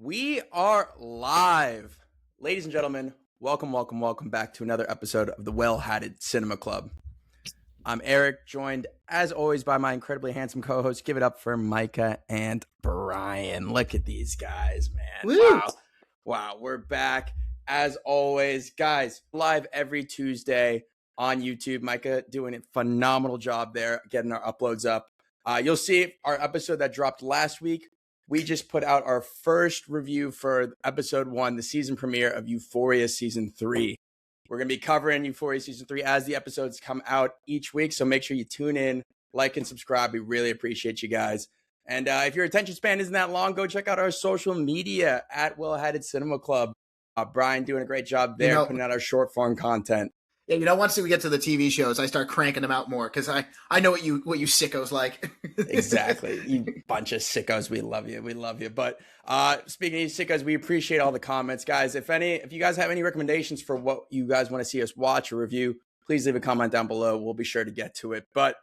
We are live. Ladies and gentlemen, welcome back to another episode of the Well-Hatted Cinema Club. I'm Eric, joined as always by my incredibly handsome co-hosts. Give it up for Micah and Brian. Look at these guys, man. Woo! Wow, we're back as always. Guys, live every Tuesday on YouTube. Micah doing a phenomenal job there, getting our uploads up. You'll see our episode that dropped last week. We just put out our first review for episode 1, the season premiere of Euphoria season 3. We're going to be covering Euphoria season 3 as the episodes come out each week. So make sure you tune in, like, and subscribe. We really appreciate you guys. And if your attention span isn't that long, go check out our social media at Well-Hatted Cinema Club. Brian doing a great job there, putting out our short form content. Yeah, once we get to the TV shows, I start cranking them out more because I know what you sickos like. Exactly. You bunch of sickos. We love you. But speaking of sickos, we appreciate all the comments. Guys, if you guys have any recommendations for what you guys want to see us watch or review, please leave a comment down below. We'll be sure to get to it. But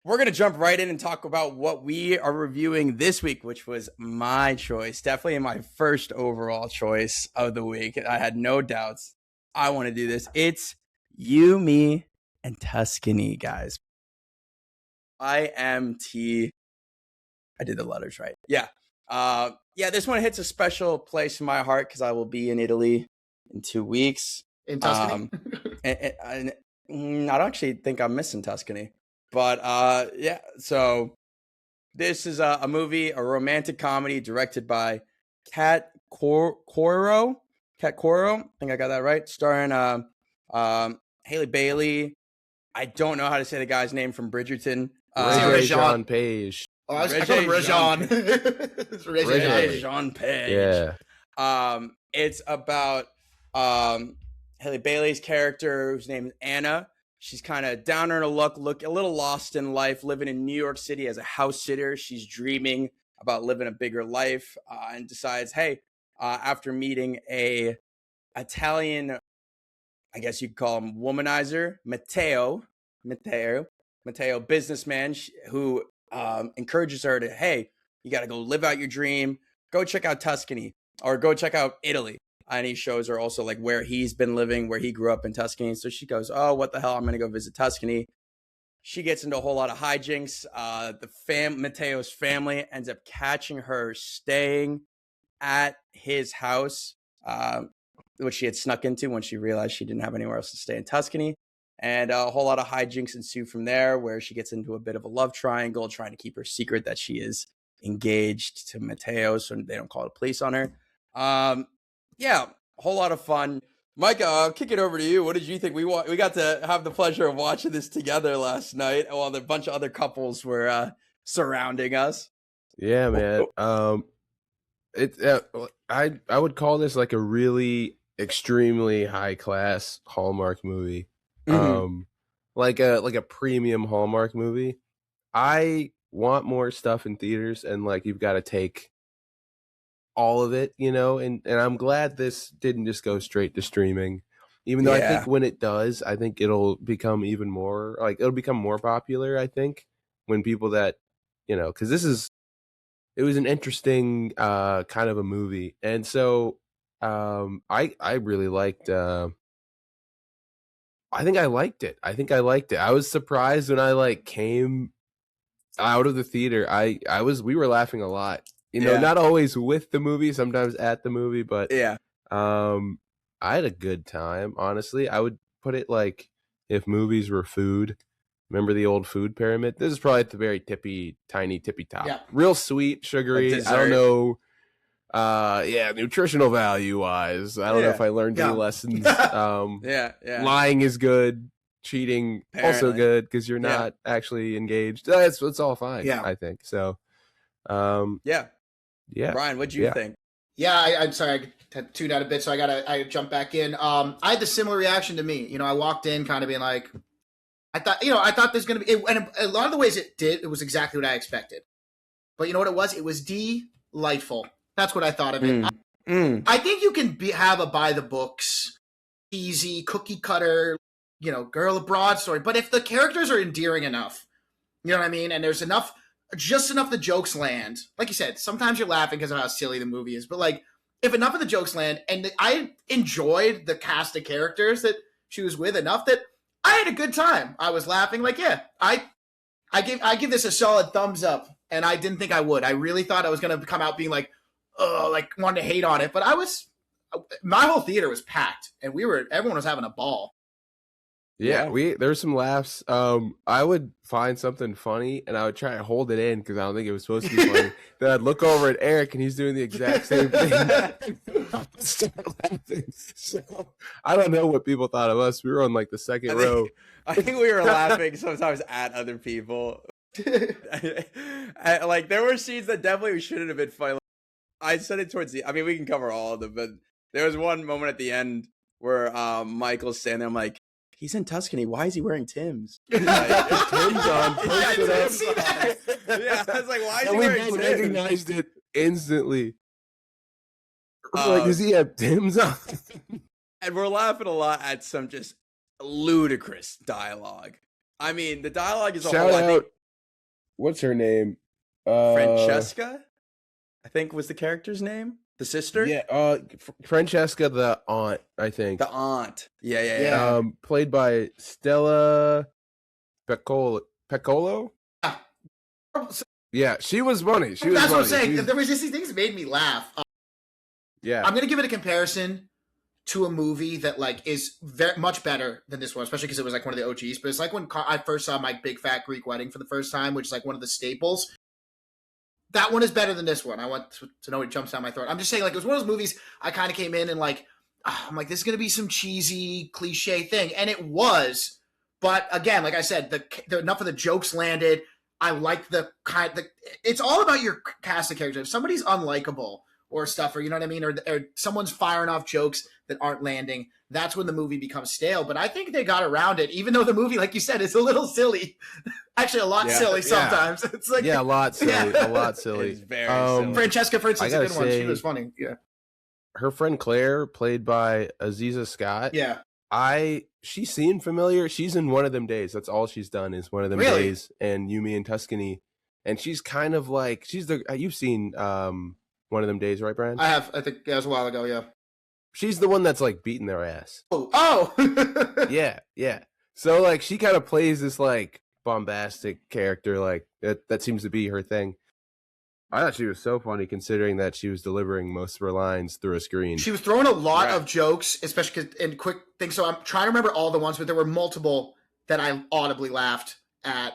we're going to jump right in and talk about what we are reviewing this week, which was my choice. Definitely my first overall choice of the week. I had no doubts. I want to do this. It's You, Me, and Tuscany, guys. IMT. I did the letters right. Yeah. This one hits a special place in my heart because I will be in Italy in 2 weeks. In Tuscany? I don't actually think I'm missing Tuscany. But so this is a movie, a romantic comedy directed by Kat Coiro. I think I got that right. Starring Haley Bailey. I don't know how to say the guy's name from Bridgerton. Rajon Page. Oh, I call him Rajon. Rajon Page. Yeah. It's about Haley Bailey's character, whose name is Anna. She's kind of down on her luck, a little lost in life, living in New York City as a house sitter. She's dreaming about living a bigger life and decides, hey, after meeting a Italian, I guess you'd call him womanizer, Matteo, businessman who encourages her to, hey, you got to go live out your dream. Go check out Tuscany or go check out Italy. And he shows her also like where he's been living, where he grew up in Tuscany. So she goes, oh, what the hell? I'm going to go visit Tuscany. She gets into a whole lot of hijinks. Matteo's family ends up catching her staying at his house, which she had snuck into when she realized she didn't have anywhere else to stay in Tuscany. And a whole lot of hijinks ensue from there, where she gets into a bit of a love triangle, trying to keep her secret that she is engaged to Matteo, so they don't call the police on her. A whole lot of fun. Micah, I'll kick it over to you. What did you think? We got to have the pleasure of watching this together last night, while a bunch of other couples were surrounding us. Yeah, man. I would call this like a really extremely high class Hallmark movie. Mm-hmm. Like a premium Hallmark movie. I want more stuff in theaters, and like you've got to take all of it, and I'm glad this didn't just go straight to streaming. Even though I think when it does, I think it'll become even more it'll become more popular, I think, when people that because it was an interesting kind of a movie. And so I really liked I think I liked it. I was surprised when I came out of the theater. We were laughing a lot. Not always with the movie, sometimes at the movie, but I had a good time, honestly. I would put it like if movies were food. Remember the old food pyramid? This is probably at the very tiny tippy top. Yeah. Real sweet, sugary. I don't know. Nutritional value wise, I don't know if I learned any lessons. Lying is good. Cheating also good because you're not actually engaged. It's all fine. I think so. Brian, what'd you think? I'm sorry, I tuned out a bit, so I jump back in. I had the similar reaction to me. I walked in kind of being like, I thought there's going to be, and a lot of the ways it was exactly what I expected. But you know what it was? It was delightful. That's what I thought of it. I think you can have a by the books, easy, cookie cutter, girl abroad story. But if the characters are endearing enough, you know what I mean? And there's enough just enough of the jokes land. Like you said, sometimes you're laughing because of how silly the movie is, but like if enough of the jokes land, and I enjoyed the cast of characters that she was with enough that I had a good time. I was laughing. Like, yeah, I give this a solid thumbs up, and I didn't think I would. I really thought I was going to come out being like, oh, like wanted to hate on it, but my whole theater was packed, and everyone was having a ball. Yeah, there's some laughs. I would find something funny and I would try to hold it in because I don't think it was supposed to be funny. Then I'd look over at Eric and he's doing the exact same thing. I'd start laughing. So I don't know what people thought of us. We were on like the second row. I think we were laughing sometimes at other people. Like there were scenes that definitely shouldn't have been funny. Like, I said it towards I mean, we can cover all of them, but there was one moment at the end where Michael's standing there. I'm like, he's in Tuscany. Why is he wearing Tim's? Like, Tim's on. I didn't see that. Yeah, I was like, why is And he we wearing both Tim's? recognized it instantly. Uh, Like, does he have Tim's on? And we're laughing a lot at some just ludicrous dialogue. I mean, the dialogue is a Shout whole. I out. think What's her name? Francesca, I think was the character's name. The sister. Yeah, Francesca, the aunt, I think. The aunt. Yeah. Played by Stella Piccolo. Yeah, she was funny. She was That's what I'm funny. saying. There was just these things that made me laugh. Yeah. I'm gonna give it a comparison to a movie that like is very much better than this one, especially because it was like one of the OGs. But it's like when I first saw My Big Fat Greek Wedding for the first time, which is like one of the staples. That one is better than this one. I want to know it jumps down my throat. I'm just saying, like, it was one of those movies I kind of came in and like, I'm like, this is gonna be some cheesy cliche thing, and it was. But again, like I said, the enough of the jokes landed. I like it's all about your cast of characters. If somebody's unlikable or stuff, or you know what I mean, or someone's firing off jokes that aren't landing, that's when the movie becomes stale. But I think they got around it, even though the movie, like you said, is a little silly. Actually, a lot silly sometimes. It's like a lot silly. A lot silly. It's very silly. Francesca, for instance, a good one. She say- was funny. Yeah. Her friend Claire, played by Aziza Scott. Yeah. She seemed familiar. She's in One of Them Days. That's all she's done is One of Them Really? Days and You, Me, and Tuscany. And she's kind of like you've seen One of Them Days, right, Brian? I have. I think that was a while ago. Yeah. She's the one that's like beating their ass. Oh. Yeah. So like she kind of plays this like bombastic character, like that seems to be her thing. I thought she was so funny considering that she was delivering most of her lines through a screen. She was throwing a lot of jokes, especially in quick things. So I'm trying to remember all the ones, but there were multiple that I audibly laughed at.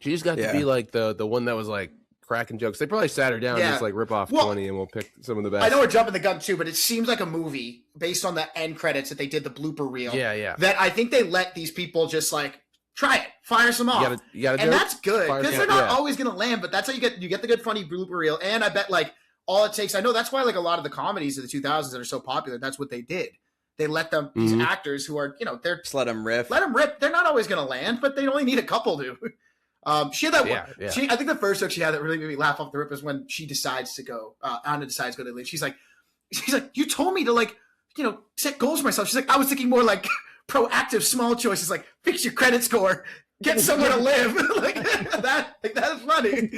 She just got to be like the one that was like cracking jokes. They probably sat her down and just like rip off 20 and we'll pick some of the best. I know we're jumping the gun too, but it seems like a movie based on the end credits that they did the blooper reel. Yeah. That I think they let these people just like try it, fire some off, you gotta and that's good because they're not always gonna land. But that's how you get the good funny blooper reel. And I bet like all it takes. I know that's why like a lot of the comedies of the 2000s that are so popular. That's what they did. They let them these actors who are they're just let them riff. Let them rip. They're not always gonna land, but they only need a couple to. She had that one. I think the first joke she had that really made me laugh off the rip is when she decides to go. Anna decides to go to Italy. She's like, you told me to like, set goals for myself. She's like, I was thinking more like proactive, small choices, like fix your credit score, get somewhere to live. like that is funny.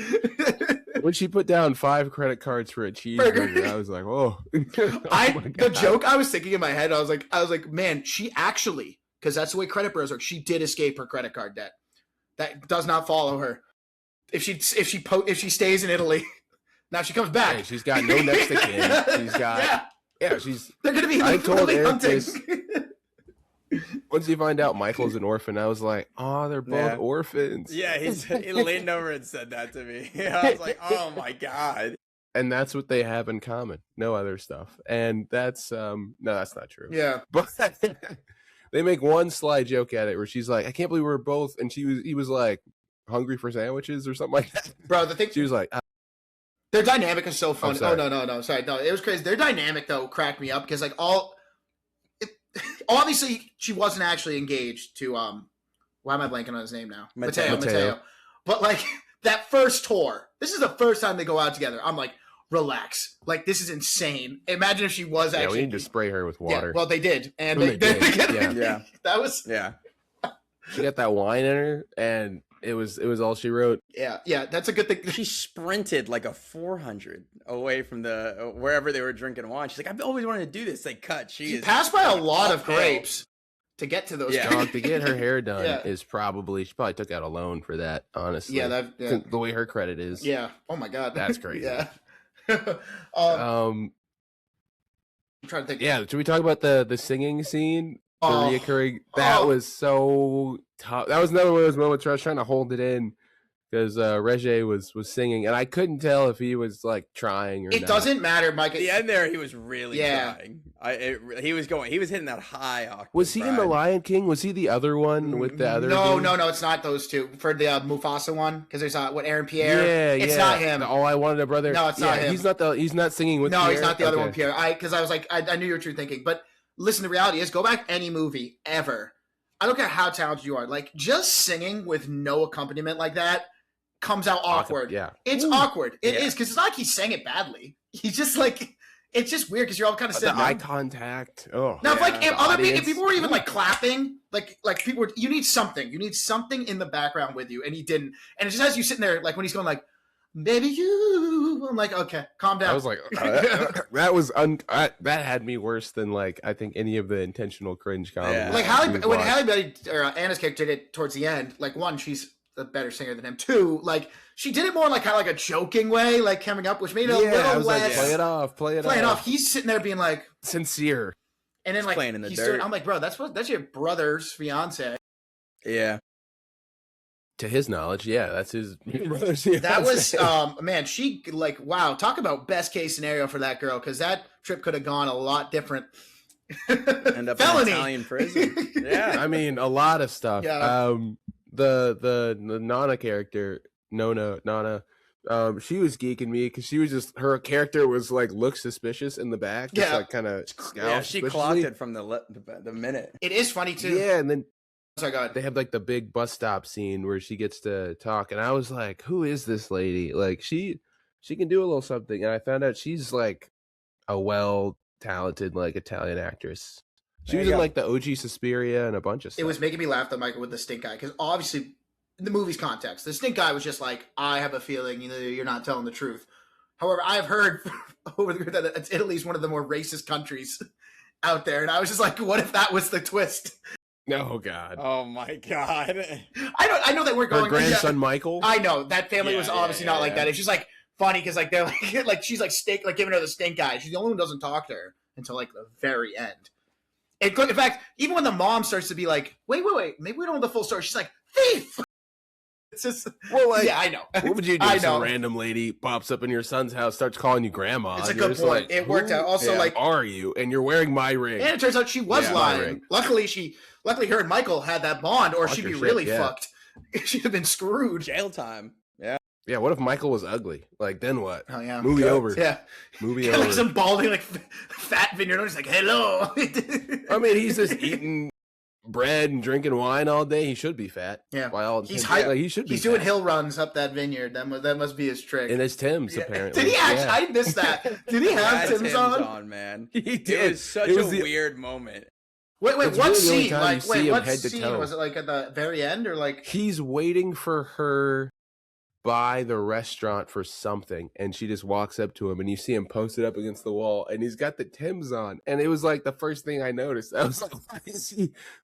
When she put down 5 credit cards for a cheeseburger, I was like, oh. The joke I was thinking in my head, I was like, man, she actually, because that's the way credit bureaus work. She did escape her credit card debt. That does not follow her. If she stays in Italy, now she comes back. Hey, she's got no next of kin. She's got she's. They're gonna be. I told Eric hunting. this. Once you find out Michael's an orphan, I was like, oh, they're both orphans. Yeah, he leaned over and said that to me. I was like, oh my god. And that's what they have in common. No other stuff. And that's no, that's not true. Yeah. But they make one sly joke at it where she's like, I can't believe we're both, and he was like hungry for sandwiches or something like that. Bro, the thing she was like, their dynamic is so funny. sorry. No, sorry. No, it was crazy. Their dynamic though cracked me up because like obviously she wasn't actually engaged to why am I blanking on his name now? Matteo. But like that first tour, this is the first time they go out together. I'm like, relax. Like this is insane. Imagine if she was actually. Yeah, we need to spray her with water. Yeah, well, they did, and they did. yeah. That was Yeah. She got that wine in her, and It was all she wrote. Yeah, that's a good thing. She sprinted like a 400 away from the wherever they were drinking wine. She's like, I've always wanted to do this. They cut. She passed by a lot of grapes to get to those. Dog, to get her hair done is probably, she probably took out a loan for that, honestly. Yeah, the way her credit is. Yeah. Oh my God. That's crazy. Yeah. I'm trying to think. Yeah, should we talk about the singing scene? The reoccurring, that was so tough. That was another one of those moments where I was trying to hold it in because Regé was singing, and I couldn't tell if he was like trying or not. It doesn't matter, Mike. At the end there, he was really trying. He was hitting that high octave. Was he in The Lion King? Was he the other one with the other? No, it's not those two. For the Mufasa one, because there's Aaron Pierre. It's not him. Oh, I Wanted a Brother. No, it's not him. He's not singing with. No, Pierre? He's not the other one, Pierre. Because I was like, I knew you were true thinking, but. Listen, the reality is, go back any movie ever. I don't care how talented you are. Like, just singing with no accompaniment like that comes out awkward. Yeah. It's awkward. It is, because it's not like he sang it badly. He's just like, it's just weird because you're all kind of sitting there. Eye contact. Oh. Now, if people were even like clapping, like people were, you need something. You need something in the background with you, and he didn't. And it just has you sitting there, like when he's going like, baby you, I'm like, okay, calm down. I was like, that had me worse than like I think any of the intentional cringe comedy. Yeah. Like when Halle Berry or Anna's character did it towards the end, like one, she's a better singer than him. Two, like she did it more like kind of like a joking way, like coming up, which made it a little less. Like, play it off. He's sitting there being like sincere, and then like playing in the dirt. I'm like, bro, that's your brother's fiance. Yeah. To his knowledge, that's his brother's fiance. That was man, she like wow, talk about best case scenario for that girl, because that trip could have gone a lot different. End up Felony. in Italian prison. Yeah. I mean a lot of stuff. Yeah. The Nana character, Nana, she was geeking me because she was just, her character was like look suspicious in the back, just like kind of she clocked it from the minute. It is funny too. Yeah, and then sorry, go ahead. They have like the big bus stop scene where she gets to talk, and I was like, who is this lady? Like she can do a little something, and I found out she's like a well talented like Italian actress. She was in like the OG Suspiria and a bunch of stuff. It was making me laugh though, Michael, with the stink eye, because obviously in the movie's context, the stink eye was just like, I have a feeling you're not telling the truth. However, I've heard over the that Italy's one of the more racist countries out there, and I was just like, what if that was the twist? Oh God! Oh my God! I know that we're going. Her grandson Michael. I know that family was obviously not like that. It's just like funny because like they're like she's like giving her the stink eye. She's the only one who doesn't talk to her until like the very end. In fact, even when the mom starts to be like, wait, maybe we don't know the full story. She's like, thief. It's just I know. What would you do if some random lady pops up in your son's house, starts calling you grandma? It's a good point. Like, it worked out. Also, like, are you? And you're wearing my ring. And it turns out she was lying. Luckily, her and Michael had that bond, or she'd be really fucked. She'd have been screwed. Jail time. Yeah. Yeah. What if Michael was ugly? Like, then what? Oh yeah. Movie over. Yeah. Movie over. Like some balding, like fat vineyard. He's like, hello. I mean, he's just eating bread and drinking wine all day. He should be fat. Yeah. By all he's he should be. He's doing hill runs up that vineyard. That must be his trick. And it's Tim's apparently. Did he actually? I missed that. Did he have Tim's on? Man, he did. It was such a weird moment. Wait, what really scene? Like, what scene was it? Like at the very end, or like he's waiting for her by the restaurant for something, and she just walks up to him, and you see him posted up against the wall, and he's got the Timbs on, and it was like the first thing I noticed. I was like,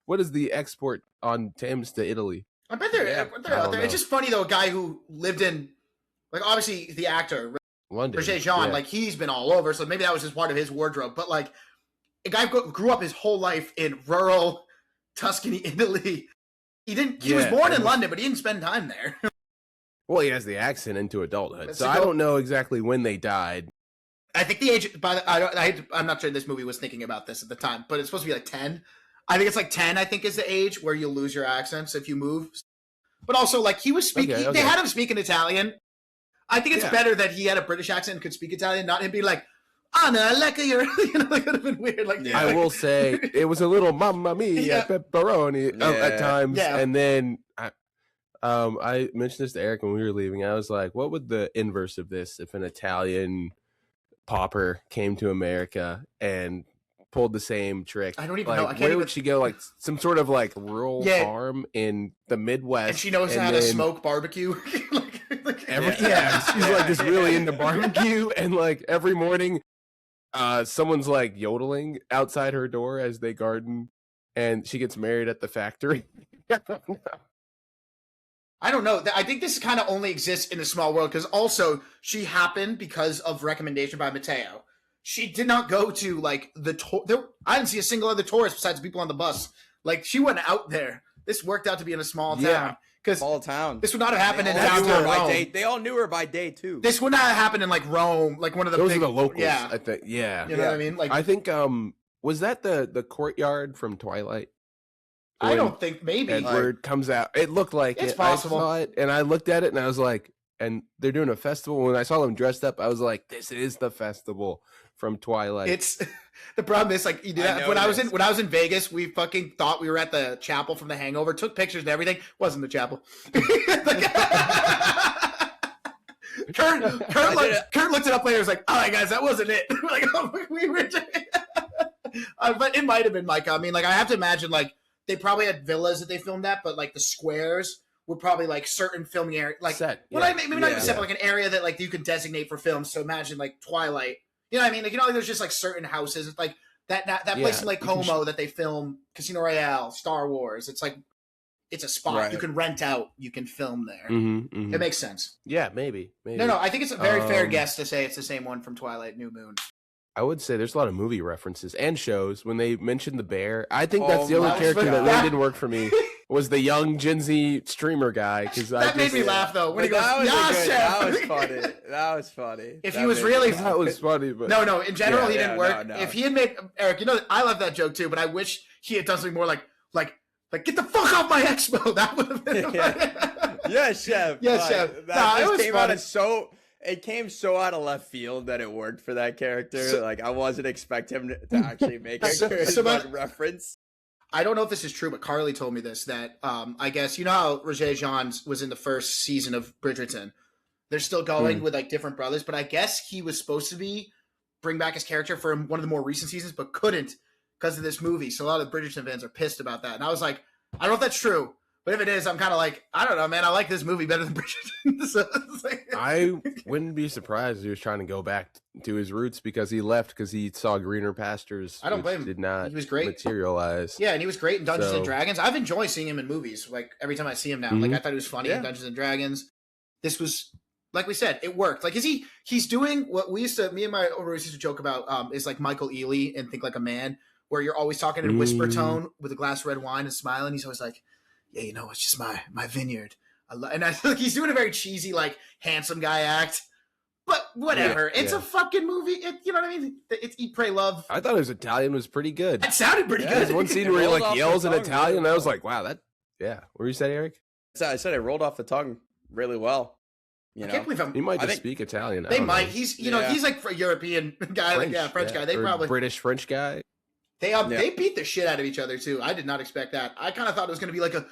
what is the export on Timbs to Italy? I bet they're out there. It's just funny though, a guy who lived in, like, obviously the actor London, Roger Jean, like he's been all over, so maybe that was just part of his wardrobe. But like, a guy grew up his whole life in rural Tuscany, Italy. He was born in London, but he didn't spend time there. Well, he has the accent into adulthood, so I don't know exactly when they died. I think the age. I'm not sure this movie was thinking about this at the time, but it's supposed to be like 10. I think it's like 10. I think is the age where you lose your accents if you move. But also, like he was speaking. They had him speaking Italian. I think it's better that he had a British accent and could speak Italian, not him being like, Anna, like you're, that would have been weird. Like, I will say it was a little mamma mia pepperoni at times, and then I mentioned this to Eric when we were leaving. I was like, what would the inverse of this if an Italian pauper came to America and pulled the same trick. I don't even like, know. I can't where even... would she go? Like some sort of like rural farm in the Midwest, and she knows how to smoke barbecue. She's like just really into barbecue, and like every morning, someone's like yodeling outside her door as they garden, and she gets married at the factory. I don't know. I think this kind of only exists in a small world because also she happened because of recommendation by Mateo. She did not go to like I didn't see a single other tourist besides people on the bus. Like she went out there. This worked out to be in a small town. Small town. This would not have happened in downtown Rome. They all knew her by day too. This would not have happened in like Rome, like one of the Those big, are the locals. Yeah, I think. Yeah, you know what I mean. Like I think was that the courtyard from Twilight? I don't think maybe Edward comes out. It looked like it's possible. I saw it and I looked at it and I was like, and they're doing a festival. When I saw them dressed up, I was like, this is the festival from Twilight. It's the problem is like you do that. When I was in Vegas, we fucking thought we were at the chapel from The Hangover, took pictures and everything. Wasn't the chapel. Kurt looked it up later. Was like, "All right, guys, that wasn't it." We're like, oh, we were. But it might have been Micah. I mean, like I have to imagine like they probably had villas that they filmed at, but like the squares were probably like certain filming area, like set. Maybe not even set, but like an area that like you could designate for films. So imagine like Twilight. You know what I mean? Like, you know, like there's just like certain houses. It's like that place in Lake Como that they film Casino Royale, Star Wars. It's like it's a spot you can rent out. You can film there. It makes sense. Yeah, maybe. No. I think it's a very fair guess to say it's the same one from Twilight, New Moon. I would say there's a lot of movie references and shows. When they mentioned the bear, I think that's the only character that really didn't work for me. Was the young Gen Z streamer guy? Because that made me laugh though. When he goes, that was funny. That was funny. If he was really, that was funny. But no. In general, he didn't work. No. If he had made Eric, you know, I love that joke too. But I wish he had done something more like get the fuck off my expo. That would have been. Yes, chef. Yes, chef. That came out of It came so out of left field that it worked for that character. Like I wasn't expecting him to actually make a reference. I don't know if this is true, but Carly told me this, that I guess, you know how Roger Jeans was in the first season of Bridgerton? They're still going with like different brothers, but I guess he was supposed to bring back his character for one of the more recent seasons, but couldn't because of this movie. So a lot of the Bridgerton fans are pissed about that. And I was like, I don't know if that's true, but if it is, I'm kind of like, I don't know, man. I like this movie better than Bridgerton. So I wouldn't be surprised if he was trying to go back to his roots because he left because he saw greener pastures. I don't blame him. Did not he was great. materialize. Yeah, and he was great in Dungeons and Dragons. I've enjoyed seeing him in movies. Like every time I see him now, like I thought he was funny in Dungeons and Dragons. This was, like we said, it worked. Like he's doing what me and my overseas used to joke about is like Michael Ealy and Think Like a Man, where you're always talking in a whisper tone with a glass of red wine and smiling. He's always like, yeah, you know, it's just my vineyard. And I feel like he's doing a very cheesy, like handsome guy act. But whatever. It's a fucking movie. You know what I mean? It's Eat, Pray, Love. I thought his Italian was pretty good. It sounded pretty good. There's one scene where he like yells in Italian, and I was like, wow, that, what were you saying, Eric? I said it rolled off the tongue really well. I can't believe he might just speak Italian. They might. He's, he's like a European guy, French guy. They probably British French guy. They beat the shit out of each other too. I did not expect that. I kind of thought it was going to be like a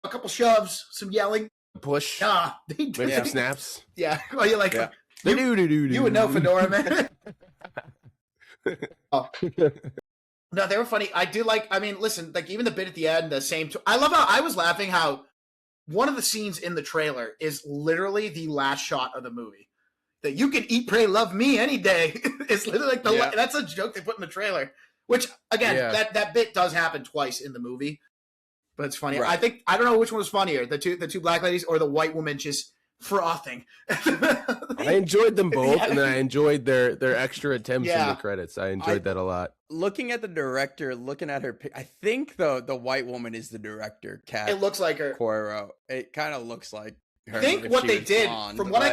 couple shoves, some yelling, push. Nah, maybe some snaps. Yeah. Well, you're like, you would know Fedora, man. Oh. No, they were funny. I do like. I mean, listen, like even the bit at the end, the same. I love how I was laughing how one of the scenes in the trailer is literally the last shot of the movie. That you can eat, pray, love me any day. It's literally like that's a joke they put in the trailer. Which again, that bit does happen twice in the movie, but it's funny. Right. I don't know which one was funnier, the two black ladies or the white woman just frothing. I enjoyed them both, and then I enjoyed their extra attempts in the credits. I enjoyed that a lot. Looking at the director, looking at her, I think the white woman is the director. Kat. It looks like her. Coro. It kind of looks like her. I think what they did, from what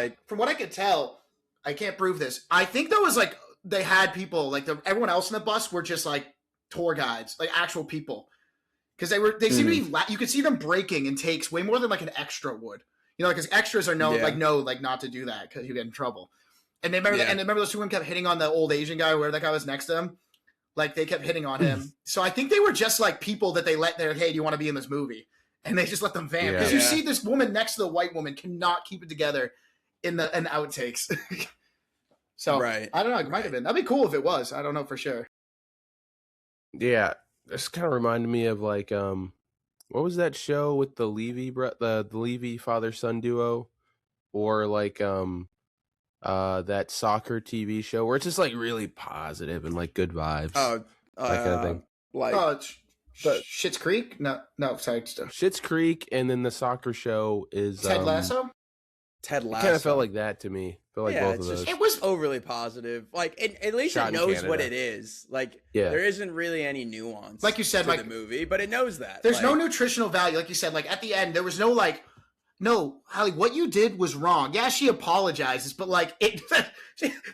I could tell, I can't prove this. I think there was like. They had people like everyone else in the bus were just like tour guides, like actual people, because they seem to be. You could see them breaking in takes way more than like an extra would, because extras are known like not to do that because you get in trouble. And they remember and remember those two women kept hitting on the old Asian guy, where that guy was next to them, like they kept hitting on him. So I think they were just like people that they let there. Hey, do you want to be in this movie? And they just let them vamp because you see this woman next to the white woman cannot keep it together in the outtakes. So I don't know. It might have been. That'd be cool if it was. I don't know for sure. Yeah, this kind of reminded me of like what was that show with the Levy the Levy father son duo, or like that soccer TV show where it's just like really positive and like good vibes, Oh, that kind of thing. like Oh, it's the- Schitt's Creek? No, sorry. Schitt's Creek, and then the soccer show is Ted Lasso? Ted It Lasso. kind of felt like that to me. Felt like Yeah, both it's of those. just- It was overly positive. Like, at least Shot it in knows what Canada. it is. Like, Yeah. there isn't really any nuance, Like you said, to like- the movie, but it knows that. There's like, no nutritional value, like you said. Like at the end, there was no like, no, Holly, what you did was wrong. Yeah, she apologizes, but like it,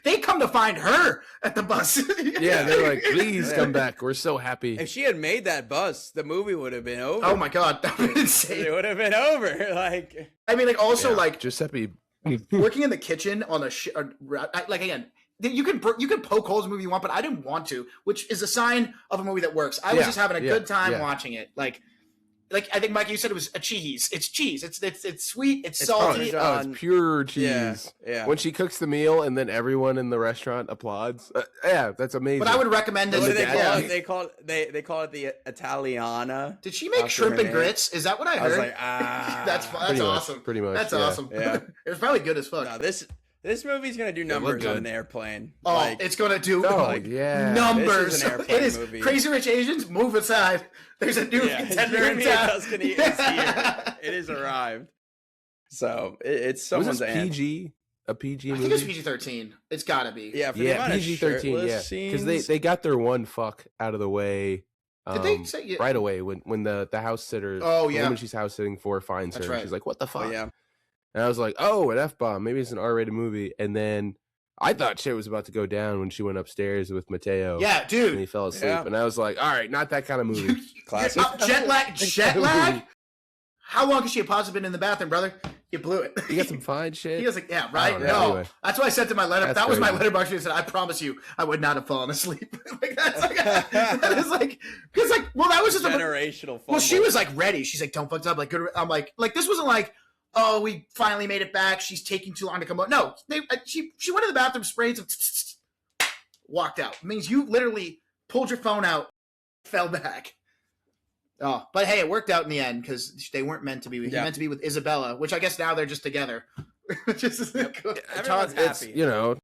they come to find her at the bus. Yeah, they're like, please Yeah. come back. We're so happy. If she had made that bus, the movie would have been over. Oh my god, that would be insane. It would have been over. Like, I mean, like also Yeah, like Giuseppe. working in the kitchen on a like again. You can poke holes in a movie you want, but I didn't want to, which is a sign of a movie that works. I was Yeah, just having a yeah, good time yeah. watching it. Like I think Mike, you said it was a cheese. It's cheese. It's sweet. It's It's salty. Parmesan. Oh, it's pure yeah, cheese. yeah. When she cooks the meal and then everyone in the restaurant applauds. Yeah, that's amazing. But I would recommend What this. do they dad call joke. it? They call it the Italiana. Did she make After shrimp her and name. grits? Is that what I I heard? was like, ah. that's Pretty much, awesome. Pretty much. That's yeah. awesome. Yeah. It was probably good as fuck. No, this movie's gonna do numbers good. on an airplane. Oh, Like, it's gonna do Oh, yeah. numbers. This is an airplane It is movie. Crazy Rich Asians. Move aside. There's a new yeah, contender in Journey town. Tuscany is here. It has arrived. So it's Was someone's this aunt. PG? A PG I movie? think it's PG-13. It's gotta be. Yeah, for the Yeah, amount of PG-13. shirtless Yeah, scenes. because they got their one fuck out of the way. Did they say? Yeah. Right away when the house sitter, Oh, the yeah. woman she's house sitting for finds That's her, right. she's like, "What the fuck?" Oh, yeah. And I was like, "Oh, an F-bomb. Maybe it's an R-rated movie." And then I thought shit was about to go down when she went upstairs with Mateo. Yeah, And he dude. fell asleep, Yeah. and I was like, "All right, not that kind of movie." Classic. Jet lag. Jet lag. How long has she possibly been in the bathroom, brother? You blew it. You got some fine shit. He was like, yeah, right? don't know. No. Anyway. That's what I said to my letter. That's That was my crazy. letterbox. She said, I promise you, I would not have fallen asleep. Like, that's like, that is like, because like, well, that was just a, Generational fumble. well, she was like ready. She's like, don't fuck up. Like, good. I'm like, this wasn't like, oh, we finally made it back. She's taking too long to come out. No, she went to the bathroom, sprayed some, walked out. It means you literally pulled your phone out, fell back. Oh, but hey, it worked out in the end because they weren't meant to be. He Yeah. meant to be with Isabella, which I guess now they're just together. Just good. Everyone's It's, happy. you know,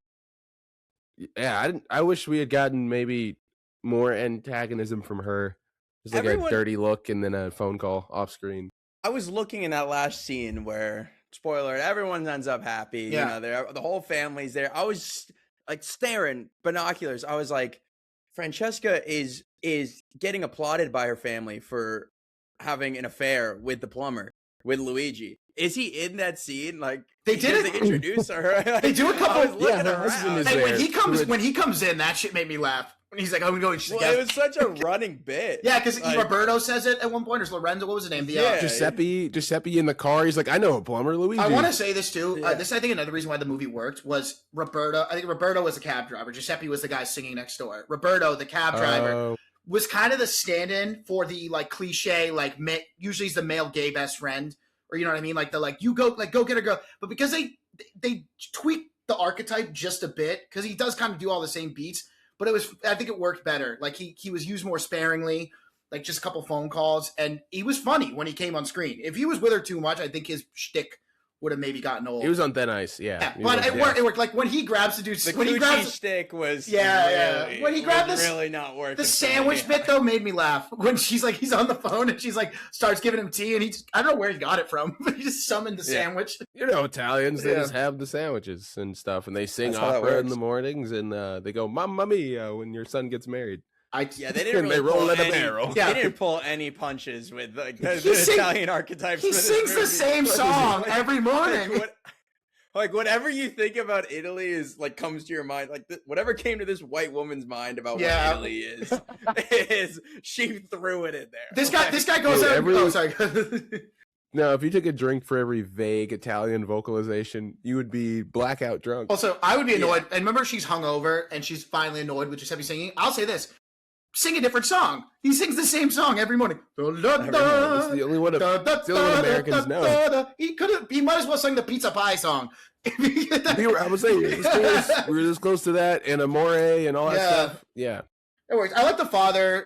yeah. I wish we had gotten maybe more antagonism from her. Just like Everyone- a dirty look and then a phone call off screen. I was looking in that last scene where, spoiler, everyone ends up happy. Yeah. You know, the whole family's there. I was like staring binoculars. I was like, Francesca is getting applauded by her family for having an affair with the plumber, with Luigi. Is he in that scene? Like They because did it- They introduce her. They do a couple- I was looking Yeah, her husband around. is Hey, there. when he comes in, that shit made me laugh. When he's like, "I'm going," she's Well, like, it was such a running bit. "Yeah," because Like, Roberto says it at one point. Or Lorenzo, what was his name? The Yeah. Giuseppe in the car. He's like, I know a plumber, Luigi. I want to say this too. Yeah. This I think another reason why the movie worked was Roberto. I think Roberto was the cab driver. Giuseppe was the guy singing next door. Roberto, the cab driver, Oh, was kind of the stand-in for the like cliche, like usually he's the male gay best friend, or you know what I mean, like the like you go get a girl. But because they tweaked the archetype just a bit, because he does kind of do all the same beats, but I think it worked better. Like he was used more sparingly, like just a couple phone calls, and he was funny when he came on screen. If he was with her too much, I think his shtick would have maybe gotten old. he was on thin ice. yeah, He was but on it thin worked. ice. It worked. Like when he grabs the dude, the when he Gucci grabs stick was Yeah. really, When he grabbed was this- really not working. the for sandwich me. bit though made me laugh when she's like he's on the phone and she's like starts giving him tea and I don't know where he got it from, but he just summoned the Yeah. sandwich. You know, Italians, they Yeah. just have the sandwiches and stuff, and they sing That's how that opera in works. the mornings, and they go, Mamma Mia, when your son gets married. Yeah, they didn't And they really roll pull in a any, barrel. Yeah. They didn't pull any punches with like the He sing- Italian archetypes. He for this sings the movie. same song every morning. Like whatever you think about Italy is like comes to your mind. Like whatever came to this white woman's mind about Yeah. what Italy is she threw it in there. This guy goes Dude, out. every- Oh, sorry. No, if you took a drink for every vague Italian vocalization, you would be blackout drunk. Also, I would be annoyed. And remember, she's hungover and she's finally annoyed with Giuseppe singing. I'll say this: sing a different song. He sings the same song every morning. It's the only one. It's the only one Americans know. He might as well sing the pizza pie song. I was saying, we were this close to that, and Amore, and all that Yeah. stuff. Yeah. It works. I like the father.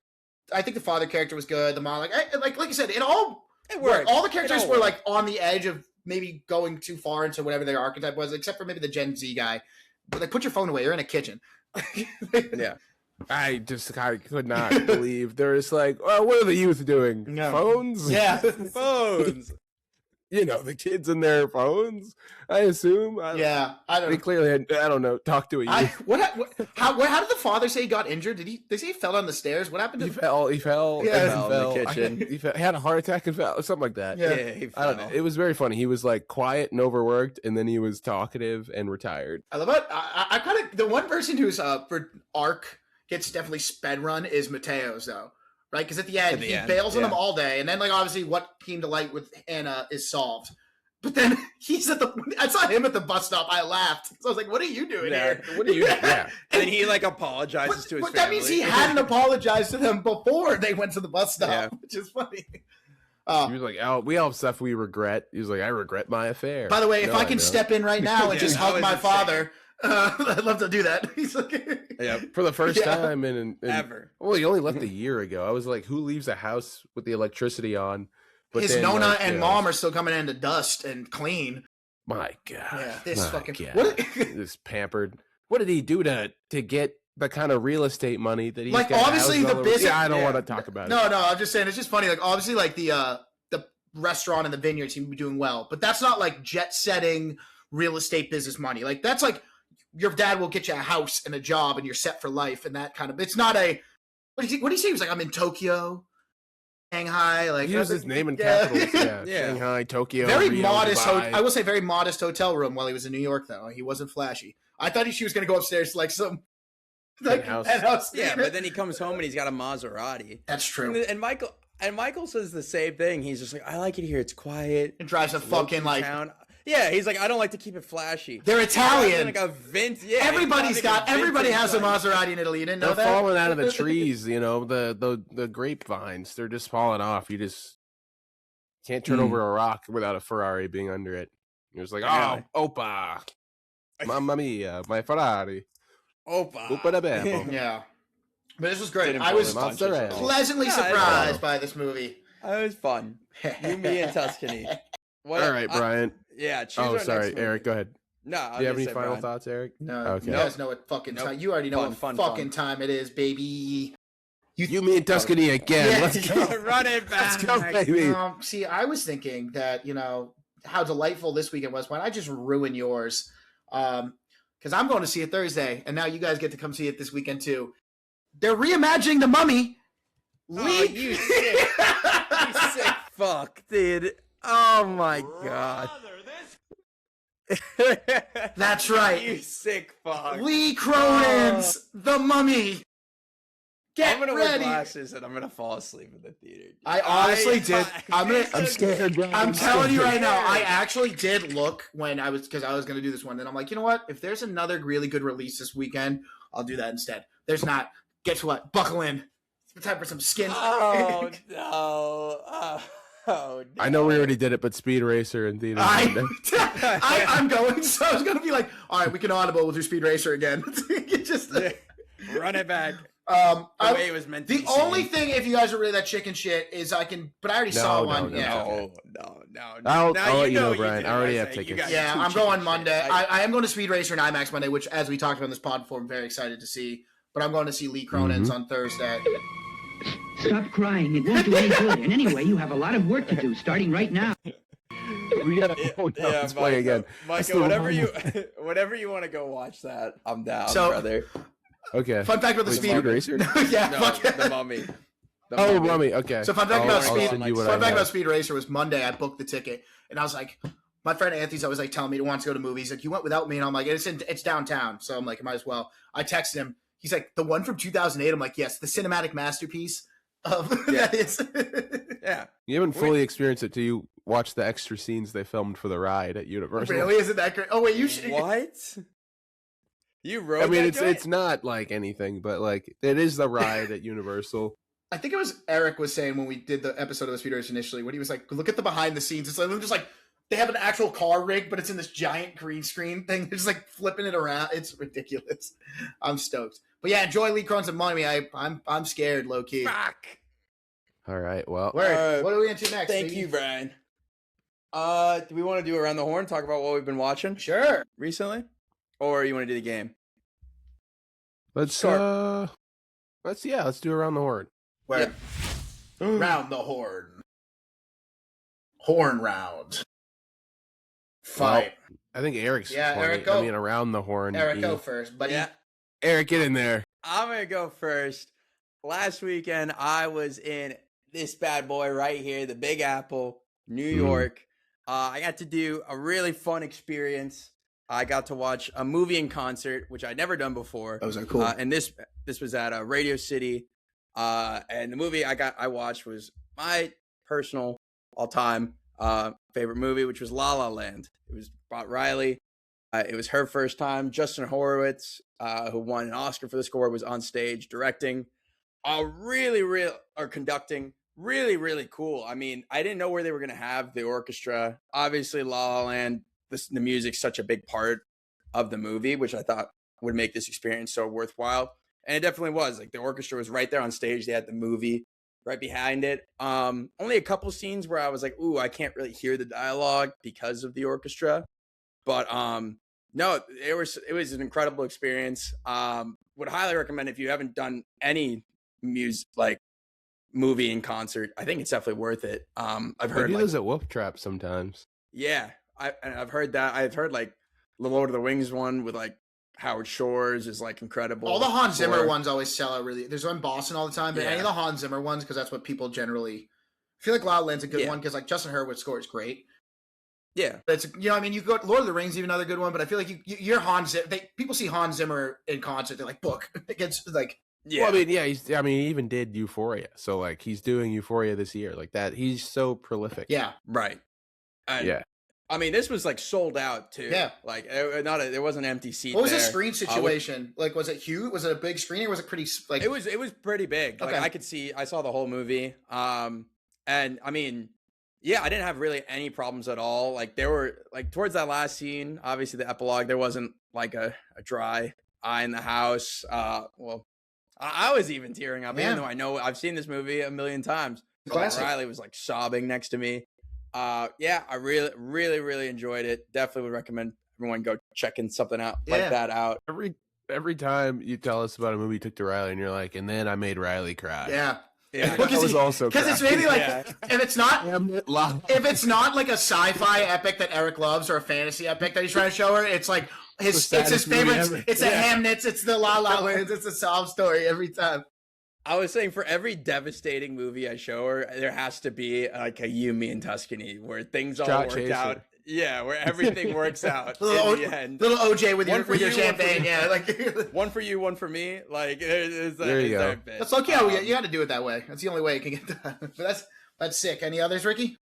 I think the father character was good. The mom, like you said, it all worked. All the characters were worked. like on the edge of maybe going too far into whatever their archetype was, except for maybe the Gen Z guy. But like, put your phone away. You're in a kitchen. Yeah. I could not believe there's like, oh, what are the youth doing? No. Phones? Yeah. Phones. You know, the kids in their phones, I assume. I don't They know. clearly had, I don't know, talk to a youth. How did the father say he got injured? Did they say he fell down the stairs? What happened to He fell. Yeah. He fell in the kitchen. He had a heart attack and fell, something like that. Yeah. He I don't know. fell. It was very funny. He was like quiet and overworked, and then he was talkative and retired. I love it. I kind of the one person who's for arc gets definitely sped run is Mateo's though, right? Because at the end he bails on them all day, and then like obviously what came to light with Anna is solved. But then he's I saw him at the bus stop. I laughed. So I was like, "What are you doing here? What are you? Yeah. And then he like apologizes to his But family. that means he hadn't apologized to them before they went to the bus stop, which is funny. He was like, "Oh, we all have stuff we regret." He was like, "I regret my affair." By the way, if I can step in right now and just that hug was my insane. father, I'd love to do that. He's like, Yeah. For the first Yeah. time in Ever. Well, he only left a year ago. I was like, who leaves a house with the electricity on? But his then, Nona like, and you know, mom are still coming in to dust and clean. My God. Yeah, this My fucking God. what? This pampered. What did he do to get the kind of real estate money that he's Like, got obviously houses the all over- business- Yeah, I don't Yeah. want to talk about it. No, I'm just saying it's just funny. Like obviously, like the restaurant and the vineyard seem to be doing well, but that's not like jet setting real estate business money. Like that's like your dad will get you a house and a job and you're set for life and that kind of. It's not a. What do you say? He was like, I'm in Tokyo, Shanghai. Like He used his name in Yeah. capitals. Yeah. Yeah. Shanghai, Tokyo. Very Rio, modest. Dubai. I will say very modest hotel room while he was in New York. Though he wasn't flashy. I thought she was going to go upstairs to like some Penthouse. penthouse. Yeah, but then he comes home and he's got a Maserati. That's true. And Michael says the same thing. He's just like, I like it here. It's quiet. It drives a Low-key fucking like. town. Yeah, he's like, I don't like to keep it flashy. They're He's driving, Italian. Like a Vint. Yeah, Everybody has a Maserati in Italy. You didn't know They're that? falling out of the trees, you know, the grapevines. They're just falling off. You just can't turn over a rock without a Ferrari being under it. You're just like, Yeah. oh, opa. Mamma mia, my Ferrari. Opa. Opa da bebo. Yeah. But this was great. Didn't I was pull the punches mozzarella. at all. pleasantly Yeah, I surprised know. by this movie. It was fun. You, me, and Tuscany. What, All right, Brian. Yeah. Choose Oh, our sorry, next Eric. movie. Go ahead. No. I was Do you have gonna any say, final Brian. thoughts, Eric? No, Okay. you guys know what fucking Nope. time. You already know Fun, what fun, fucking fun. time it is, baby. You, me, and Tuscany again. Yeah. Let's go. Run it back. Let's go, baby. See, I was thinking that, how delightful this weekend was. Why not just ruin yours? Because I'm going to see it Thursday, and now you guys get to come see it this weekend too. They're reimagining The Mummy. Oh, you sick fuck, dude. Oh my god. That's right. You sick fuck. Lee Cronin's The Mummy. Get I'm gonna wear ready. glasses and I'm gonna fall asleep in the theater. I honestly did. I'm scared, Brian. I'm telling you right now, I scared. actually did look because I was going to do this one. Then I'm like, you know what? If there's another really good release this weekend, I'll do that instead. There's not. Guess what? Buckle in. It's time for some skin. Oh no. Oh no. I know we already did it, but Speed Racer and theater. I'm going. So I was going to be like, all right, we can audible. We'll do Speed Racer again. Just Run it back. the The way it was meant to the be only seen. thing, if you guys are really that chicken shit, is I can. But I already saw one. no, Yeah. No. I'll Now let you know, what you Brian. did. I already You have guys tickets. Yeah, too I'm chicken going shit. Monday. I am going to Speed Racer and IMAX Monday, which, as we talked about in this pod before, I'm very excited to see. But I'm going to see Lee Cronin's on Thursday. Stop crying. It won't do any good. And anyway, you have a lot of work to do starting right now. We gotta let's play again. Michael, whatever you want to go watch that, I'm down, So- brother. Okay. Fun fact about the Wait, Speed Speed Racer? yeah, No, fuck it. the Mummy. The Oh, Rummy. Okay. So fun fact I'll about send Speed. you what Fun I fact have. about Speed Racer was Monday. I booked the ticket, and I was like, my friend Anthony's always like telling me he wants to go to movies. He's like, you went without me, and I'm like, it's downtown, so I'm like, I might as well. I texted him. He's like, the one from 2008. I'm like, yes, the cinematic masterpiece of that is. Yeah. You haven't fully experienced it till you watch the extra scenes they filmed for the ride at Universal. Really, isn't that great? Oh wait, you should. What? You wrote I mean, that it's not like anything, but like it is the ride at Universal. I think it was Eric was saying when we did the episode of the Speed Racer initially, when he was like, look at the behind the scenes. It's like just like they have an actual car rig, but it's in this giant green screen thing. They're just like flipping it around. It's ridiculous. I'm stoked. But yeah, enjoy Lee Cronin's and Mummy. I'm scared, low key. Fuck. All right. Well, Word. What are we into next? Thank baby? you, Brian. Do we want to do around the horn? Talk about what we've been watching Sure. recently, or you want to do the game? let's Start. let's do around the horn. Word. Round the horn. Horn round. Fight. I think Eric's. Yeah, funny. Eric, go. I mean, around the horn. Eric, go first, buddy. Yeah, Eric, get in there. I'm gonna go first. Last weekend, I was in this bad boy right here, the Big Apple, New York. I got to do a really fun experience. I got to watch a movie in concert, which I'd never done before. That was cool. And this was at Radio City. And the movie I watched was my personal all-time favorite movie, which was La La Land. It was about Riley. It was her first time. Justin Horowitz, who won an Oscar for the score, was on stage directing. Conducting. Really, really cool. I mean, I didn't know where they were going to have the orchestra. Obviously, La La Land, the music's such a big part of the movie, which I thought would make this experience so worthwhile. And it definitely was. Like, the orchestra was right there on stage. They had the movie right behind it. Only a couple scenes where I was like, ooh, I can't really hear the dialogue because of the orchestra. But no, it was an incredible experience. Would highly recommend if you haven't done any movie in concert. I think it's definitely worth it. I've heard those at Wolf Trap sometimes. Yeah, I've heard that. I've heard like the Lord of the Rings one with like Howard Shore's is like incredible. All the Hans Zimmer ones always sell out really. There's one in Boston all the time, but Yeah. any of the Hans Zimmer ones, because that's what people generally. I feel like La La Land's a good one because like Justin Hurwitz score is great. Yeah, But it's I mean, you go Lord of the Rings, even another good one. But I feel like you're Hans. People see Hans Zimmer in concert, they're like, book. It's like. yeah. Well, I mean, he even did Euphoria. So like, he's doing Euphoria this year, like that. He's so prolific. Yeah. Right. And, Yeah. I mean, this was like sold out too. Yeah. Like there was an empty seat. What was the there. screen situation? Like, was it huge? Was it a big screen or was it pretty like? It was pretty big. Like Okay. I saw the whole movie. And I mean, yeah, I didn't have really any problems at all. Like there were like towards that last scene, obviously the epilogue, there wasn't like a dry eye in the house. Well, I was even tearing up, even though I've seen this movie a million times. Classic. Riley was like sobbing next to me. Yeah, I really, really, really enjoyed it. Definitely would recommend everyone go checking something out like that out. Every time you tell us about a movie you took to Riley, and you're like, and then I made Riley cry. Yeah. Yeah, I was also because it's maybe like if it's not like a sci-fi epic that Eric loves or a fantasy epic that he's trying to show her, it's like it's his favorite. It's the Hamnets, it's the La La Lands, it's a sob story every time. I was saying for every devastating movie I show her, there has to be like a You, Me, and Tuscany where things all work out. Yeah, where everything works out in the end. Little OJ with your champagne, yeah, like one for you, one for me. Like there you go. That's okay. You got to do it that way. That's the only way it can get done. But that's sick. Any others, Ricky?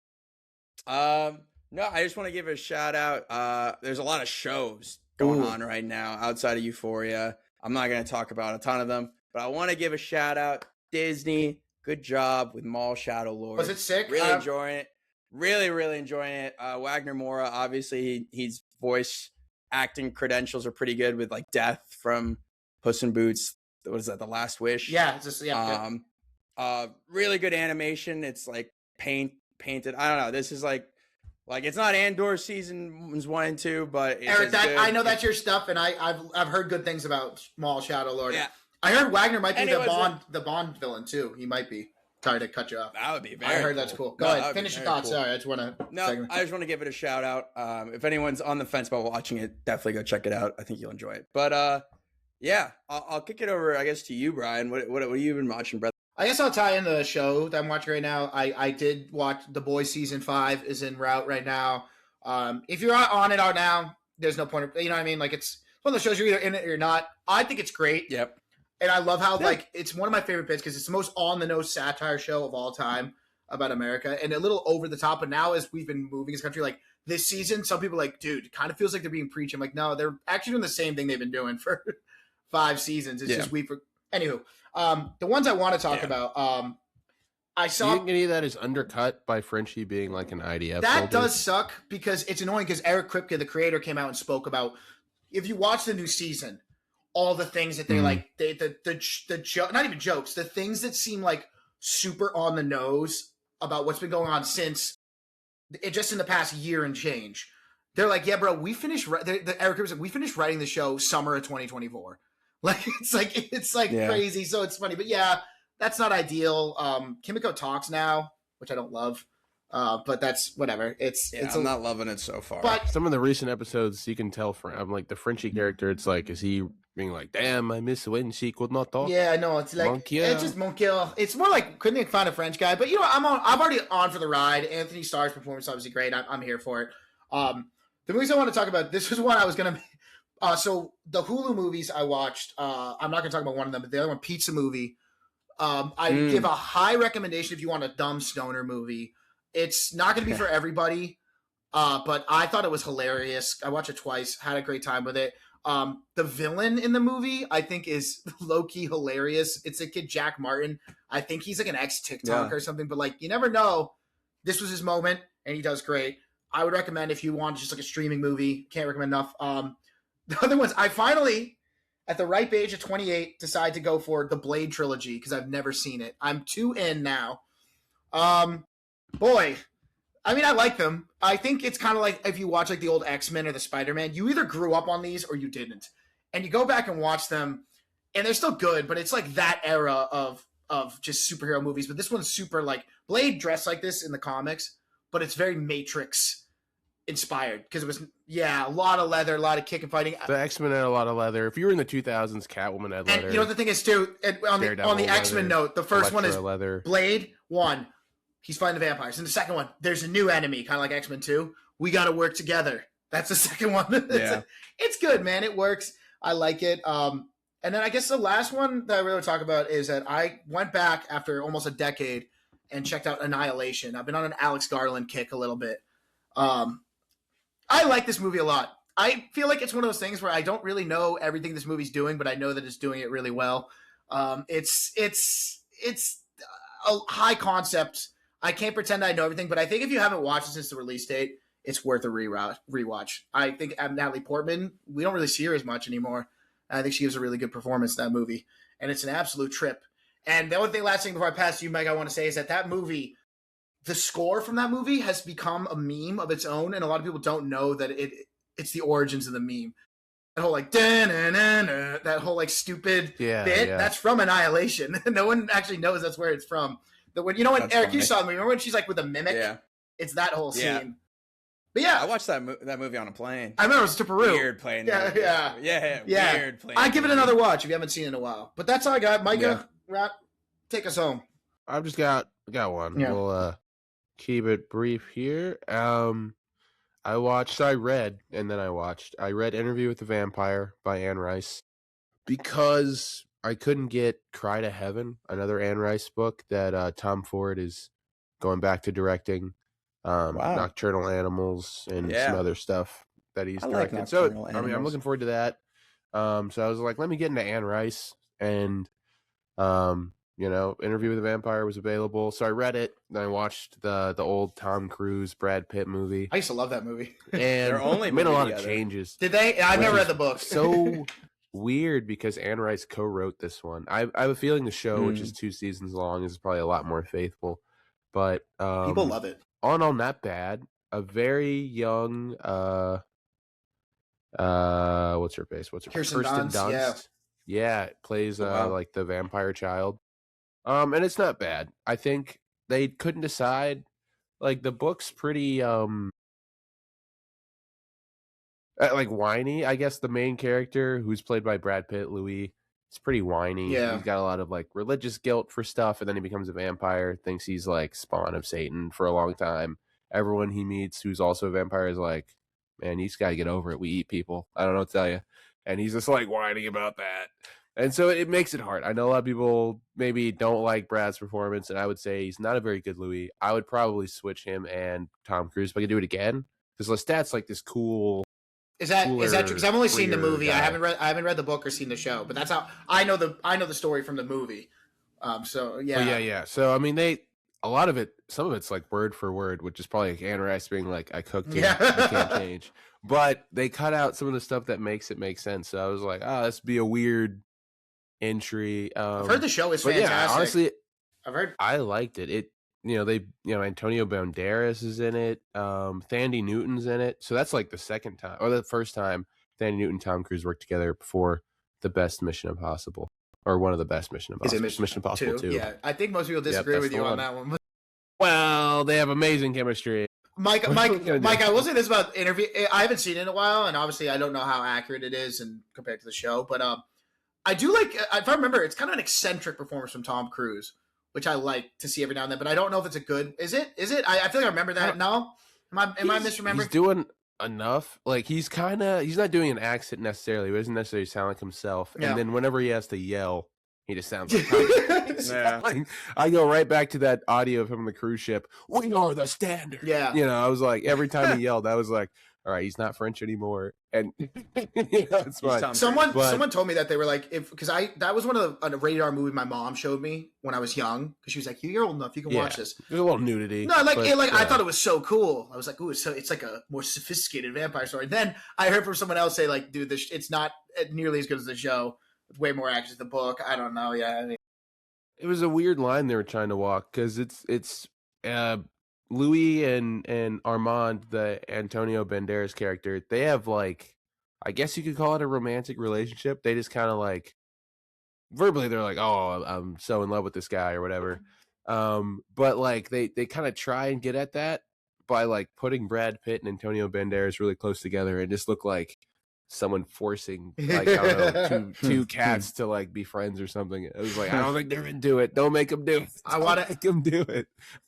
No, I just want to give a shout out. There's a lot of shows going on right now outside of Euphoria. I'm not going to talk about a ton of them, but I want to give a shout out. Disney, good job with Mall Shadow Lord. Was it sick? Really enjoying it. Really, really enjoying it. Wagner Moura, obviously, he's voice acting credentials are pretty good with like Death from Puss in Boots. What is that? The Last Wish. Yeah, it's just really good animation. It's like painted. I don't know. This is like it's not Andor seasons 1 and 2, but it's Eric, I know that's your stuff, and I've heard good things about Mall Shadow Lord. Yeah, I heard Wagner might be the Bond villain too. He might be. Sorry to cut you off. That would be very I heard cool. that's cool. Go ahead. Finish your thoughts. Cool. Sorry, I just want to. No, I just want to give it a shout out. If anyone's on the fence about watching it, definitely go check it out. I think you'll enjoy it. But yeah, I'll kick it over, I guess, to you, Brian. What have you been watching, brother? I guess I'll tie in the show that I'm watching right now. I did watch The Boys season 5 is en route right now. If you're on it out now, there's no point. You know what I mean? Like it's one of the shows you're either in it or you're not. I think it's great. Yep. And I love how like it's one of my favorite bits because it's the most on the nose satire show of all time about America and a little over the top. But now as we've been moving this country, like this season, some people are like, dude, it kind of feels like they're being preached. I'm like, no, they're actually doing the same thing they've been doing for 5 seasons. It's just anywho. The ones I want to talk about, I saw. Do you think any of that is undercut by Frenchie being like an IDF? That soldier? does suck because it's annoying because Eric Kripke, the creator, came out and spoke about if you watch the new season, all the things that they like, the not even jokes, the things that seem like super on the nose about what's been going on since it just in the past year and change. They're like, yeah, bro, we finished. Eric was like, we finished writing the show summer of 2024. Like it's crazy. So it's funny, but yeah, that's not ideal. Kimiko talks now, which I don't love. But that's whatever. I'm not loving it so far. But some of the recent episodes, you can tell from like the Frenchie character. It's like, is he being like, "Damn, I miss when she could not talk"? Yeah, no, it's like it's just Monkiel. It's more like couldn't find a French guy, but you know, I'm already on for the ride. Anthony Starr's performance is obviously great. I'm here for it. The movies I want to talk about. This was one I was gonna. So the Hulu movies I watched. I'm not gonna talk about one of them, but the other one, Pizza Movie. I give a high recommendation if you want a dumb stoner movie. It's not going to be for everybody, but I thought it was hilarious. I watched it twice, had a great time with it. The villain in the movie, I think, is low-key hilarious. It's a kid, Jack Martin. I think he's like an ex-TikTok or something, but like you never know. This was his moment, and he does great. I would recommend if you want just like a streaming movie. Can't recommend enough. The other ones, I finally, at the ripe age of 28, decide to go for the Blade trilogy because I've never seen it. I'm 2 in now. Boy, I mean, I like them. I think it's kind of like if you watch like the old X-Men or the Spider-Man, you either grew up on these or you didn't. And you go back and watch them, and they're still good, but it's like that era of just superhero movies. But this one's super like Blade dressed like this in the comics, but it's very Matrix inspired because it was a lot of leather, a lot of kick and fighting. The X-Men had a lot of leather. If you were in the 2000s, Catwoman had leather. And you know what the thing is too, on the X-Men note, the first one is leather. Blade 1. He's fighting the vampires. And the second one, there's a new enemy, kind of like X-Men 2. We got to work together. That's the second one. It's good, man. It works. I like it. And then I guess the last one that I really want to talk about is that I went back after almost a decade and checked out Annihilation. I've been on an Alex Garland kick a little bit. I like this movie a lot. I feel like it's one of those things where I don't really know everything this movie's doing, but I know that it's doing it really well. It's a high concept. I can't pretend I know everything, but I think if you haven't watched it since the release date, it's worth a rewatch. I think Natalie Portman, we don't really see her as much anymore. I think she gives a really good performance in that movie, and it's an absolute trip. And the only last thing before I pass to you, Mike, I want to say is that movie, the score from that movie has become a meme of its own, and a lot of people don't know that it's the origins of the meme. That whole like that whole like stupid bit, that's from Annihilation. No one actually knows that's where it's from. When Eric, funny. You saw the movie. Remember when she's like with a mimic? Yeah. It's that whole scene. Yeah. But yeah, I watched that movie on a plane. I remember it was to Peru. Weird plane. Yeah. Weird plane. I'd give it another watch if you haven't seen it in a while. But that's all I got. Micah, take us home. I've just got one. Yeah. We'll keep it brief here. I read Interview with the Vampire by Anne Rice because I couldn't get Cry to Heaven, another Anne Rice book that Tom Ford is going back to directing. Nocturnal Animals and some other stuff that he's directed. Like so I'm looking forward to that. So I was like, let me get into Anne Rice, and Interview with the Vampire was available. So I read it, then I watched the old Tom Cruise, Brad Pitt movie. I used to love that movie. And they're only made a lot of changes. Did they? I never read the book. So weird because Anne Rice co-wrote this one. I have a feeling the show, which is 2 seasons long, is probably a lot more faithful. But people love it. All not bad. A very young what's her face? Kirsten Dunst. Yeah, plays like the vampire child. And it's not bad. I think they couldn't decide. Like the book's pretty like whiny. I guess the main character, who's played by Brad Pitt, Louis, it's pretty whiny. Yeah. He's got a lot of like religious guilt for stuff, and then he becomes a vampire, thinks he's like spawn of Satan for a long time. Everyone he meets who's also a vampire is like, man, you just gotta get over it. We eat people. I don't know what to tell you. And he's just like whining about that. And so it makes it hard. I know a lot of people maybe don't like Brad's performance, and I would say he's not a very good Louis. I would probably switch him and Tom Cruise if I could do it again. Because Lestat's like this cool. Is that true? Because I've only seen the movie. Guy. I haven't read the book or seen the show. But that's how I know the story from the movie. So yeah. Well, yeah. So I mean, some of it's like word for word, which is probably like Anne Rice being like, "I cooked it, I can't change." But they cut out some of the stuff that makes it make sense. So I was like, this would be a weird entry. I've heard the show is fantastic. Yeah, honestly, I've heard. I liked it. Antonio Banderas is in it. Thandie Newton's in it. So that's like the second time or the first time Thandie Newton and Tom Cruise worked together before the best Mission Impossible or one of the best Mission Impossible. Is it Mission Impossible 2? Yeah, I think most people disagree with you on that one. Well, they have amazing chemistry. Mike, I will say this about the interview. I haven't seen it in a while, and obviously I don't know how accurate it is and compared to the show, but I do like, if I remember, it's kind of an eccentric performance from Tom Cruise, which I like to see every now and then, but I don't know if it's a good, is it? I feel like I remember that. No? Am I misremembering? He's doing enough. Like, he's not doing an accent necessarily. He doesn't necessarily sound like himself. Yeah. And then whenever he has to yell, he just sounds like Yeah. I go right back to that audio of him on the cruise ship. We are the standard. Yeah. I was like, every time he yelled, I was like, all right, he's not French anymore. And it's fine. Someone told me that they were like, because that was one of a rated R movie my mom showed me when I was young, because she was like, you're old enough, you can watch this. There's a little nudity. No, I thought it was so cool. I was like, ooh, it's like a more sophisticated vampire story. Then I heard from someone else say, like, dude, it's not nearly as good as the show. With way more action than the book. I don't know. Yeah, I mean, it was a weird line they were trying to walk because it's Louis and Armand, the Antonio Banderas character. They have, like, I guess you could call it a romantic relationship. They just kind of like verbally they're like, oh, I'm so in love with this guy or whatever. But like they kind of try and get at that by like putting Brad Pitt and Antonio Banderas really close together and just look like someone forcing, like, I don't know, two cats to like be friends or something. It was like, I don't think they're into it. Don't make them do it. I want to make them do it.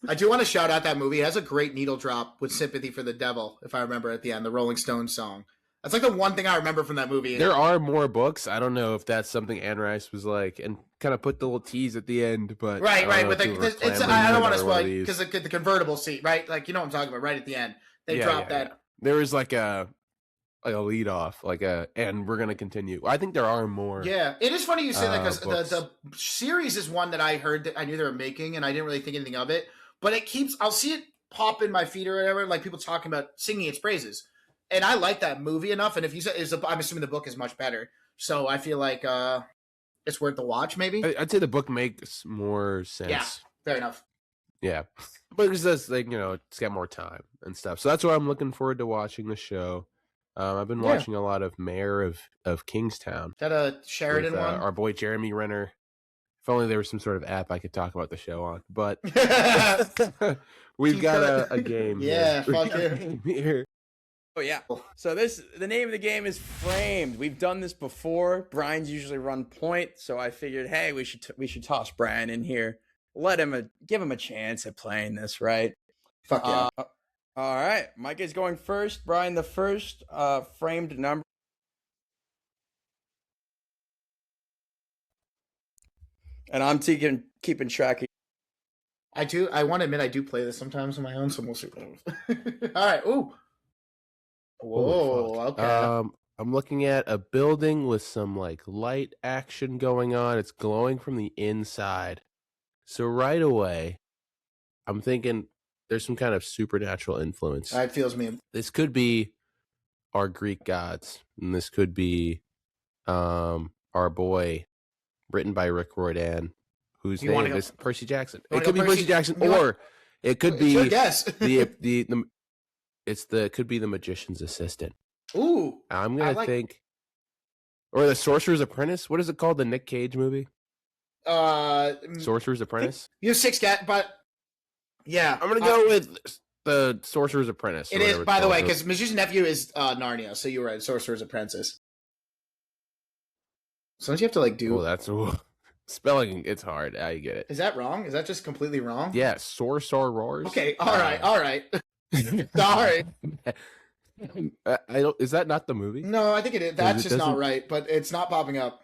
I do want to shout out that movie. It has a great needle drop with "Sympathy for the Devil," if I remember at the end, the Rolling Stones song. That's like the one thing I remember from that movie. There are more books. I don't know if that's something Anne Rice was like, and kind of put the little tease at the end. But right. With I don't want to spoil because the convertible seat, right? Like, you know what I'm talking about. Right at the end, they dropped that. Yeah. There was like a lead off, and we're gonna continue. I think there are more. Yeah, it is funny you say that because the series is one that I heard that I knew they were making, and I didn't really think anything of it. But I'll see it pop in my feed or whatever, like people talking about singing its praises, and I like that movie enough. And if you said, I'm assuming the book is much better, so I feel like it's worth the watch. Maybe I'd say the book makes more sense. Yeah, fair enough. Yeah, but it's just like it's got more time and stuff. So that's why I'm looking forward to watching the show. I've been watching a lot of Mayor of Kingstown. Is that a Sheridan with, one? Our boy Jeremy Renner. If only there was some sort of app I could talk about the show on. But we've got a game. Yeah, here. fuck it. Here. Oh yeah. So the name of the game is Framed. We've done this before. Brian's usually run point, so I figured, hey, we should toss Brian in here. Give him a chance at playing this, right? Fuck yeah. All right, Mike is going first. Brian, the first framed number. And I'm keeping track. I do. I want to admit I do play this sometimes on my own, so we'll see. All right. Ooh. Whoa. Okay. I'm looking at a building with some like light action going on. It's glowing from the inside. So right away, I'm thinking there's some kind of supernatural influence. It feels me. This could be our Greek gods, and this could be our boy, written by Rick Riordan, whose name is Percy Jackson. It could be Percy Jackson, or it could be could be the Magician's Assistant. Ooh, I'm gonna think, or the Sorcerer's Apprentice. What is it called? The Nick Cage movie. Sorcerer's Apprentice. You have 6 cats, but. Yeah, I'm gonna go with the Sorcerer's Apprentice. It is, by the way, because Magician's Nephew is Narnia, so you were right. Sorcerer's Apprentice. Sometimes you have to do. Oh, that's spelling. It's hard. I get it. Is that wrong? Is that just completely wrong? Yeah, Sorcerers. Okay, all right. Sorry. I don't. Is that not the movie? No, I think it is. That's just not right. But it's not popping up.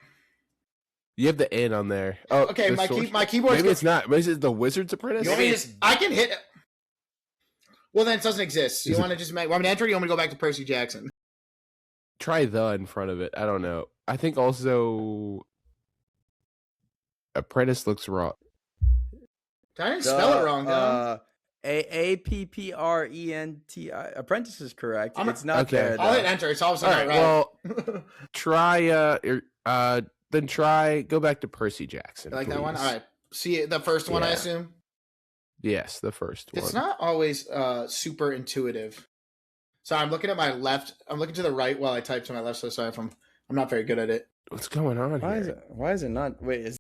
You have the N on there. Oh, okay. My keyboard. Maybe it's not. Maybe it's the Wizard's Apprentice. I can hit. Well, then it doesn't exist. You want to just make? Want me to enter? Or you want me to go back to Percy Jackson? Try the in front of it. I don't know. I think also Apprentice looks wrong. I didn't spell it wrong, though. Apprenti. Apprentice is correct. It's not there. I'll hit enter. It's also not right. Well, try. Then try. Go back to Percy Jackson. You like that one? All right. See the first one, I Yeah. assume. Yes, the first one. It's not always super intuitive. So I'm looking at my left. I'm looking to the right while I type to my left. So sorry if I'm not very good at it. What's going on Why here? is it not? Wait, is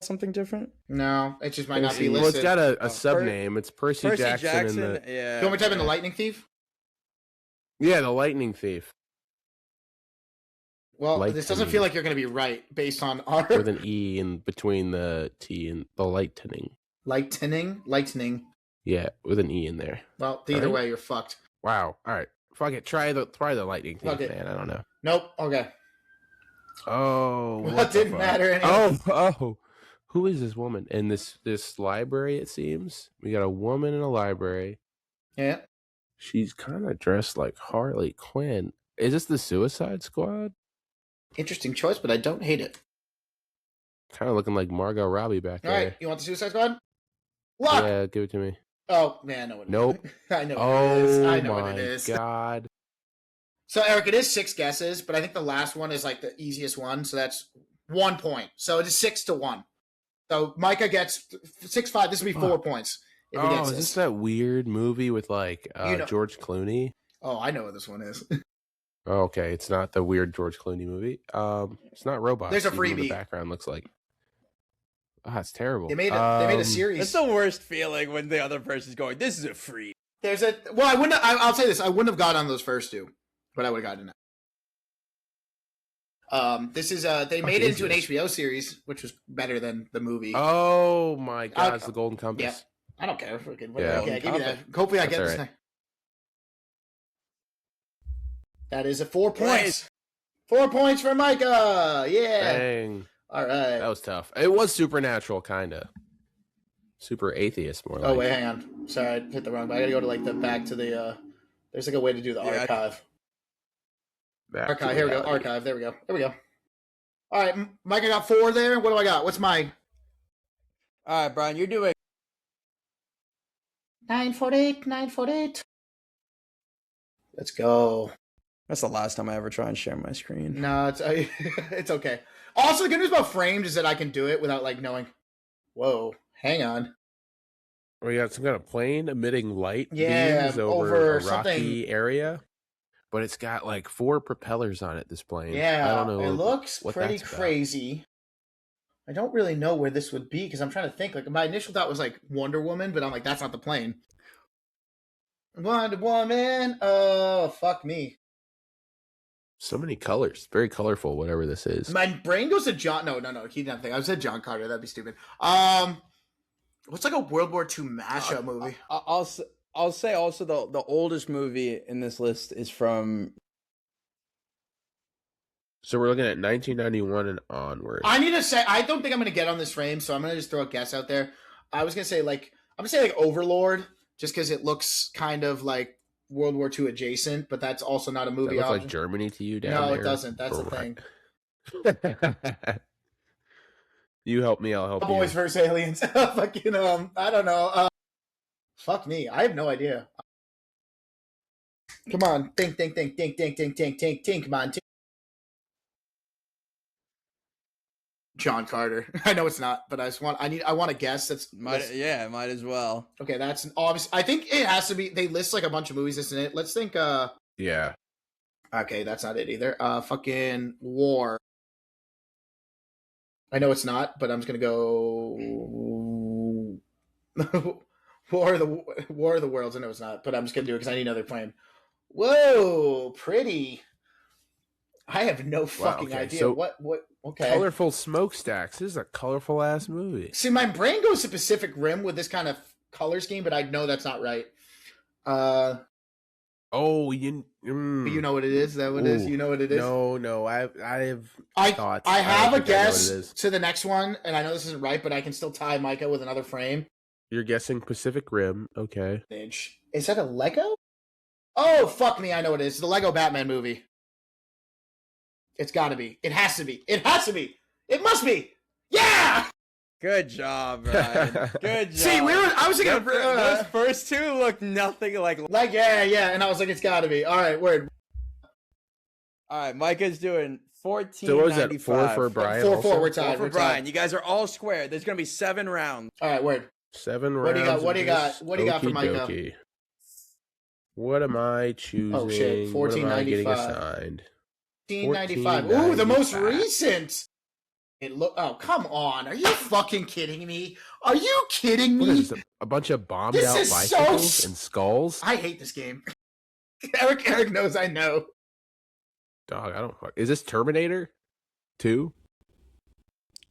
something different? No, it just might not be Well, listed. it's got a Oh. sub-name. It's Percy Jackson. And the, yeah. You want me to type in the Lightning Thief? yeah, the Lightning Thief Well, Lightning. this doesn't feel like you're going to be right based on our with an E in between the T and the lightning. lightning. Yeah, with an E in there. Well, either Right? way, you're fucked. Wow. All right. Fuck it. Try the Lightning Thief, Fuck it. man. I don't know. Nope. Okay. Oh, Well, what it the didn't fuck? matter anyway. Oh. Who is this woman in this library? It seems we got a woman in a library. Yeah. She's kind of dressed like Harley Quinn. Is this the Suicide Squad? Interesting choice, but I don't hate it. Kind of looking like Margot Robbie back All there. right. You want the Suicide Squad? Lock. Yeah, give it to me. Oh man, I know what it is. Nope. I know what it is. Oh I know what my it is. god. So Eric, it is 6 guesses, but I think the last one is like the easiest one, so that's 1 point. So it is 6-1. So Micah gets 6-5. This would be 4 points if he Oh, gets is this. this that weird movie with like You know- George Clooney? Oh, I know what this one is. Oh, okay, it's not the weird George Clooney movie. It's not Robots. There's a even though freebie. The background looks like. Ah, it's terrible. They made a It's series. the worst feeling when the other person's going, "This is a free." Well, I wouldn't. I'll say this: I wouldn't have gotten on those first 2, but I would have gotten it. This is they made it into an HBO series, which was better than the movie. Oh my god, it's the Golden Compass. Yeah. I don't care. Fucking, Yeah. yeah, give me that. Hopefully, I That's get this. all right. Next. That is a 4 points. 4 points for Micah. Yeah. Dang, All right. that was tough. It was supernatural, kind of. Super atheist, more like. Oh wait, hang on. Sorry, I hit the wrong. I gotta go to like the back to the. There's like a way to do the Yeah. archive. Back Archive. to Here we go. reality. Archive. There we go. There we go. All right, Mike. I got 4 there. What do I got? What's my All right, Brian, you're doing 948? 948. Let's go. That's the last time I ever try and share my screen. No, it's it's okay. Also, the good news about framed is that I can do it without like knowing. Whoa, hang on. We got some kind of plane emitting light Yeah, beams over over a rocky something. area, but it's got like 4 propellers on it. This plane. Yeah, I don't know. it looks what pretty that's about. crazy. I don't really know where this would be because I'm trying to think. Like my initial thought was like Wonder Woman, but I'm like, that's not the plane. Wonder Woman. Oh, fuck me. So many colors. Very colorful. Whatever this is. My brain goes to John. No. He didn't think. I said John Carter. That'd be stupid. What's like a World War II mashup movie? I'll say also the oldest movie in this list is from. So we're looking at 1991 and onward. I need to say. I don't think I'm gonna get on this frame, so I'm gonna just throw a guess out there. I was gonna say like Overlord, just because it looks kind of like World War II adjacent, but that's also not a Does movie. that look like option. Germany to you down No, there? it doesn't. That's the Right. thing. You help me, I'll help you. Boys versus aliens. Fucking I don't know. Fuck me. I have no idea. Come on, think. Come on. John Carter. I know it's not, but I want to guess. Might as well. Okay, that's obvious. I think it has to be. They list like a bunch of movies that's in it. Let's think. Yeah. Okay, that's not it either. Fucking War. I know it's not, but I'm just gonna go. War of the Worlds. I know it's not, but I'm just gonna do it because I need another plane. Whoa, pretty. I have no fucking okay, idea. so What? Okay. Colorful smokestacks. This is a colorful ass movie. See, my brain goes to Pacific Rim with this kind of color scheme, but I know that's not right. Oh, you You know what it is? Is that what it is? Ooh. You know what it is? No, I have thoughts. I have a don't think I know what guess it is. to the next one, and I know this isn't right, but I can still tie Micah with another frame. You're guessing Pacific Rim. Okay. Is that a Lego? Oh, fuck me. I know what it is. It's the Lego Batman movie. It's gotta be. It has to be. It has to be. It must be. Yeah! Good job, Brian. Good job. See, I was thinking those first two look nothing like. yeah, and I was like, it's gotta be. All right, word. All right, Micah's doing So what was that? 4 for Brian. 4-4. also? We're tied. For Brian. You guys are all square. There's gonna be 7 rounds. All right, word. 7 rounds. What do you got? What do you got? of What do you got for okie Micah? dokie. What am I choosing? Oh, shit. What am I getting 1495. assigned? 1495. Ooh, the most 1495. recent. It look. Oh, come on! Are you fucking kidding me? Are you kidding What me? is this? A bunch of bombed This out is so bicycles and skulls? I hate this game. Eric knows I know. Dog, I don't fuck. Is this Terminator 2?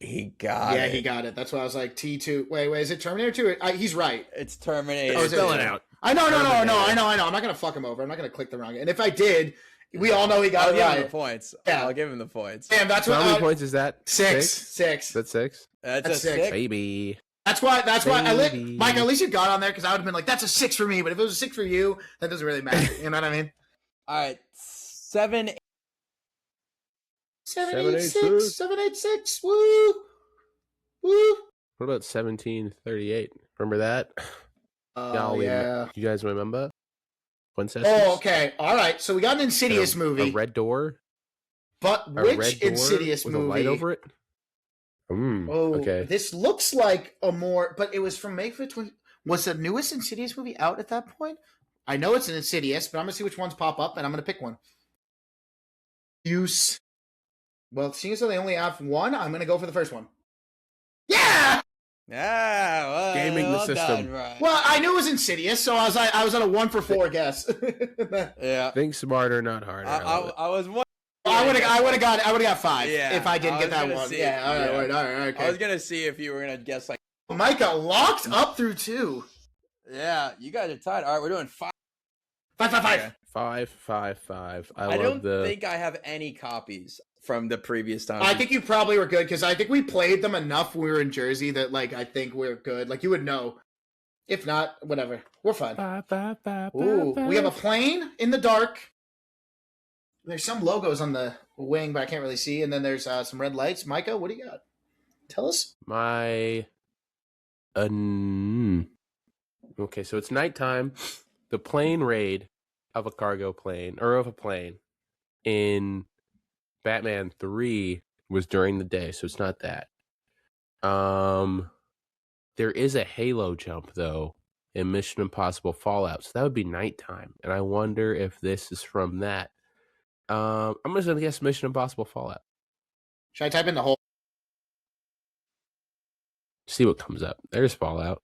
He got Yeah, it. he got it. That's why I was like T2. Wait, is it Terminator 2? He's right. It's Terminator. Oh, is it? Spell it out. I know. Terminator. I know. I'm not gonna fuck him over. I'm not gonna click the wrong. And if I did, we all know he got I'll it give him right. the points. Yeah. I'll give him the points. Damn, that's So what. how many points is that? 6. Is that 6? That's That's a six. 6. Baby. That's why. Baby. Mike, at least you got on there because I would have been like, "That's a 6 for me." But if it was a 6 for you, that doesn't really matter. You know what I mean? All right. 7. 786. 786. Woo. Woo. What about 1738? Remember that? Oh yeah. You guys remember? Princesses? Oh, okay. All right. So we got an Insidious movie. A red door? But A red which door Insidious with movie? a light over it? Oh, okay. This looks like a more, but it was from May 5th. Was the newest Insidious movie out at that point? I know it's an Insidious, but I'm gonna see which ones pop up, and I'm gonna pick one. Use. Well, seeing as though they only have one, I'm gonna go for the first one. Yeah. Yeah. Well, Gaming the well system. done, Ryan. Well, I knew it was Insidious, so I was at a 1 for 4 guess. Yeah. Think smarter, not harder. I was one. I would have got 5 Yeah, if I didn't I get was that gonna one. see- Yeah. All right. yeah. All right. Okay. I was gonna see if you were gonna guess like. Micah locked up through 2. Yeah, you guys are tied. All right, we're doing 5. 5. 5. I I love don't think I have any copies from the previous time. I think you probably were good because I think we played them enough when we were in Jersey that like I think we're good. Like you would know. If not, whatever. We're fine. Ooh, we have a plane in the dark. There's some logos on the wing, but I can't really see. And then there's some red lights. Micah, what do you got? Tell us. My okay, so it's nighttime. The plane raid of a cargo plane or of a plane in Batman 3 was during the day, so it's not that. There is a Halo jump though in Mission Impossible Fallout, so that would be nighttime, and I wonder if this is from that. I'm just gonna guess Mission Impossible Fallout. Should I type in the whole? See what comes up. There's Fallout.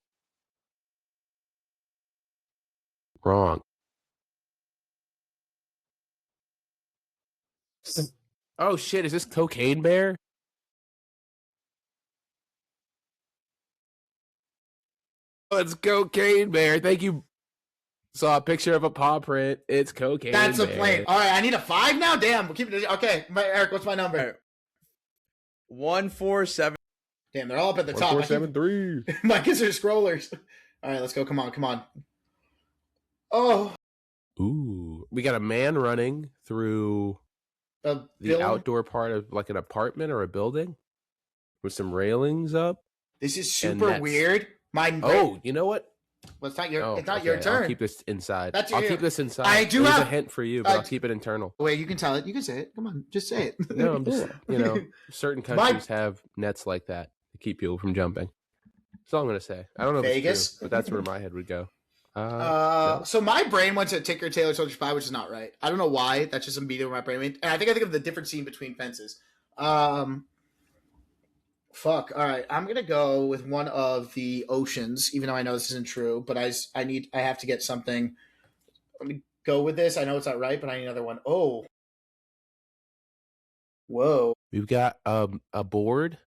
Wrong. Oh shit, is this Cocaine Bear? Oh, it's Cocaine Bear. Thank you. Saw a picture of a paw print. It's Cocaine That's Bear. a plane. All right, I need a 5 now. Damn, we'll keep it. Okay, Eric, what's my number? 147. Damn, they're all up at the top. 1473. My kids are scrollers. All right, let's go. Come on. Oh, Ooh, we got a man running through the building. outdoor part of like an apartment or a building with some railings up. This is and super nets. weird. Oh, you know what? Well, it's not your. Oh, it's not okay, your turn. I'll keep this inside. That's I'll your- keep this inside. I do There's have- a hint for you, but I- I'll keep it internal. Wait, you can tell it. You can say it. Come on, just say it. No, I'm just, certain countries have nets like that to keep people from jumping. That's all I'm gonna say. I don't know if Vegas? it's true, but that's where my head would go. So my brain went to Tinker Tailor Soldier Spy, which is not right. I don't know why. That's just immediately where my brain went. And I think of the different scene between fences. Fuck. All right, I'm gonna go with one of the oceans, even though I know this isn't true. But I have to get something. Let me go with this. I know it's not right, but I need another one. Oh, whoa. We've got a board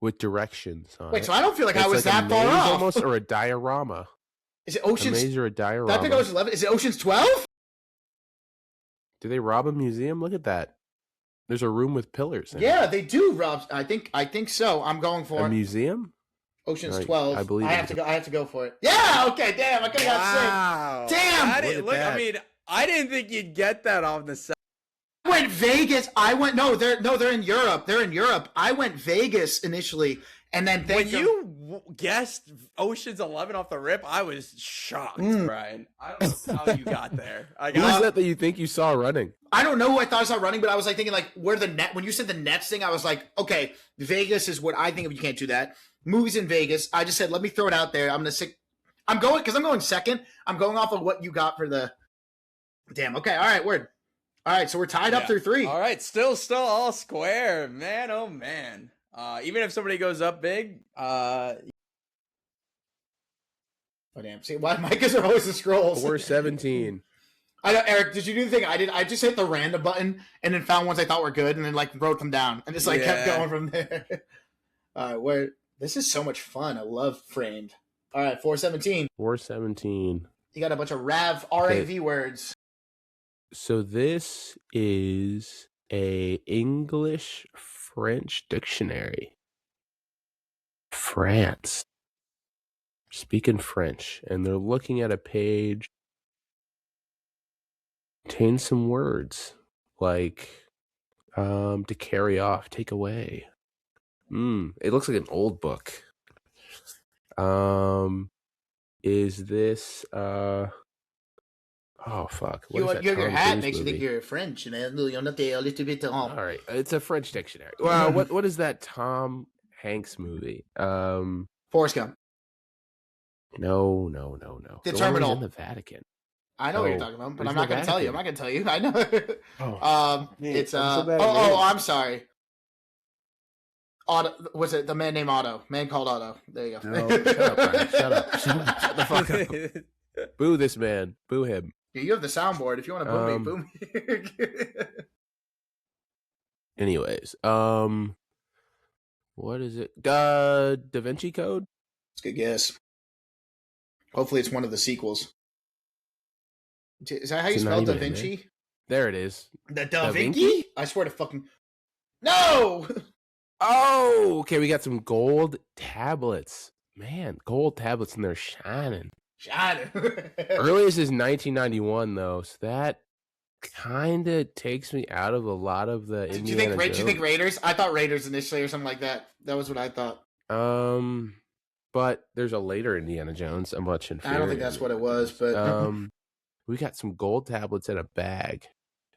with directions on Wait, it. so I don't feel like I It's was like that a far maze off. almost, or a diorama. Is it A Oceans? maze or a Did I diorama. pick Oceans 11? Is it Oceans 12? Do they rob a museum? Look at that. There's a room with pillars. In Yeah, they do, Rob. I think so. I'm going it. for A museum? Oceans I 12. I believe I have it. to go. I have to go for it. Yeah. Okay. Damn. I could have got Wow. Damn! I didn't, Look look, at I mean, I didn't think you'd get that off the side. sick. I went Vegas. They're in Europe. They're in Europe. I went Vegas initially, and then when you guessed Ocean's 11 off the rip, I was shocked, Brian. I don't know how you got there. Who is that you think you saw running? I don't know who I thought I saw running, but I was like thinking like where the net. When you said the Nets thing, I was like, okay, Vegas is what I think of. You can't do that. Movies in Vegas. I just said, let me throw it out there. I'm going second. I'm going off of what you got for the. Damn. Okay. All right. Word. All right. So we're tied up through 3. All right. Still all square, man. Oh man. Even if somebody goes up big, oh damn! See why Micah's are always the scrolls. 417. I know, Eric. Did you do the thing I did? I just hit the random button and then found ones I thought were good and then like wrote them down and just like kept going from there. Where this is so much fun. I love framed. All right, 417. 417. You got a bunch of RAV words. So this is a English French dictionary. France. Speaking French, and they're looking at a page. Contains some words like to carry off, take away. It looks like an old book. Is this oh fuck. Your hat makes you think you're French, and you're not a little bit all right, it's a French dictionary. Wow, what is that Tom Hanks movie? Forrest Gump. No. The Terminal. In the Vatican. I know what you're talking about, but I'm not going to tell you. I'm not going to tell you. I know. It's I'm sorry. Otto, was it the man named Otto? Man called Otto. There you go. No, shut up, Brian. Shut up. Shut the fuck up. Boo this man. Boo him. Yeah, you have the soundboard. If you want to boo me, boo me. Anyways, what is it? Da Vinci Code? It's a good guess. Hopefully it's one of the sequels. Is that how you spell Da Vinci? There it is. The Da Vinci? I swear to fucking... No! Oh, okay, we got some gold tablets. Man, gold tablets, and they're shining. Earliest is 1991, though, so that kind of takes me out of a lot of the Did you think Raiders? I thought Raiders initially or something like that. That was what I thought. But there's a later Indiana Jones, a much inferior. I don't think that's what it was, but... we got some gold tablets in a bag.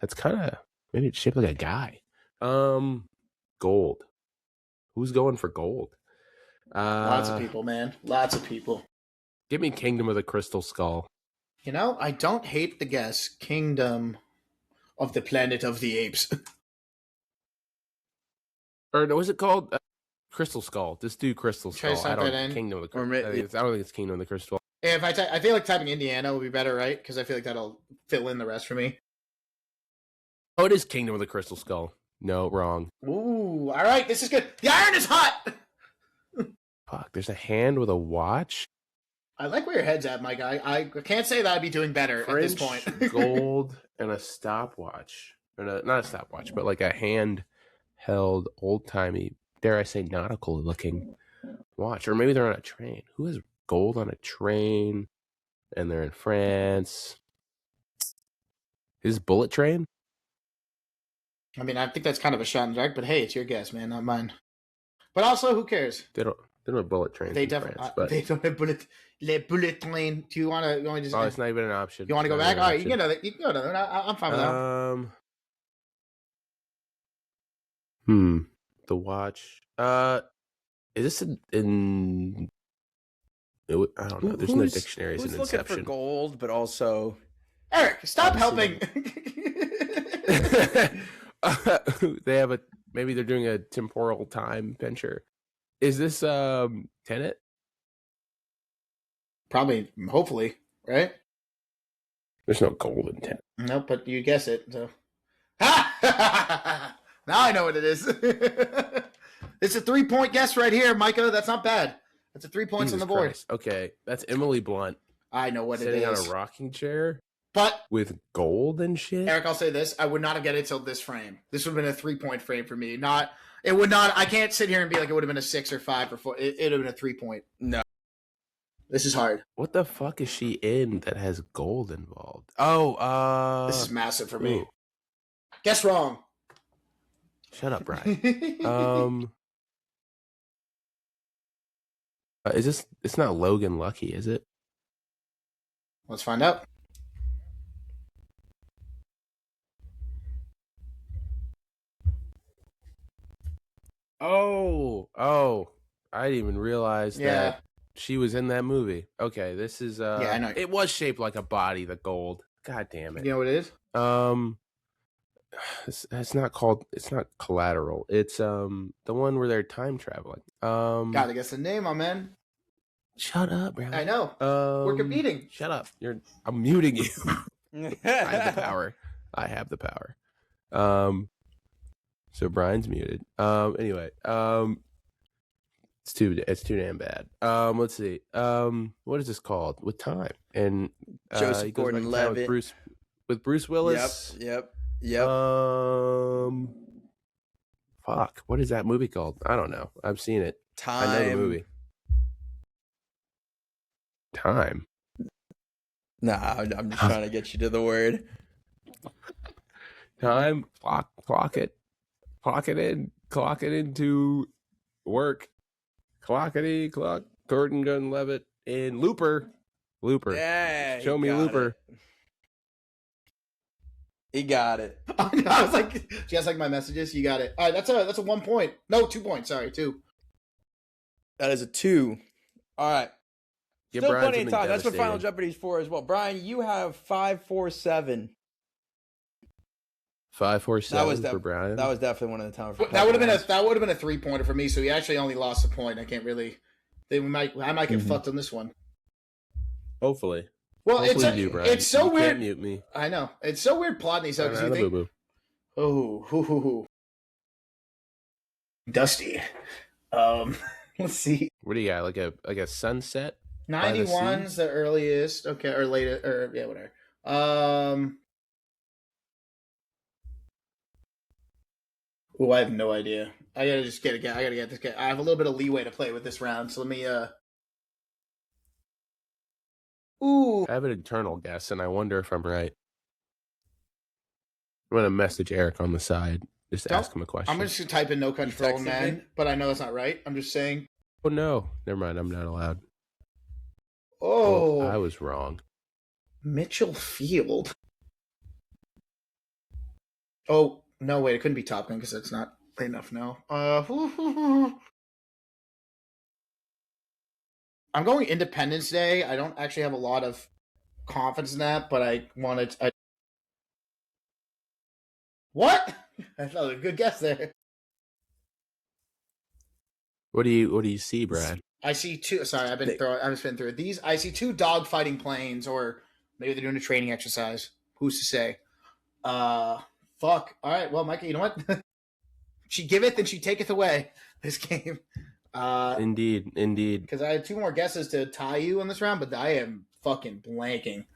That's kind of... Maybe it's shaped like a guy. Gold. Who's going for gold? Lots of people, man. Lots of people. Give me Kingdom of the Crystal Skull. You know, I don't hate the guess. Kingdom of the Planet of the Apes. Or no, was it called Crystal Skull? Just do Crystal Skull. I don't think it's Kingdom of the Crystal. If I feel like typing Indiana would be better, right? Because I feel like that'll fill in the rest for me. Oh, it is Kingdom of the Crystal Skull. No, wrong. Ooh, all right, this is good. The iron is hot. Fuck, there's a hand with a watch. I like where your head's at, Mike. I can't say that I'd be doing better French, at this point. gold and a stopwatch. Not a stopwatch, but like a hand-held, old-timey, dare I say, nautical-looking watch. Or maybe they're on a train. Who has gold on a train? And they're in France. Is Bullet Train? I mean, I think that's kind of a shot in the dark, but hey, it's your guess, man, not mine. But also, who cares? They don't have bullet trains. They definitely they don't have bullet train. Do you want to just? Oh, it's not even an option. You want to go back? All right, you can go. You can go. I'm fine with that. The watch. Is this in? I don't know. There's no dictionaries in Inception. Who's looking for gold, but also Eric? Stop helping. They have maybe they're doing a temporal time venture. Is this Tenet? Probably, hopefully, right? There's no gold in Tenet. Nope, but you guess it. So, ha! Now I know what it is. It's a 3-point guess right here, Micah. That's not bad. That's a 3 points Jesus on the board. Christ. Okay, that's Emily Blunt. I know what it sitting is. on a rocking chair. But with gold and shit. Eric, I'll say this: I would not have get it till this frame. This would have been a 3-point frame for me. It would not. I can't sit here and be like it would have been a 6 or 5 or 4. It would have been a 3-point. No, this is hard. What the fuck is she in that has gold involved? Oh, this is massive for me. Guess wrong. Shut up, Brian. Is this? It's not Logan Lucky, is it? Let's find out. Oh! I didn't even realize Yeah. that she was in that movie. Okay, this is. Yeah, I know. It was shaped like a body. The gold. God damn it. You know what it is? It's not called. It's not Collateral. It's the one where they're time traveling. Gotta guess the name, my man. Shut up, bro. I know. We're competing. Shut up. I'm muting you. I have the power. I have the power. So Brian's muted. Anyway, it's too damn bad. Let's see. What is this called? With time and Joseph Gordon-Levitt with Bruce Willis. Yep. Fuck. What is that movie called? I don't know. I've seen it. Time. I know the movie. Time. Nah, I'm just trying to get you to the word. Time. Clock it in. Clock it into work. Clockety clock. Gordon Gun Levitt in Looper. Yeah. Show me Looper. He got it. I was like, do you guys like my messages? You got it. All right, that's a 1 point. No, 2 points. Sorry, 2. That is a 2. All right. Give Still Brian plenty of time. That's what devastating. Final Jeopardy's for as well. Brian, you have 5, 4, 7. 5, 4, 7 for Brian. That was definitely one of the times. That would have been a 3-pointer for me. So he actually only lost a point. I can't really. I might get fucked on this one. Hopefully. Well, Hopefully you do, Brian. it's so you weird. Can't mute me. I know it's so weird plotting these out because you think, oh, Dusty. Let's see. What do you got? Like a sunset? 91's the earliest. Okay, or latest, or yeah, whatever. Oh, I have no idea. I gotta just get I gotta get this guy. I have a little bit of leeway to play with this round, so let me. Ooh. I have an internal guess, and I wonder if I'm right. I'm gonna message Eric on the side. Just ask him a question. I'm just gonna type in "No Country for Old Men," but I know that's not right. I'm just saying. Oh no! Never mind. I'm not allowed. Oh, I was wrong. Mitchell Field. Oh no! Wait, it couldn't be Top Gun because that's not late enough. No. I'm going Independence Day. I don't actually have a lot of confidence in that, but I wanted. What? That was a good guess there. What do you see, Brad? I see two. Sorry, I've been spinning through it. These I see 2 dog-fighting planes, or maybe they're doing a training exercise. Who's to say? Fuck. All right. Well, Micah, you know what? She giveth and she taketh away this game. Indeed. Because I had 2 more guesses to tie you on this round, but I am fucking blanking.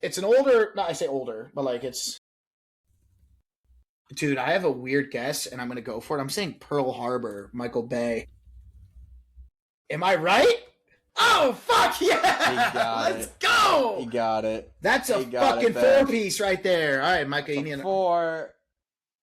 It's an older. Not I say older, but like it's. Dude, I have a weird guess, and I'm going to go for it. I'm saying Pearl Harbor, Michael Bay. Am I right? Oh, fuck yeah! Let's go! He got it. That's a fucking 4-piece right there. All right, Micah, you need 4.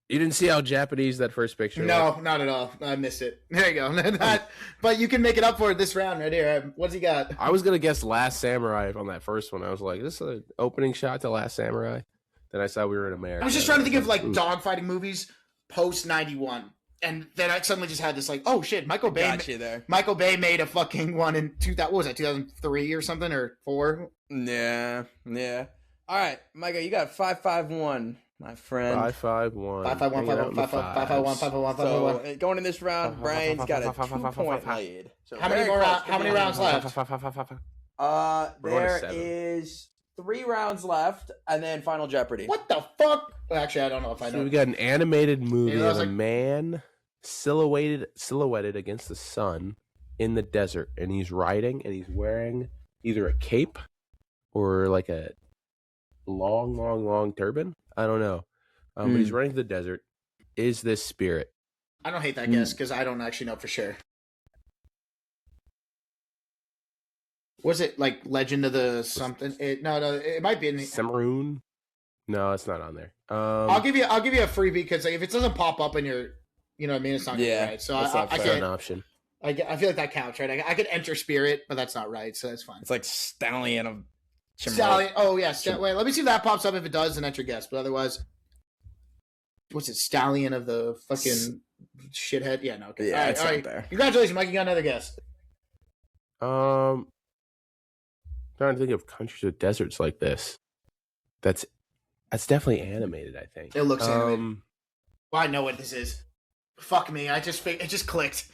You didn't see how Japanese that first picture was? No, not at all. I missed it. There you go. But you can make it up for it this round right here. What's he got? I was going to guess Last Samurai on that first one. I was like, this is an opening shot to Last Samurai. Then I saw we were in America. I was just trying to think of like dogfighting movies post 91, and then I suddenly just had this like, oh shit, Michael Bay. Got you there. Michael Bay made a fucking one in 2000. What was that? 2003 or something or 4? Yeah. All right, Micah, you got 5-5-1, my friend. 5-5-1. 5-5-1. So going in this round, Brian's got a 2-point lead. So How many rounds left? There is 3 rounds left, and then Final Jeopardy. What the fuck? Actually, I don't know if I know. So we got an animated movie Yeah, of a like... man silhouetted against the sun in the desert, and he's riding, and he's wearing either a cape or like a long turban. I don't know, but he's running to the desert. Is this Spirit? I don't hate that guess because I don't actually know for sure. Was it like Legend of the something? It might be in the Cimarron. No, it's not on there. I'll give you a freebie because if it doesn't pop up in your, you know what I mean, it's not gonna be right. So that's I not fair. It's not an can't. option. I feel like that counts, right? I could enter Spirit, but that's not right, so that's fine. It's like Stallion of Stallion. Oh yeah. Wait, let me see if that pops up. If it does, then enter guess. But otherwise, what's it? Stallion of the fucking shithead. Yeah. No. Okay. Yeah, all it's not right. there. Congratulations, Mike. You got another guess. Trying to think of countries with deserts like this. That's definitely animated, I think. It looks animated. Well, I know what this is. Fuck me. It just clicked.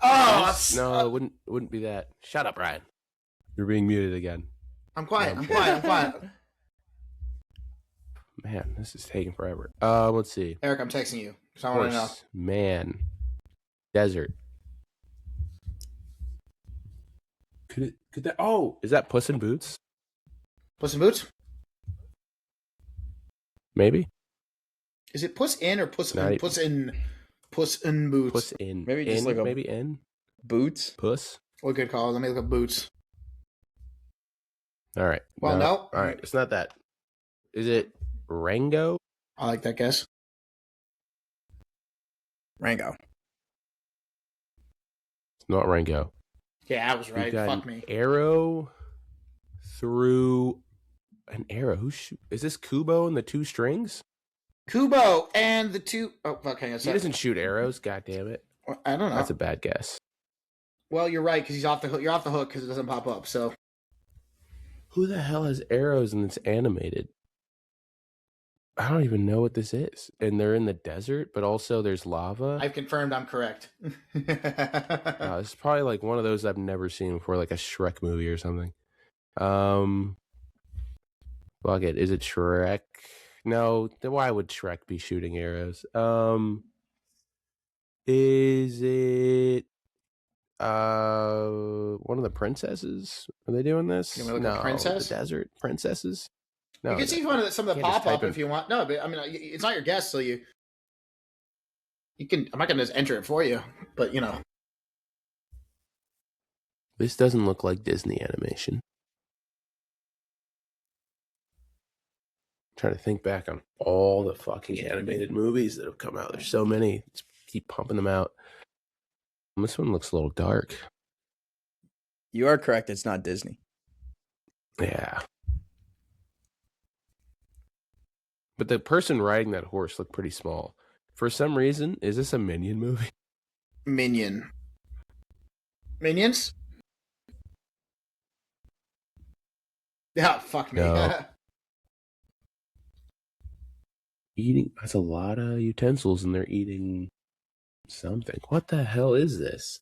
Oh no, it wouldn't be that. Shut up, Ryan. You're being muted again. I'm quiet. I'm quiet. Man, this is taking forever. Let's see. Eric, I'm texting you because I want to know. Man, desert. Could that? Oh, is that Puss in Boots? Puss in Boots? Maybe. Is it Puss in or Puss Not in? Puss in Boots. Puss in. Maybe just like a maybe in Boots. Puss. What good call? Let me look up Boots. All right. Well, no. All right. It's not that. Is it Rango? I like that guess. Rango. It's not Rango. Yeah, I was right. You got Fuck an me. arrow through an arrow. Is this Kubo and the two strings? Kubo and the two. Oh, okay. He doesn't shoot arrows. God damn it. I don't know. That's a bad guess. Well, you're right because he's off the hook. You're off the hook because it doesn't pop up. So Who the hell has arrows and it's animated? I don't even know what this is. And they're in the desert, but also there's lava. I've confirmed I'm correct. This is probably like one of those I've never seen before, like a Shrek movie or something. Fuck it. Is it Shrek? No. Then why would Shrek be shooting arrows? Is it one of the princesses? Are they doing this? You want to look at princess? The desert princesses. No, you can see some of the can't just pop up type if you want. No, but I mean, it's not your guess, so you can. I'm not going to just enter it for you, but you know. This doesn't look like Disney animation. I'm trying to think back on all the fucking animated movies that have come out. There's so many. Just keep pumping them out. This one looks a little dark. You are correct. It's not Disney. Yeah. But the person riding that horse looked pretty small. For some reason, is this a Minion movie? Minions? Yeah, fuck me. No. Eating. That's a lot of utensils, and they're eating something. What the hell is this?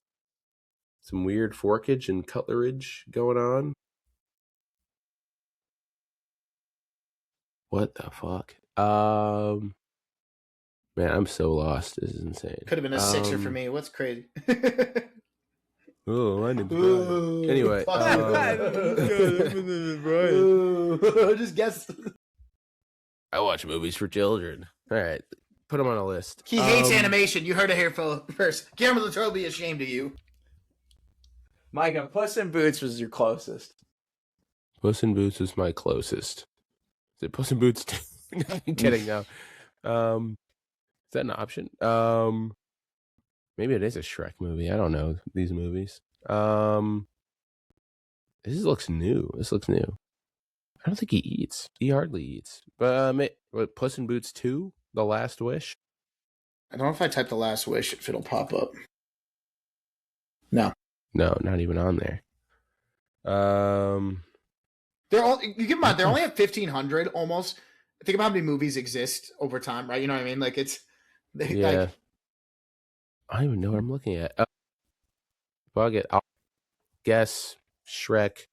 Some weird forkage and cutlerage going on. What the fuck? Man, I'm so lost. This is insane. Could have been a sixer for me. What's crazy? Oh, my name's Brian. Anyway. Just guess. I watch movies for children. All right. Put them on a list. He hates animation. You heard it here first. Guillermo del Toro will be ashamed of you. Micah, Puss in Boots was your closest. Puss in Boots is my closest. Is it Puss in Boots 2? No, I'm kidding now. Is that an option? Maybe it is a Shrek movie. I don't know these movies. This looks new. I don't think he eats. He hardly eats. But Puss in Boots 2, The Last Wish? I don't know if I type The Last Wish if it'll pop up. No. No, not even on there. They're all you give them out. They're only at 1,500 almost. Think about how many movies exist over time, right? You know what I mean? Like it's yeah. like, I don't even know what I'm looking at. Bug it. I'll guess Shrek.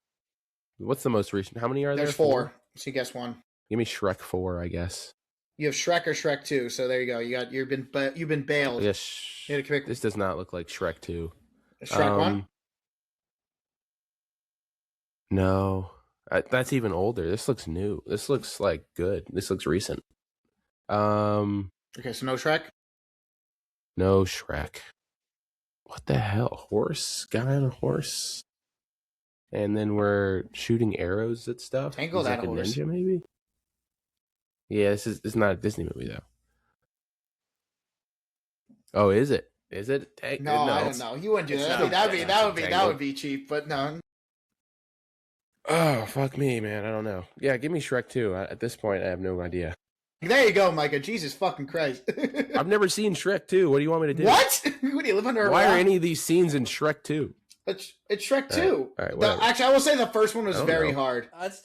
What's the most recent? How many are there? There's 4. So you guess one. Give me Shrek 4, I guess. You have Shrek or Shrek 2. So there you go. You've been bailed. Yes. This does not look like Shrek 2. Shrek 1? No. That's even older. This looks new. This looks like good. This looks recent. Okay, so no Shrek? No Shrek. What the hell? Horse? Guy on a horse? And then we're shooting arrows at stuff? Tangle He's that like a horse. ninja, maybe? Yeah, it's not a Disney movie though. Oh, is it? Is it? No, I don't know. You wouldn't do It's that. not. That would be cheap. But no. Oh, fuck me, man. I don't know. Yeah, give me Shrek 2. At this point, I have no idea. There you go, Micah. Jesus fucking Christ. I've never seen Shrek 2. What do you want me to do? What? What do you live under a Why rock? are any of these scenes in Shrek 2? It's Shrek 2. All right, whatever. Actually, I will say the first one was I don't very know. hard. That's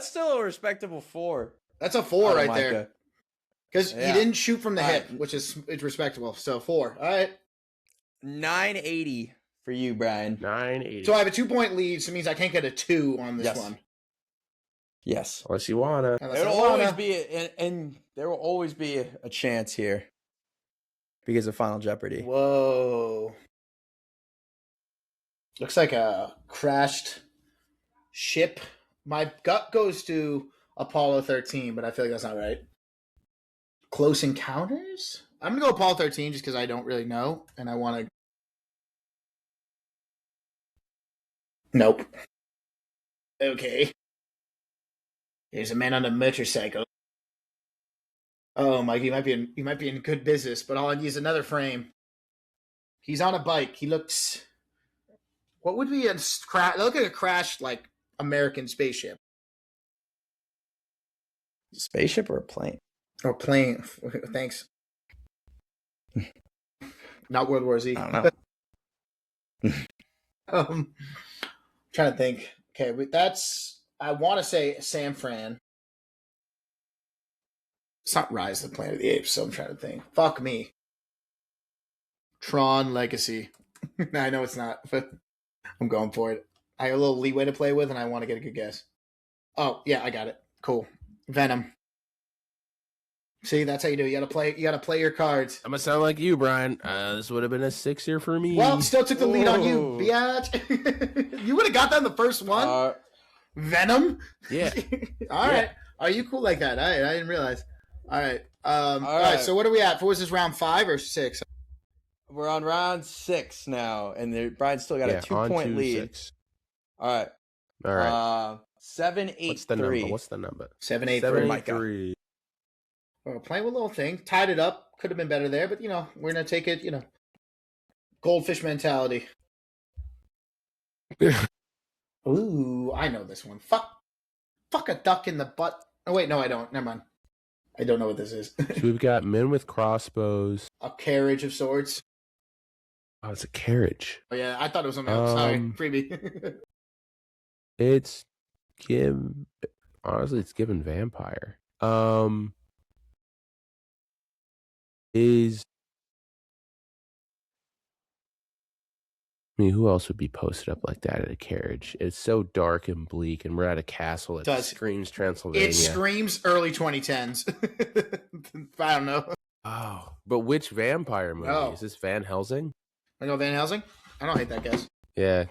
still a respectable 4. That's a 4 out of right there. Micah. Because he Yeah. didn't shoot from the All hip, right. which is it's respectable. So 4. All right. 980 for you, Brian. 980. So I have a 2-point lead, so it means I can't get a 2 on this Yes. one. Yes. Unless you wanna. Unless There I will wanna. always be and there will always be a chance here because of Final Jeopardy. Whoa. Looks like a crashed ship. My gut goes to Apollo 13, but I feel like that's not right. Close Encounters? I'm going to go Apollo 13 just because I don't really know, and I want to... Nope. Okay. There's a man on a motorcycle. Oh, Mike, you might be in good business, but I'll use another frame. He's on a bike. He looks... What would be a crash? Look like a crashed, like, American spaceship. Spaceship or a plane? Or plane. Thanks. Not World War Z. I don't know. Trying to think. Okay, that's... I want to say San Fran. It's not Rise of the Planet of the Apes, so I'm trying to think. Fuck me. Tron Legacy. I know it's not, but I'm going for it. I have a little leeway to play with, and I want to get a good guess. Oh, yeah, I got it. Cool. Venom. See, that's how you do it. You gotta play your cards. I'm gonna sound like you, Brian. This would have been a 6-year for me. Well, still took the lead on you, Whoa. biatch. You would have got that in the first one. Venom? Yeah. All right. Are you cool like that? I didn't realize. All right. All right. right. So what are we at? Was this round 5 or 6? We're on round 6 now, and Brian's still got a 2-point lead. 6. All right. All right. 7, 8, What's the 3. number? What's the number? 7, 8, 7, 3. 8, 3. We're playing with a little thing. Tied it up. Could have been better there, but, we're going to take it, goldfish mentality. Ooh, I know this one. Fuck a duck in the butt. Oh, wait, no, I don't. Never mind. I don't know what this is. So we've got men with crossbows. A carriage of sorts. Oh, it's a carriage. Oh, yeah, I thought it was something else. Sorry, freebie. It's honestly, it's given vampire. I mean, who else would be posted up like that at a carriage? It's so dark and bleak, and we're at a castle that Does. screams Transylvania. It screams early 2010s. I don't know. Oh, but which vampire movie? Oh. Is this Van Helsing? I know Van Helsing. I don't hate that guess. Yeah.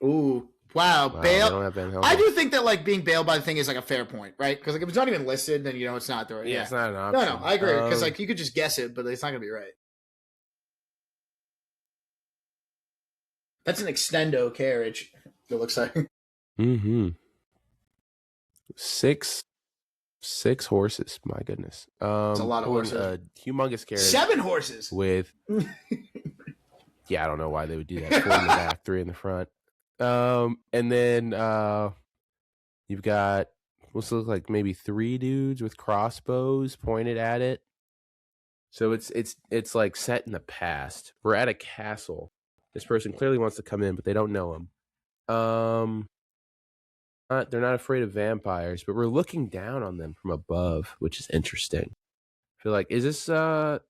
Ooh, wow, Wow, Bale. they don't have Van Helsing. I do think that like being bailed by the thing is like a fair point, right? Because like if it's not even listed, then it's not the right. Yeah, it's not an No, option. no, I agree. Because like you could just guess it, but it's not gonna be right. That's an extendo carriage. It looks like. Mm-hmm. Six horses. My goodness. It's a lot of pulling horses. A humongous carriage 7 horses. with. Yeah, I don't know why they would do that. 4 in the back, 3 in the front. And then you've got what's look like maybe 3 dudes with crossbows pointed at it. So it's like set in the past. We're at a castle. This person clearly wants to come in, but they don't know him. They're not afraid of vampires, but we're looking down on them from above, which is interesting. I feel like is this the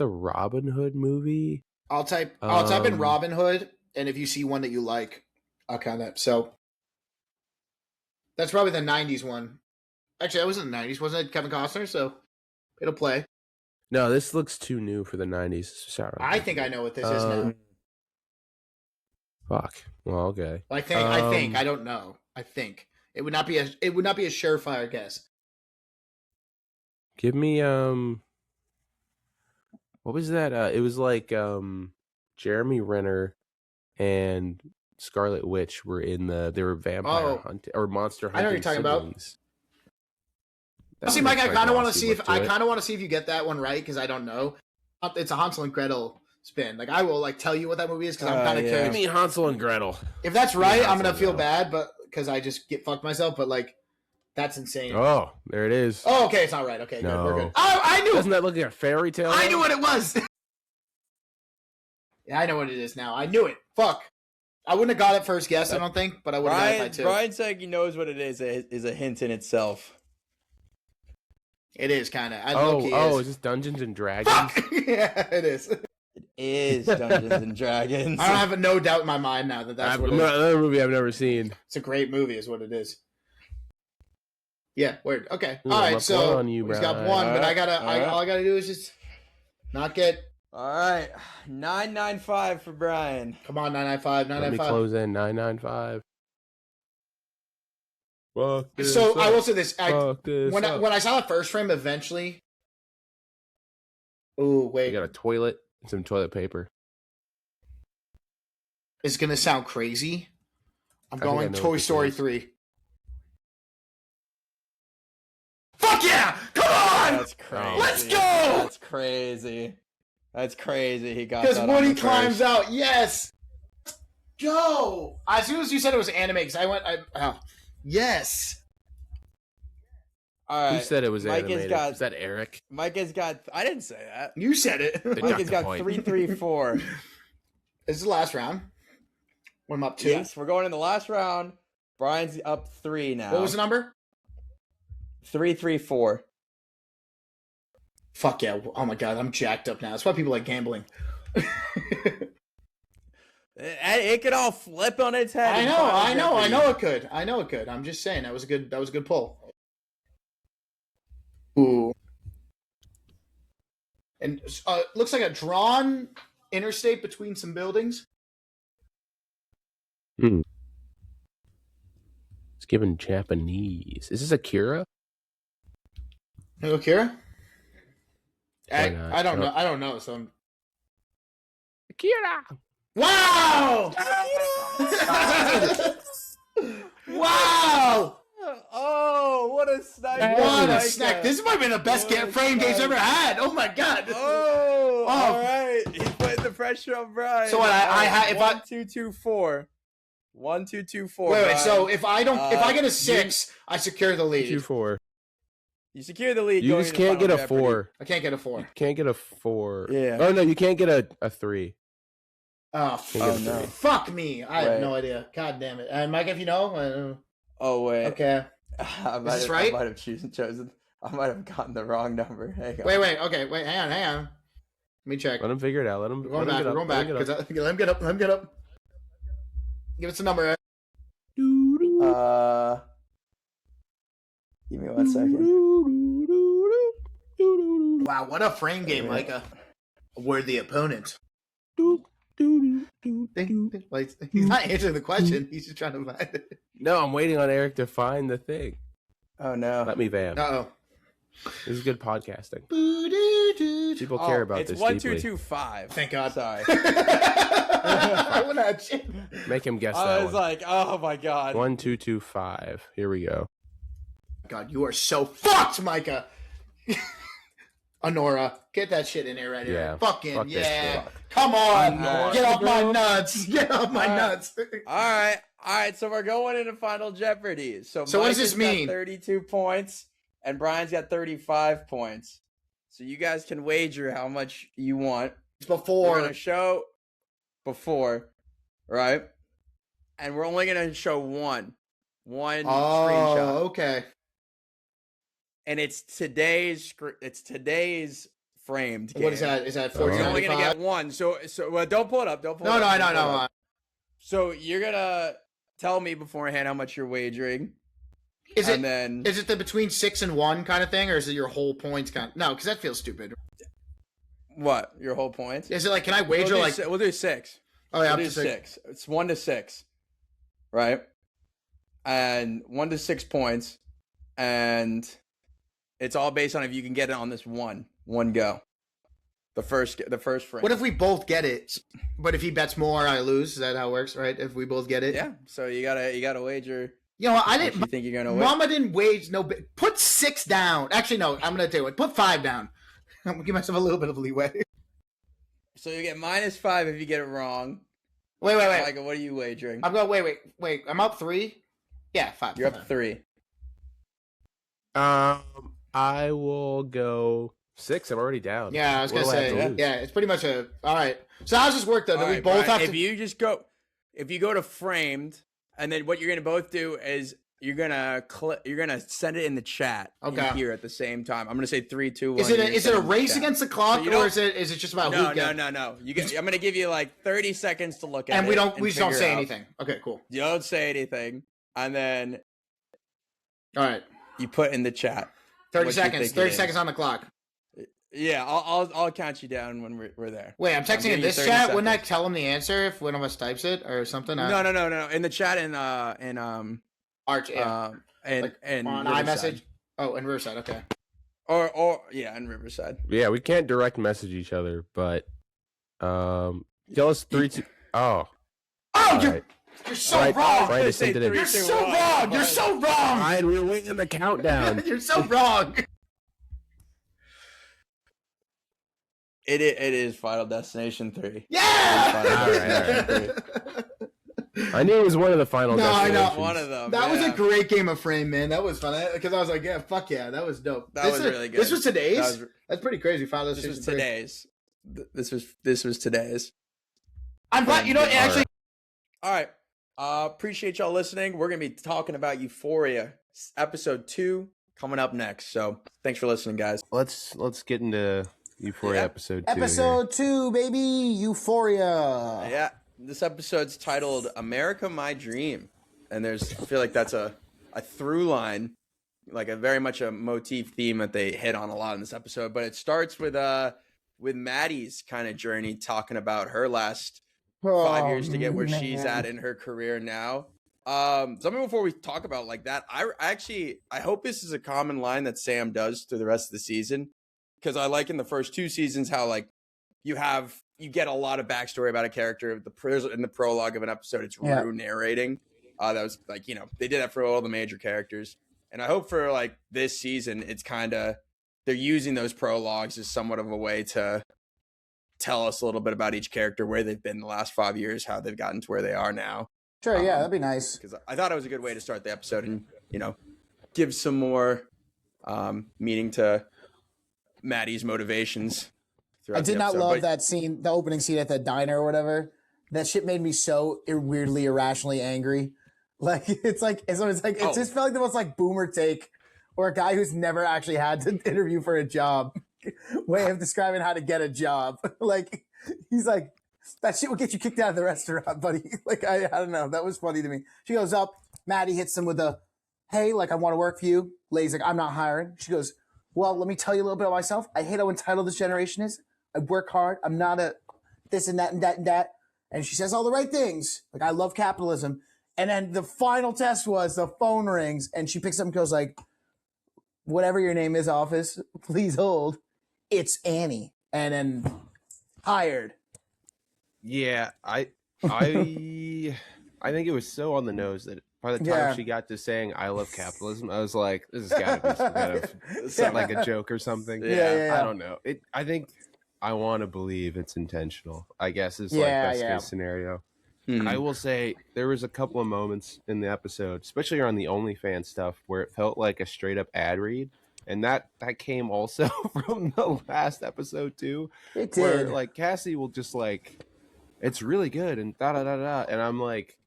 Robin Hood movie? I'll type in Robin Hood, and if you see one that you like, I'll count that. So that's probably the 90s one. Actually, that wasn't the 90s. Wasn't it Kevin Costner? So it'll play. No, this looks too new for the 90s. Sorry. I think I know what this is now. Fuck. Well, okay. I think. I don't know. I think it would not be a surefire guess. Give me what was that? It was like Jeremy Renner and Scarlet Witch were in they were vampire hunting or monster hunting. I know what you're talking about. siblings. See, Mike, I kind of want to see if you get that one right because I don't know. It's a Hansel and Gretel spin. Like I will like tell you what that movie is because I'm kind of What curious. do you mean Hansel and Gretel? If that's right, I'm gonna Hansel feel and bad, but because I just get fucked myself. But like, that's insane. Oh, there it is. Oh, okay, it's not right. Okay, No. good. We're good. Oh, I knew. Doesn't that look like a fairy tale? I knew what it was. Yeah, I know what it is now. I knew it. Fuck. I wouldn't have got it first guess, I don't think, but I would have got it by two. Brian saying he knows what it is a hint in itself. It is kind of. Is this Dungeons and Dragons? Fuck! Yeah, it is. It is Dungeons and Dragons. I don't have no doubt in my mind now that's what it is. Another movie I've never seen. It's a great movie, is what it is. Yeah, word. Okay. Ooh, all I'm right, up so one on you, he's got Brian. one, but All right. all I gotta do is just not get. All right, 995 for Brian. Come on, 995, Let me 995. close in 995. Fuck this So up. I will say this: Fuck this when up. I saw the first frame, eventually. Oh You wait, got a toilet and some toilet paper. it's gonna sound crazy. I'm I think I going know what Toy this Story is. 3. Fuck yeah! Come on! That's crazy. Let's go! That's crazy. That's crazy. He got Because that. Woody on the climbs first. out. Yes. Go. As soon as you said it was anime, because I went. Yes. All right. Who said it was Mike has animated? got- Is that Eric? Mike has got. I didn't say that. You said it. They Mike got has the got point. 334. This is the last round. What am I up to? Yes, we're going in the last round. Brian's up 3 now. What was the number? 334. Fuck yeah. Oh my god, I'm jacked up now. That's why people like gambling. It could all flip on its head. I in know Final it could. I know it could. I'm just saying that was a good pull. Ooh. And looks like a drawn interstate between some buildings. It's given Japanese. Is this Akira? Hey, Kira? Why not? I don't No. know. I don't know. So I'm... Akira! Wow! Wow! Oh, what a snipe! What a snack! This might have been the best What a frame games snipe. ever had. Oh my god! Oh, all right. He's putting the pressure on Brian. So what, if I- 1, 2, 2, 4. 1, 2, 2, 4. Wait. Brian. So if I get a you- 6, I secure the lead. 2-4. You secure the lead. You going just into can't Final get a Jeopardy. 4. I can't get a 4. Can't get a 4. Yeah. Oh no, you can't get a 3. Oh, Can't Oh, get a no. 3. fuck me! I have Right. no idea. God damn it! And Mike, if you know, Oh wait. okay. I might this have, right? I might have chosen. I might have gotten the wrong number. Hang on. Wait. Okay, wait. Hang on. Let me check. Let him figure it out. Let him. We're going let back. him get We're up, going back. let him get up. Because let him get up. Let him get up. Give us a number. Give me 1 second. Wow, what a frame game, Micah. We're the opponent. Like, he's not answering the question. He's just trying to find it. No, I'm waiting on Eric to find the thing. Oh no. Let me vamp. Uh-oh. This is good podcasting. People People care about it's this 1, deeply. 2, 2, 5. Thank God. Sorry. I wouldn't have shit. Make him guess I that was one. like, oh my god. 1, 2, 2, 5. Here we go. God, you are so fucked, Micah. Honora, get that shit in there right here. Yeah, Fucking, fuck this yeah. shit. Come on. Honora. Get off my nuts. Get off my nuts. All right. So we're going into Final Jeopardy. So So what does Mike this has got mean? 32 points, and Brian's got 35 points. So you guys can wager how much you want. We're Before. gonna show before, right? And we're only gonna show one screenshot, Oh, okay. and it's today's framed game. What is that? Is that Oh. You're only gonna 14.95? get one. So well, don't pull it up. Don't pull No, it no, up. I Don't pull it know. up. So you're gonna tell me beforehand how much you're wagering, Is and it then is it the between 6 and 1 kind of thing, or is it your whole points kind? No, because that feels stupid. what? Your whole point? Is it like, can I wager we'll like? we'll do 6. Oh yeah, We'll up do to 6. 6. It's 1 to 6, right? And 1 to 6 points, and it's all based on if you can get it on this one go. The first frame. What if we both get it? But if he bets more, I lose. Is that how it works, right? If we both get it? Yeah. So you gotta wager. You know, I What didn't. you think you're gonna win? Mama didn't wage no. Put 6 down. Actually, no. I'm gonna tell you what. Put 5 down. I'm gonna give myself a little bit of leeway. So you get -5 if you get it wrong. Wait. Like, what are you wagering? I'm going. Wait. I'm up 3. Yeah, 5. You're up 3. I will go 6. I'm already down. Yeah, I was What gonna do I have say. to lose? Yeah, it's pretty much a. All right. So how's this work though? All Do we right, both Brian, have if to? you go to framed, and then what you're gonna both do is you're gonna send it in the chat. Okay. Here at the same time. I'm gonna say 3, 2, 1. Is it a race against the clock, So or is it just about who gets? No. I'm gonna give you like 30 seconds to look at it. And we just don't figure say out. anything. Okay, cool. You don't say anything, and then All right. you put in the chat. 30 what you seconds. think it 30 is. seconds on the clock. Yeah, I'll count you down when we're there. Wait, I'm texting giving in you this 30 chat. Wouldn't I seconds. tell him the answer if one of us types it or something? No. In the chat in Arch, yeah. and Like, and on Riverside. iMessage. Oh, in Riverside. Okay. Or yeah, in Riverside. Yeah, we can't direct message each other, but tell us 3, 2. Oh, Oh, all right. you're so Right, wrong. right, I sent it in. You're so wrong. You're so wrong. Ryan, we're waiting the countdown. You're so wrong. It is Final Destination 3. Yeah. All right. I knew it was one of the final No, I know. destinations. One of them. That was yeah. a great game of frame, man. That was fun because I was like, yeah, fuck yeah, that was dope. That was really good. This was today's. That was- That's pretty crazy. Final This Destination was 3. today's. This was today's. I'm glad. You know, actually, All right. Appreciate y'all listening. We're gonna be talking about Euphoria episode 2 coming up next. So thanks for listening, guys. Let's get into Euphoria Yeah. episode 2. episode 2, baby, Euphoria. Yeah, this episode's titled "America, My Dream," and I feel like that's a through line, like a very much a motif theme that they hit on a lot in this episode. But it starts with Maddie's kind of journey, talking about her last 5 years to get where she's at in her career now. Something before we talk about like that, I hope this is a common line that Sam does through the rest of the season, because I like in the first 2 seasons how like you get a lot of backstory about a character. In the prologue of an episode, it's Rue narrating. That was like, they did that for all the major characters, and I hope for like this season, it's kind of they're using those prologues as somewhat of a way to tell us a little bit about each character, where they've been the last 5 years, how they've gotten to where they are now. Sure, yeah, that'd be nice. Because I thought it was a good way to start the episode and, give some more meaning to Maddie's motivations. I did not love that scene, the opening scene at the diner or whatever. That shit made me so weirdly, irrationally angry. Like, it just felt like the most like boomer take, or a guy who's never actually had to interview for a job way of describing how to get a job. Like, he's like, that shit will get you kicked out of the restaurant, buddy. Like, I don't know. That was funny to me. She goes up, Maddie hits him with a, hey, like, I want to work for you. Lady's like, I'm not hiring. She goes, well, let me tell you a little bit about myself. I hate how entitled this generation is. I work hard. I'm not a this and that and that and that. And she says all the right things. Like, I love capitalism. And then the final test was the phone rings and she picks up and goes like, whatever your name is, office, please hold. It's Annie. And then hired. Yeah, I think it was so on the nose that by the time she got to saying "I love capitalism," I was like, "This has got to be some kind of like a joke or something." Yeah. I don't know. I think I want to believe it's intentional. I guess is like best case scenario. Hmm. I will say there was a couple of moments in the episode, especially around the OnlyFans stuff, where it felt like a straight up ad read. And that came also from the last episode too. It did. Where like Cassie will just like, it's really good and da da da da, and I'm like,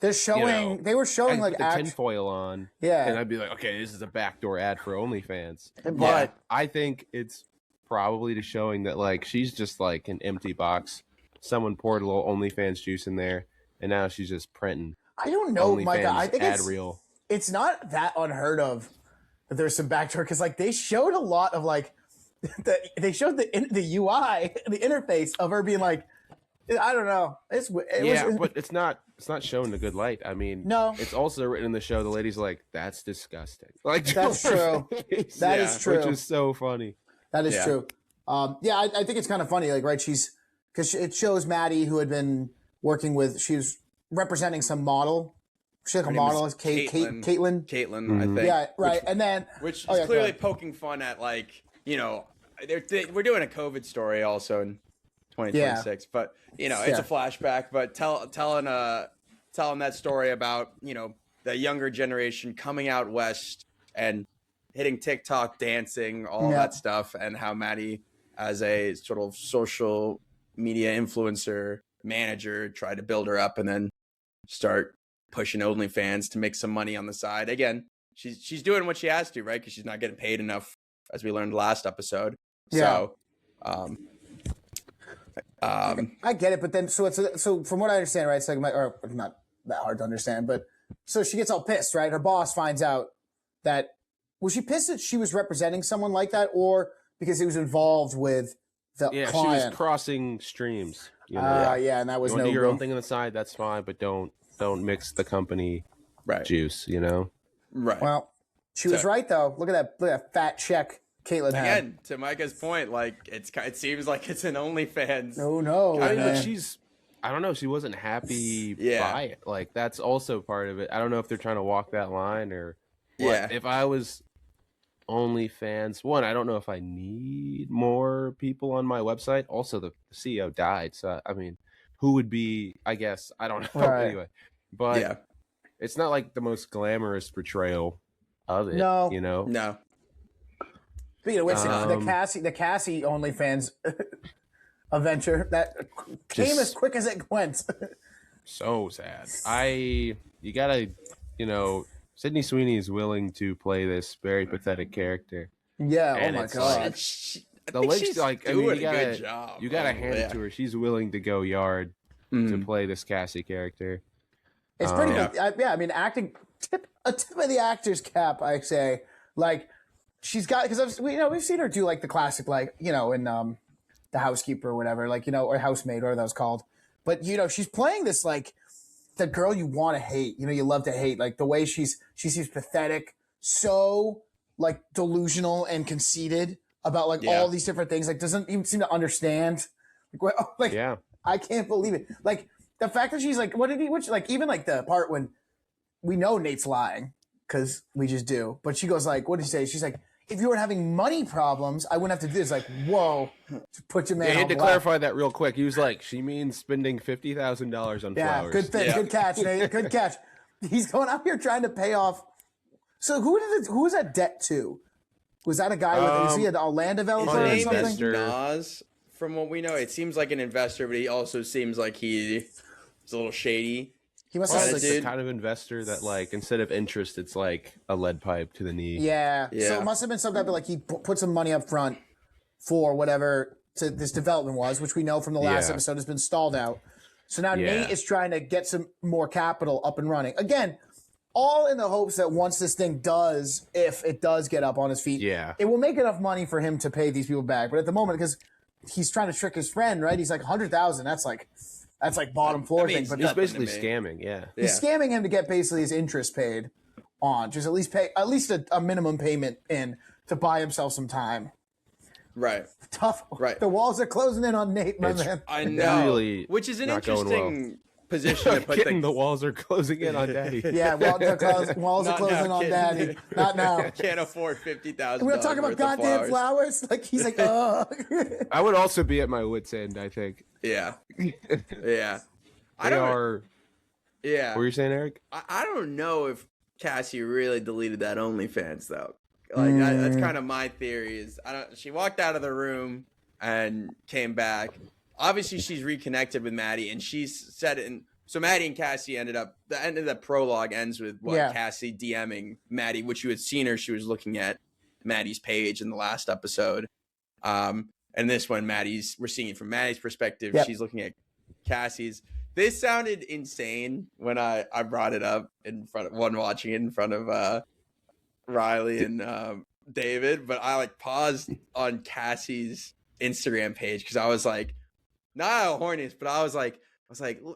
They're showing. They were showing like the tinfoil on, Yeah. and I'd be like, okay, this is a backdoor ad for OnlyFans. But But I think it's probably to showing that like she's just like an empty box. Someone poured a little OnlyFans juice in there, and now she's just printing I don't know, Micah. I OnlyFans think ad reel. it's not that unheard of that there's some backdoor, because like they showed a lot of like they showed the UI, the interface of her being like, I don't know. But it's not shown in a good light. I mean, No. it's also written in the show. The lady's like, "That's disgusting." Like That's true. That is true. Which is so funny. That is Yeah. true. I think it's kind of funny, like, right? Because it shows Maddie, who had been she was representing some model. She's like Her a name model, is Caitlin. Caitlin, I think. Yeah, right. And then, which is yeah, clearly poking fun at, like, you know, we're doing a COVID story also in 2026, but you know, it's a flashback. But telling that story about, you know, the younger generation coming out west and hitting TikTok, dancing, all that stuff, and how Maddie, as a sort of social media influencer manager, tried to build her up and then start pushing OnlyFans to make some money on the side. Again, she's doing what she has to, right? Because she's not getting paid enough, as we learned last episode. Yeah. So, I get it, but then so from what I understand, right? It's like or not that hard to understand, but so she gets all pissed, right? Her boss finds out that was she pissed that she was representing someone like that, or because he was involved with the client? She was crossing streams. You know? And that was you want to do your own thing on the side. That's fine, but don't mix the company juice. You know. Right. Well, she was right though. Look at that fat check Caitlin had. Again, to Micah's point, like it seems like it's an OnlyFans. No. I mean, but I don't know. She wasn't happy by it. Like, that's also part of it. I don't know if they're trying to walk that line or what. Yeah. If I was OnlyFans, one, I don't know if I need more people on my website. Also, the CEO died. So, I mean, who would be, I guess, I don't know. Right. Anyway, but it's not like the most glamorous portrayal of it. No. You know? No. Speaking of which, the Cassie OnlyFans adventure that came as quick as it went. So sad. You gotta, you know, Sydney Sweeney is willing to play this very pathetic character. Yeah. And oh my god. The links, like, I mean, you gotta, good job. You gotta hand it to her. She's willing to go yard to play this Cassie character. It's pretty good. I mean, acting a tip of the actor's cap, I say. Like, she's got, because we've seen her do like the classic, like, you know, in The Housekeeper or whatever, like, you know, or Housemaid, whatever that was called. But, you know, she's playing this like the girl you want to hate, you know, you love to hate, like the way she seems pathetic, so like delusional and conceited about like all these different things, like doesn't even seem to understand. I can't believe it. Like the fact that she's like, even like the part when we know Nate's lying because we just do, but she goes like, what did she say? She's like, if you were having money problems, I wouldn't have to do this. Like, whoa, put your man. You had to clarify that real quick. He was like, she means spending $50,000 on flowers. Good thing. Good catch, Nate. Good catch. He's going out here trying to pay off. So who was that debt to? Was that a guy with? Is he a land developer or something? His name is Nas. From what we know, it seems like an investor, but he also seems like he's a little shady. He must have the kind of investor that, like, instead of interest, it's like a lead pipe to the knee. Yeah. So it must have been some type of, like, he put some money up front for whatever this development was, which we know from the last episode has been stalled out. So now Nate is trying to get some more capital up and running. Again, all in the hopes that once this thing if it does get up on his feet, it will make enough money for him to pay these people back. But at the moment, because he's trying to trick his friend, right? He's like, 100,000, that's like bottom floor thing. But he's basically scamming, He's scamming him to get basically his interest paid on. Just at least a minimum payment in to buy himself some time. Right. Tough. Right. The walls are closing in on Nate, my man. I know. Really, which is an interesting position to put the walls are closing in on Daddy. Walls are closing on Daddy. Not now. I can't afford $50,000. We're not talking about goddamn flowers. Like he's like, oh. I would also be at my wit's end, I think. Yeah. Yeah. What were you saying, Eric? I don't know if Cassie really deleted that OnlyFans though. Like that's kind of my theory. Is she walked out of the room and came back. Obviously, she's reconnected with Maddie, and she's said it. So Maddie and Cassie ended up. The end of the prologue ends with Cassie DMing Maddie, which you had seen her. She was looking at Maddie's page in the last episode. And this one, we're seeing it from Maddie's perspective. Yep. She's looking at Cassie's. This sounded insane when I brought it up in front of watching it in front of Riley and David, but I like paused on Cassie's Instagram page because I was like, not how horny it is, but I was like,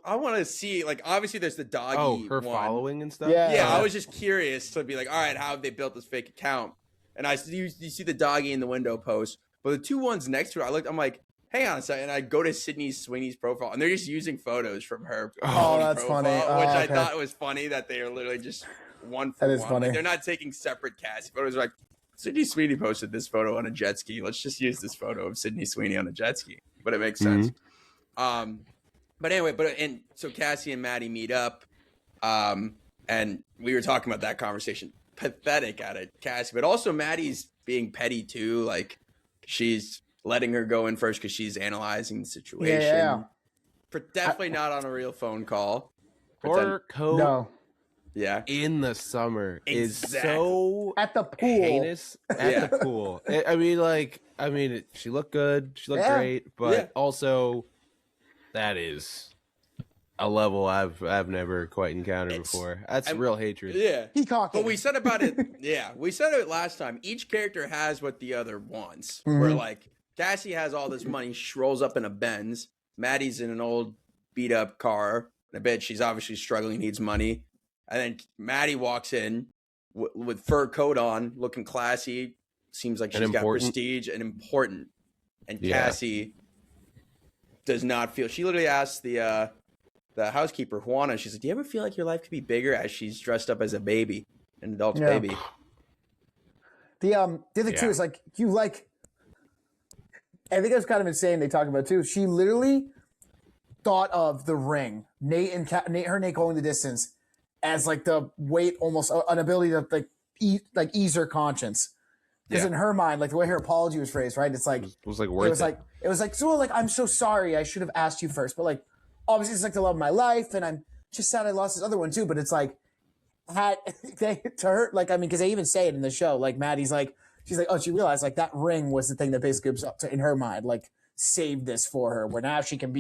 I want to see, like, obviously there's the doggy her one. Following and stuff. Yeah, I was just curious to be like, all right, how have they built this fake account? And you see the doggy in the window post, But the two ones next to it, I'm like, hang on a second. And I go to Sydney Sweeney's profile, and they're just using photos from her. Oh, that's profile, funny. Oh, which I okay. thought was funny that they are literally just one for That is one. funny. Like, they're not taking separate Cassie photos. Like, Sydney Sweeney posted this photo on a jet ski. Let's just use this photo of Sydney Sweeney on a jet ski. But it makes sense. But anyway, and so Cassie and Maddie meet up, and we were talking about that conversation. Pathetic at it, Cassie, but also Maddie's being petty too. Like, she's letting her go in first because she's analyzing the situation. Yeah. Definitely not on a real phone call. Horror code No. Yeah. in the summer is Exactly. so At the pool. heinous at the pool. She looked good. She looked great, but also that is a level I've never quite encountered before. That's real hatred. Yeah. Peacocking. But we said about it. Yeah, we said it last time. Each character has what the other wants. Where like Cassie has all this money, she rolls up in a Benz. Maddie's in an old beat up car. I bet she's obviously struggling, needs money. And then Maddie walks in with fur coat on, looking classy. Seems like she's got prestige and important. And Cassie does not feel. She literally asked the housekeeper Juana. She's like, "Do you ever feel like your life could be bigger?" As she's dressed up as a baby, an adult baby. The other thing too is like you like. I think that's kind of insane. They talked about too. She literally thought of The Ring, Nate and Nate going the distance as like the weight, almost an ability to ease her conscience. Because in her mind, like the way her apology was phrased, right? It's like it was like worth it. It was like, so like, I'm so sorry. I should have asked you first, but like, obviously it's like the love of my life, and I'm just sad I lost this other one too. But it's like, to her, like, I mean, because they even say it in the show. Like Maddie's like, she's like, oh, she realized like that ring was the thing that basically was up to, in her mind, like saved this for her. Where now she can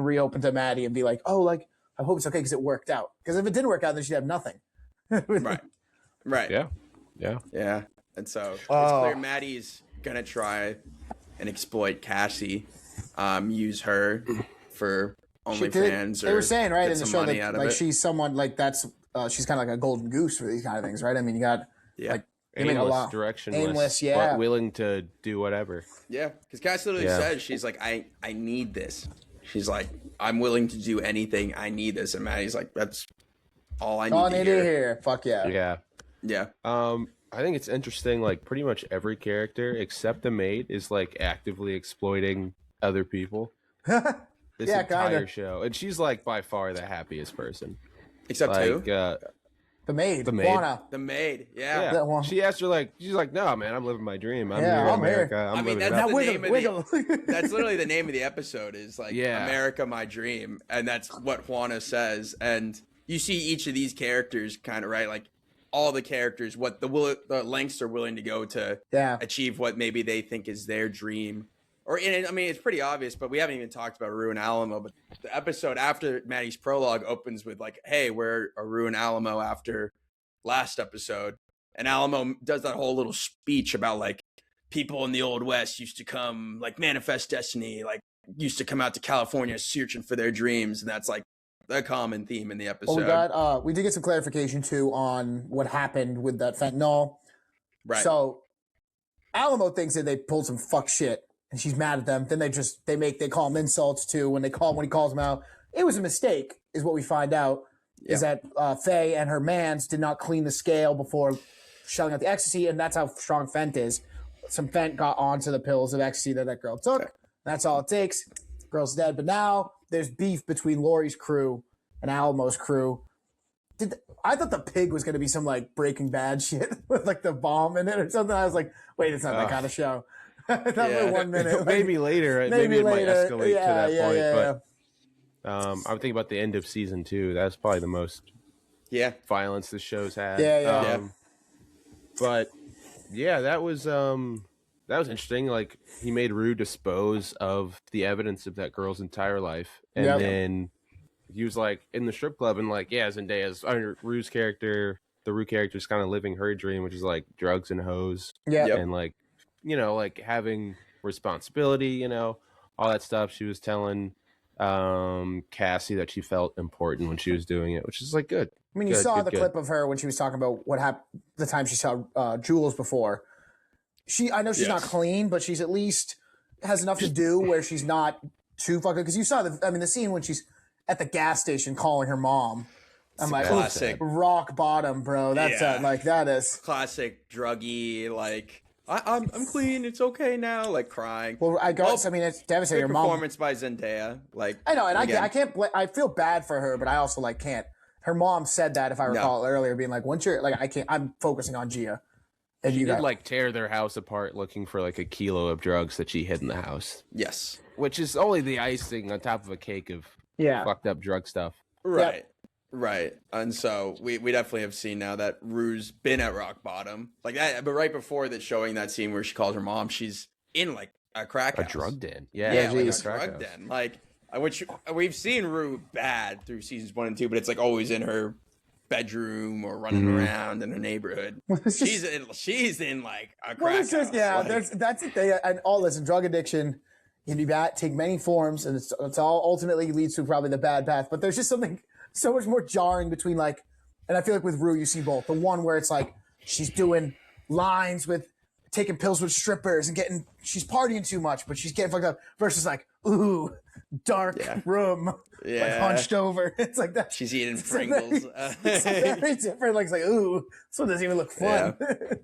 reopen to Maddie and be like, oh, like I hope it's okay because it worked out. Because if it didn't work out, then she'd have nothing. Right. Yeah. And so it's clear Maddie's gonna try and exploit Cassie, use her for OnlyFans. They were saying right in the show that that like she's someone like that's she's kind of like a golden goose for these kind of things, right? I mean, you got like aimless, directionless, but willing to do whatever. Yeah, because Cassie literally says she's like, I need this. She's like, I'm willing to do anything. I need this, and Maddie's like, that's all I need to hear. Fuck yeah. Yeah. I think it's interesting, like pretty much every character except the maid is like actively exploiting other people. This entire show. And she's like by far the happiest person. Except like, who? The maid. Juana. The maid. Yeah. She asked her like, she's like, no, man, I'm living my dream. I'm here in I'm America. here. I'm living that's it up. the name of that's literally the name of the episode is like America, my dream. And that's what Juana says. And you see each of these characters kind of, right? Like all the characters, what the lengths are willing to go to achieve what maybe they think is their dream. Or I mean, it's pretty obvious, but we haven't even talked about Rue and Alamo. But the episode after Maddie's prologue opens with like, "Hey, we're Rue and Alamo after last episode," and Alamo does that whole little speech about like people in the Old West used to come like manifest destiny, like used to come out to California searching for their dreams, and that's like the common theme in the episode. We did get some clarification too on what happened with that fentanyl. Right. So Alamo thinks that they pulled some fuck shit. And she's mad at them. Then they call him insults too. When he calls them out, it was a mistake, is what we find out. Is that Faye and her mans did not clean the scale before shelling out the ecstasy, and that's how strong Fent is. Some Fent got onto the pills of ecstasy that girl took. Okay. That's all it takes. Girl's dead. But now there's beef between Lori's crew and Alamo's crew. I thought the pig was going to be some like Breaking Bad shit with like the bomb in it or something. I was like, wait, it's not that kind of show. That for 1 minute. Maybe later. Maybe it might escalate to that point. But I'm thinking about the end of season 2. That's probably the most violence the show's had. But that was interesting. Like he made Rue dispose of the evidence of that girl's entire life, and then he was like in the strip club and like Zendaya's Rue's character, the Rue character is kind of living her dream, which is like drugs and hoes, and like. Like having responsibility, all that stuff. She was telling Cassie that she felt important when she was doing it, which is like good. I mean, you saw the clip of her when she was talking about what happened the time she saw Jules before. I know she's not clean, but she's at least has enough to do where she's not too fucking. Because you saw the scene when she's at the gas station calling her mom. I'm like, classic rock bottom, bro. That's that is classic druggy. Like I'm clean. It's okay now. Like crying. Well, it's devastating. Your mom performance by Zendaya. Like I know, and I can't. I feel bad for her, but I also like can't. Her mom said that, if I recall earlier, being like, once you're like, I can't. I'm focusing on Gia. And she did like tear their house apart looking for like a kilo of drugs that she hid in the house. Yes, which is only the icing on top of a cake of fucked up drug stuff. Right. Yep. Right. And so we definitely have seen now that Rue's been at rock bottom. Like that, but right before that, showing that scene where she calls her mom, she's in like a crack house. A drug den. Yeah, like a drug den. Like, which we've seen Rue bad through seasons 1 and 2, but it's like always in her bedroom or running around in her neighborhood. She's in like a crack house. Yeah, that's the thing. And listen, drug addiction can be bad, take many forms, and it's all ultimately leads to probably the bad path. But there's just something so much more jarring between like, and I feel like with Rue, you see both. The one where it's like she's doing lines with taking pills with strippers and she's partying too much, but she's getting fucked up, versus like, ooh, dark room, like hunched over. It's like that. She's eating Pringles. It's very different. Like, it's like, ooh, this one doesn't even look fun. Yeah.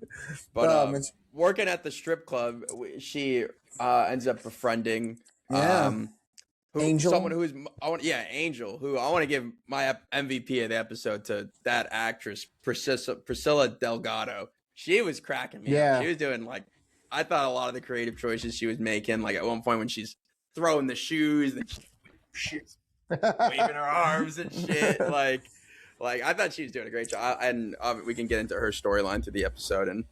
But working at the strip club, she ends up befriending Angel. Someone who's Angel, who I want to give my MVP of the episode to that actress, Priscilla Delgado. She was cracking me up. She was doing like, I thought a lot of the creative choices she was making, like at one point when she's throwing the shoes and she's waving her arms and shit. Like I thought she was doing a great job. And we can get into her storyline through the episode and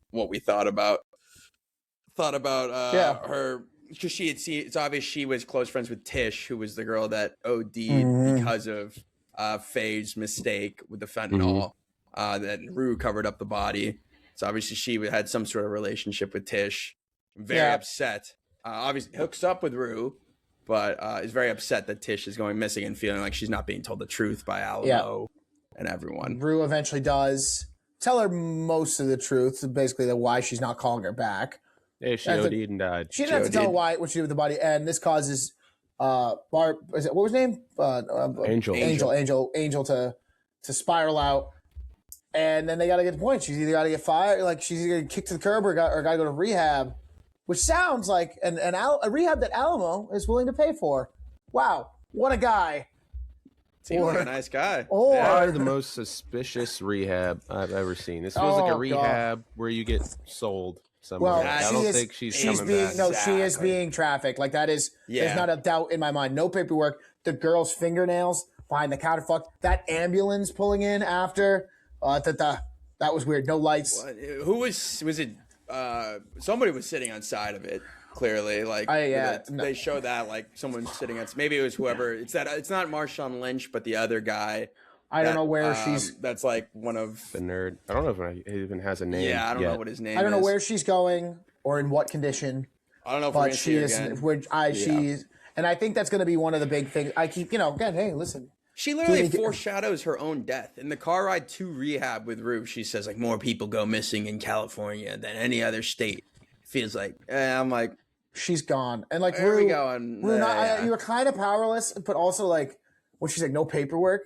what we thought about her. Because she had seen, it's obvious she was close friends with Tish, who was the girl that OD'd because of Faye's mistake with the fentanyl. That Rue covered up the body. So obviously she had some sort of relationship with Tish. Very upset. Obviously hooks up with Rue, but is very upset that Tish is going missing and feeling like she's not being told the truth by Alamo and everyone. Rue eventually does tell her most of the truth, basically why she's not calling her back. Yeah, she OD'd and died. She didn't have to tell what she did with the body, and this causes what was his name? Angel to spiral out, and then they got to get the point. She's either got to get fired, like she's either kicked to the curb, or got to go to rehab, which sounds like a rehab that Alamo is willing to pay for. Wow, what a guy! Seems like a nice guy. Probably the most suspicious rehab I've ever seen. This feels like a rehab where you get sold. Well, I don't think she's coming back. No, she is being trafficked. Like that is, there's not a doubt in my mind. No paperwork. The girl's fingernails behind the counter. Fuck that ambulance pulling in after. That was weird. No lights. Who was it? Somebody was sitting on side of it. Clearly, like they show that like someone sitting on. Maybe it was whoever. It's not Marshawn Lynch, but the other guy. I don't know where she's. That's like one of the nerd. I don't know if he even has a name. Yeah, I don't know what his name is. I don't know where she's going or in what condition. I don't know if we're she is. She's, and I think that's going to be one of the big things. I keep, again, hey, listen. She literally foreshadows her own death in the car ride to rehab with Rue. She says like more people go missing in California than any other state. Feels like, I'm like, she's gone, and like Rue, you were kind of powerless, but also like when she's like no paperwork.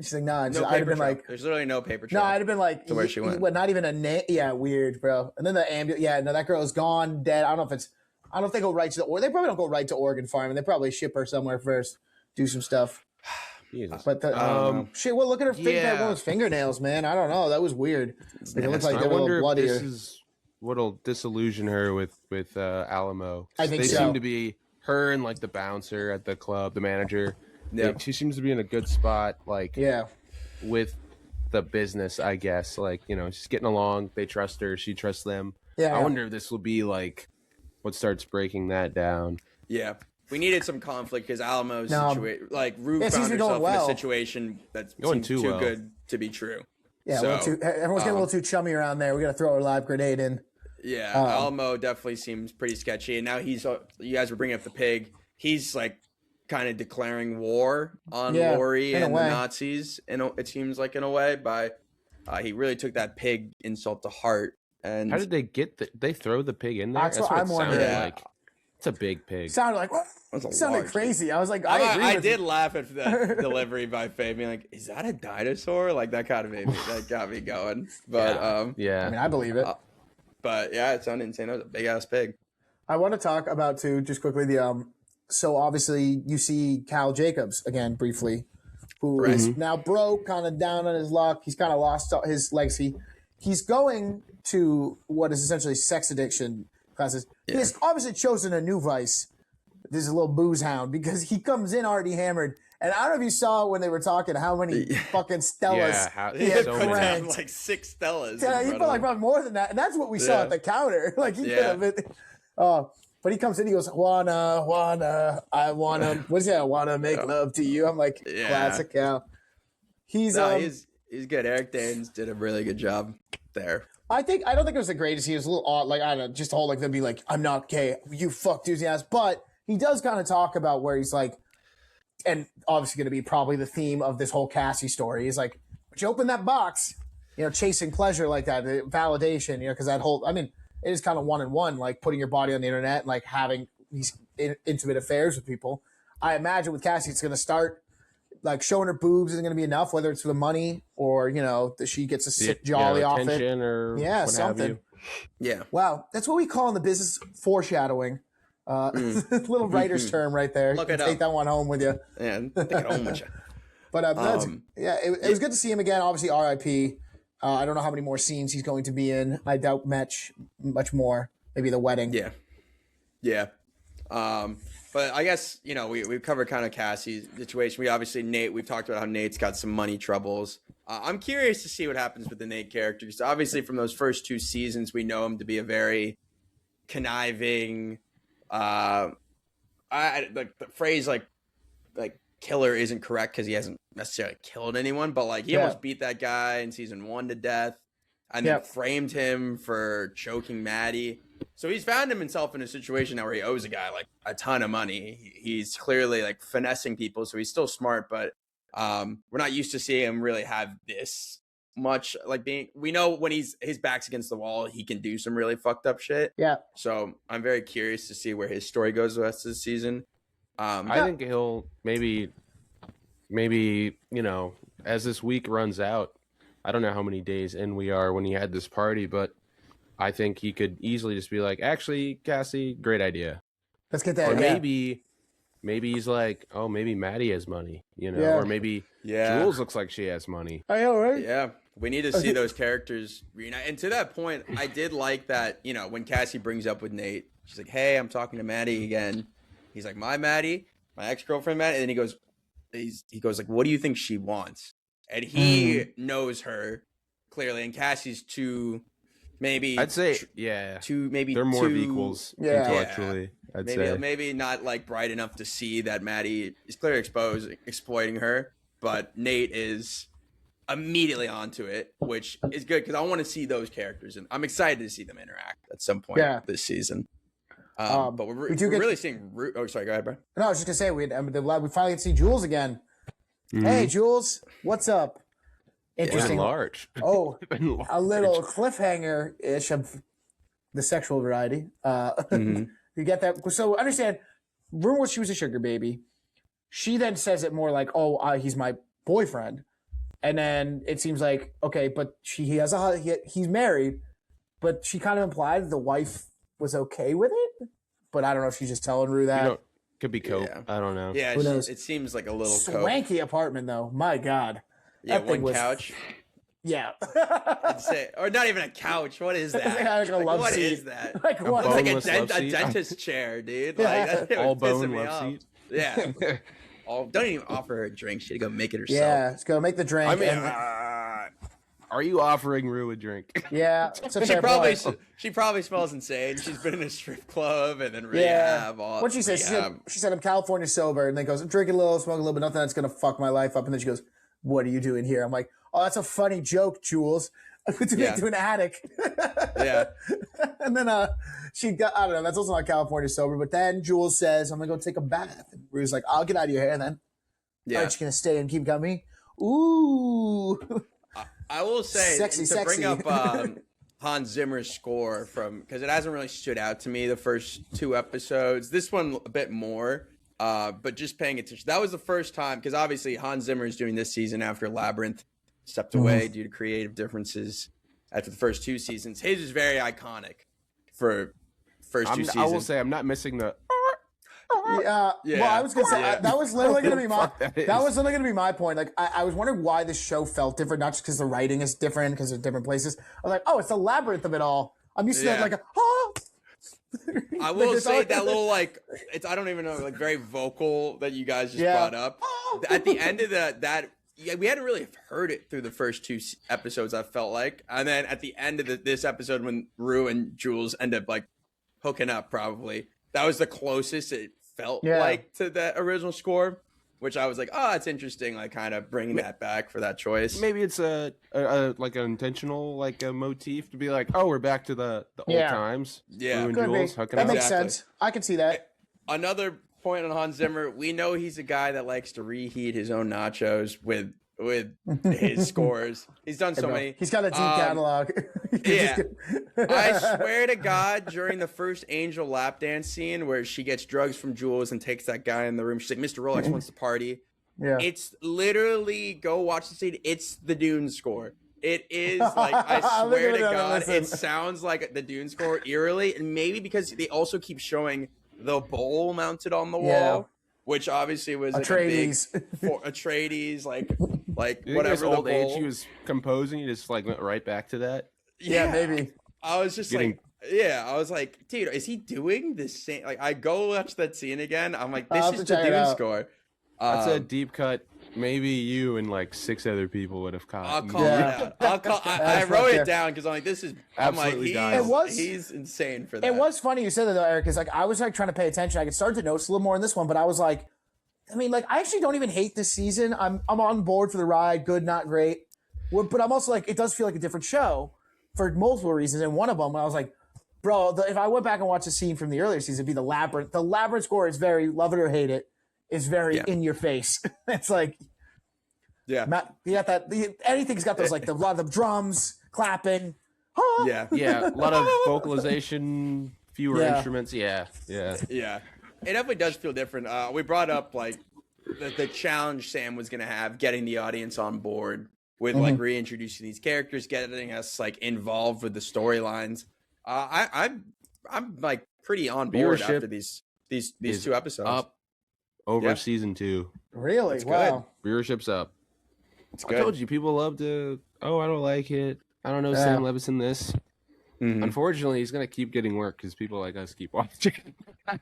She's like, nah. I'd have been like, there's literally no paper trail. No, I'd have been like, to where she went. Not even a name. Yeah, weird, bro. And then the ambulance. Yeah, no, that girl is gone, dead. I don't know if they go right to they probably don't go right to Oregon Farm, and they probably ship her somewhere first, do some stuff. Jesus. But shit. Well, look at her woman's fingernails, man. I don't know. That was weird. Like, it looks like I wonder if this is what'll disillusion her with Alamo. I think they so. seem to be her and like the bouncer at the club, the manager. Yeah, she seems to be in a good spot. Like, with the business, I guess. Like, she's getting along. They trust her. She trusts them. Yeah. I wonder if this will be like what starts breaking that down. Yeah, we needed some conflict because Alamo's situation, like Rue found herself in a situation that's going too good to be true. Yeah, everyone's getting a little too chummy around there. We got to throw a live grenade in. Yeah, Alamo definitely seems pretty sketchy, and now you guys were bringing up the pig. He's like kind of declaring war on Lori and the Nazis. It seems like in a way, by he really took that pig insult to heart And How did they get they throw the pig in there? That's what I'm it wondering. sounded Yeah. like. It's a big pig. Sounded like what? That's a Sounded large crazy. I was like, I did laugh at the delivery by Faye being like, "Is that a dinosaur?" Like that kind of that got me going. But Yeah. I mean, I believe it. but yeah, it sounded insane. That was a big ass pig. I want to talk about too, just quickly the So obviously you see Cal Jacobs again briefly, who is now broke, kind of down on his luck. He's kind of lost his legacy. He's going to what is essentially sex addiction classes. He has obviously chosen a new vice. This is a little booze hound because he comes in already hammered. And I don't know if you saw when they were talking how many fucking Stellas he had so many. cranked. Like 6 Stellas. Yeah, he put like probably more than that. And that's what we saw at the counter. Like he could have been. But he comes in, he goes, I wanna, what is that? I wanna make love to you. I'm like, classic Cal. He's good. Eric Danes did a really good job there. I don't think it was the greatest. He was a little odd, like, I don't know, just the whole, like, them be like, I'm not gay, you fuck dude's ass. But he does kind of talk about where he's like, and obviously going to be probably the theme of this whole Cassie story. He's like, would you open that box? Chasing pleasure like that, validation, because that whole, I mean, it is kind of one and one, like putting your body on the internet and like having these intimate affairs with people. I imagine with Cassie, it's going to start like showing her boobs isn't going to be enough, whether it's for the money or, that she gets a sick jolly off it. Or something. Yeah. Wow. That's what we call in the business foreshadowing. Little writer's term right there. Look it Take up. that one home with you. Yeah, take it home with you. But it was good to see him again. Obviously, R.I.P. I don't know how many more scenes he's going to be in. I doubt much more. Maybe the wedding. Yeah. But I guess, we've covered kind of Cassie's situation. We've talked about how Nate's got some money troubles. I'm curious to see what happens with the Nate character. Because obviously from those first 2 seasons, we know him to be a very conniving, the phrase like killer isn't correct because he hasn't necessarily killed anyone, but like he almost beat that guy in season 1 to death and then framed him for choking Maddie. So he's found himself in a situation now where he owes a guy like a ton of money. He's clearly like finessing people, so he's still smart, but we're not used to seeing him really have this much we know when his back's against the wall, he can do some really fucked up shit. Yeah. So I'm very curious to see where his story goes the rest of the season. I think he'll maybe, as this week runs out, I don't know how many days in we are when he had this party, but I think he could easily just be like, actually, Cassie, great idea. Let's get that. Or maybe he's like, oh, maybe Maddie has money, or maybe Jules looks like she has money. I know, right? Yeah. We need to see those characters reunite. And to that point, I did like that, when Cassie brings up with Nate, she's like, hey, I'm talking to Maddie again. He's like, my Maddie, my ex-girlfriend Maddie. And then he goes like, what do you think she wants? And he knows her clearly. And Cassie's too, maybe. I'd say, they're more of equals intellectually. I'd say. Maybe not like bright enough to see that Maddie is clearly exploiting her. But Nate is immediately onto it, which is good because I want to see those characters. And I'm excited to see them interact at some point this season. But we're really seeing. Oh, sorry. Go ahead, bro. No, I was just gonna say we finally get to see Jules again. Hey, Jules, what's up? Interesting. Large. Oh, a little cliffhanger ish of the sexual variety. You get that? So understand. Rumor was she was a sugar baby. She then says it more like, "Oh, he's my boyfriend," and then it seems like okay, but he's married, but she kind of implied the wife was okay with it, but I don't know if she's just telling Rue that. Could be coke. Yeah. I don't know. Yeah, who knows? It seems like a little swanky apartment though. My God. Yeah, one couch. Yeah. I'd say, or not even a couch. What is that? What seat. Is that? Like what? It's like a dentist chair, dude. Like all bone love seat. Yeah. Don't even offer her a drink. She'd go make it herself. Yeah, let's go make the drink. I mean, are you offering Rue a drink? Yeah, she probably smells insane. She's been in a strip club and then rehab. What she said? She said I'm California sober, and then goes, I'm drinking a little, smoking a little, but nothing that's gonna fuck my life up. And then she goes, what are you doing here? I'm like, oh, that's a funny joke, Jules. To an attic. Yeah. And then she got, I don't know, that's also not California sober. But then Jules says, I'm gonna go take a bath. And Rue's like, I'll get out of your hair then. Yeah. Aren't you gonna stay and keep coming? Ooh. I will say sexy. bring up Hans Zimmer's score because it hasn't really stood out to me the first 2 episodes. This one a bit more, but just paying attention. That was the first time, because obviously Hans Zimmer is doing this season after Labyrinth stepped away due to creative differences after the first 2 seasons. His is very iconic for first 2 seasons. I will say I'm not missing the. Yeah. Well, I was gonna say that was literally gonna be my that was literally gonna be my point. Like, I was wondering why this show felt different, not just because the writing is different, because of different places. I was like, oh, it's the labyrinth of it all. I'm used to that, like, I will say that little, like, it's, I don't even know, like, very vocal that you guys just brought up. At the end of we hadn't really heard it through the first 2 episodes, I felt like. And then at the end of this episode, when Rue and Jules end up, like, hooking up, probably, that was the closest it felt like to that original score, which I was like, oh, it's interesting, like, kind of bringing that back for that choice. Maybe it's a like an intentional, like, a motif to be like, oh, we're back to the old times. Yeah. Rue and Could Jules be. hooking That up. makes sense. I can see that. Another point on Hans Zimmer, we know he's a guy that likes to reheat his own nachos with his scores. He's done so many. He's got a deep catalog. Yeah. I swear to God, during the first Angel lap dance scene where she gets drugs from Jules and takes that guy in the room, she's like, Mr. Rolex wants to party. Yeah. It's literally, go watch the scene. It's the Dune score. It is, like, I swear to God, it sounds like the Dune score eerily. And maybe because they also keep showing the bowl mounted on the wall, which obviously was like Atreides. Atreides, like You whatever think the old age bowl. he was composing, he just like went right back to that. Yeah, maybe. I was just Getting- I was like, dude, is he doing the same? Like, I go watch that scene again. I'm like, this I'll have is to the check it Dune out. score. That's a deep cut. Maybe you and like 6 other people would have caught. I'll call Yeah. it out. I wrote it down because I'm like, this is. I'm like, Absolutely dialed. he's insane for that. It was funny you said that though, Eric, because like I was like trying to pay attention. I could start to notice a little more in this one, but I was like, I mean, like I actually don't even hate this season. I'm on board for the ride. Good, not great. But I'm also like, it does feel like a different show for multiple reasons. And one of them, I was like, bro, if I went back and watched a scene from the earlier season, it'd be the Labyrinth. The Labyrinth score is very, love it or hate it, is very in your face. It's like, you got that. Anything's got those like a lot of the drums, clapping. Yeah. Yeah, a lot of vocalization, fewer instruments. Yeah. Yeah. It definitely does feel different. We brought up like the challenge Sam was gonna have, getting the audience on board with like reintroducing these characters, getting us like involved with the storylines. I'm like pretty on board Viewership after these 2 episodes. Up over season 2. Really? That's Wow. Viewership's up. It's I good. told you, people love to. Oh, I don't like it. I don't know Sam Levinson this. Unfortunately, he's gonna keep getting work because people like us keep watching.